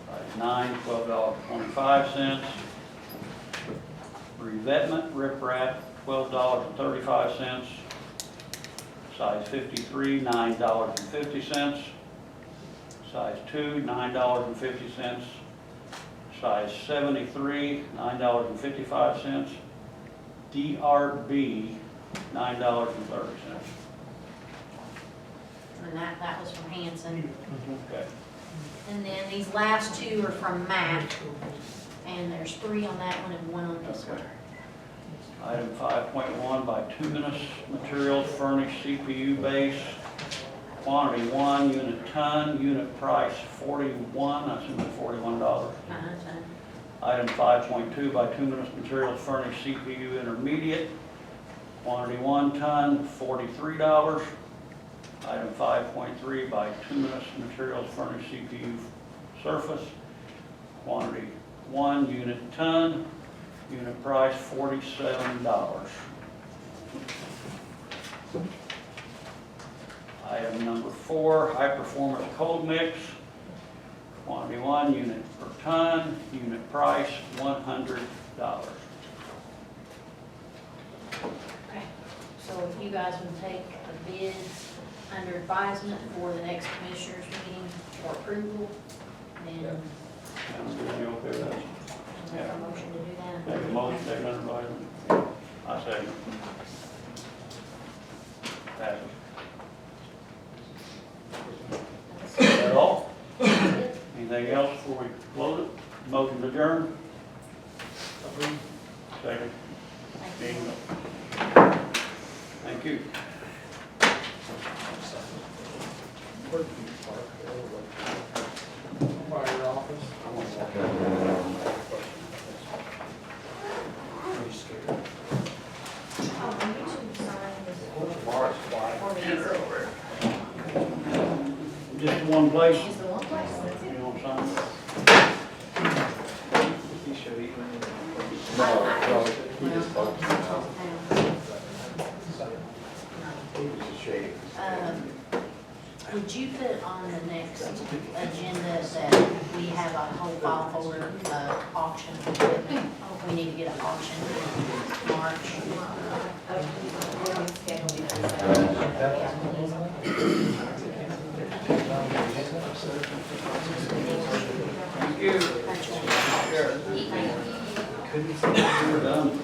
Speaker 8: Size 9, $12.25. Revetment riprap, $12.35. Size 53, $9.50. Size 2, $9.50. Size 73, $9.55. DRB, $9.30.
Speaker 4: And that was from Hanson.
Speaker 8: Okay.
Speaker 4: And then these last two are from Mac, and there's 3 on that one and 1 on this one.
Speaker 8: Item 5.1, bituminous materials furnished CPU base, quantity 1, unit ton, unit price 41, I assume it's $41. Item 5.2, bituminous materials furnished CPU intermediate, quantity 1 ton, $43. Item 5.3, bituminous materials furnished CPU surface, quantity 1 unit ton, unit price $47. Item number 4, high performance cold mix, quantity 1 unit per ton, unit price $100.
Speaker 4: Okay, so if you guys would take the bids under advisement for the next commissioners meeting for approval, then
Speaker 8: Sounds good, you okay with that?
Speaker 4: make a motion to do that.
Speaker 8: Make a motion, take it under advisement. I second. Passes. Is that all? Anything else before we close it? Motion to adjourn? Second. Meeting. Thank you.
Speaker 11: Fire office.
Speaker 2: Oh, and you should sign this for me.
Speaker 8: Just one place?
Speaker 2: Just the one place, that's it.
Speaker 8: You want to sign?
Speaker 14: He showed you.
Speaker 4: Would you put on the next agenda that we have a whole file folder auction? We need to get an auction in March.
Speaker 8: Thank you.
Speaker 4: Thank you.
Speaker 8: We're done.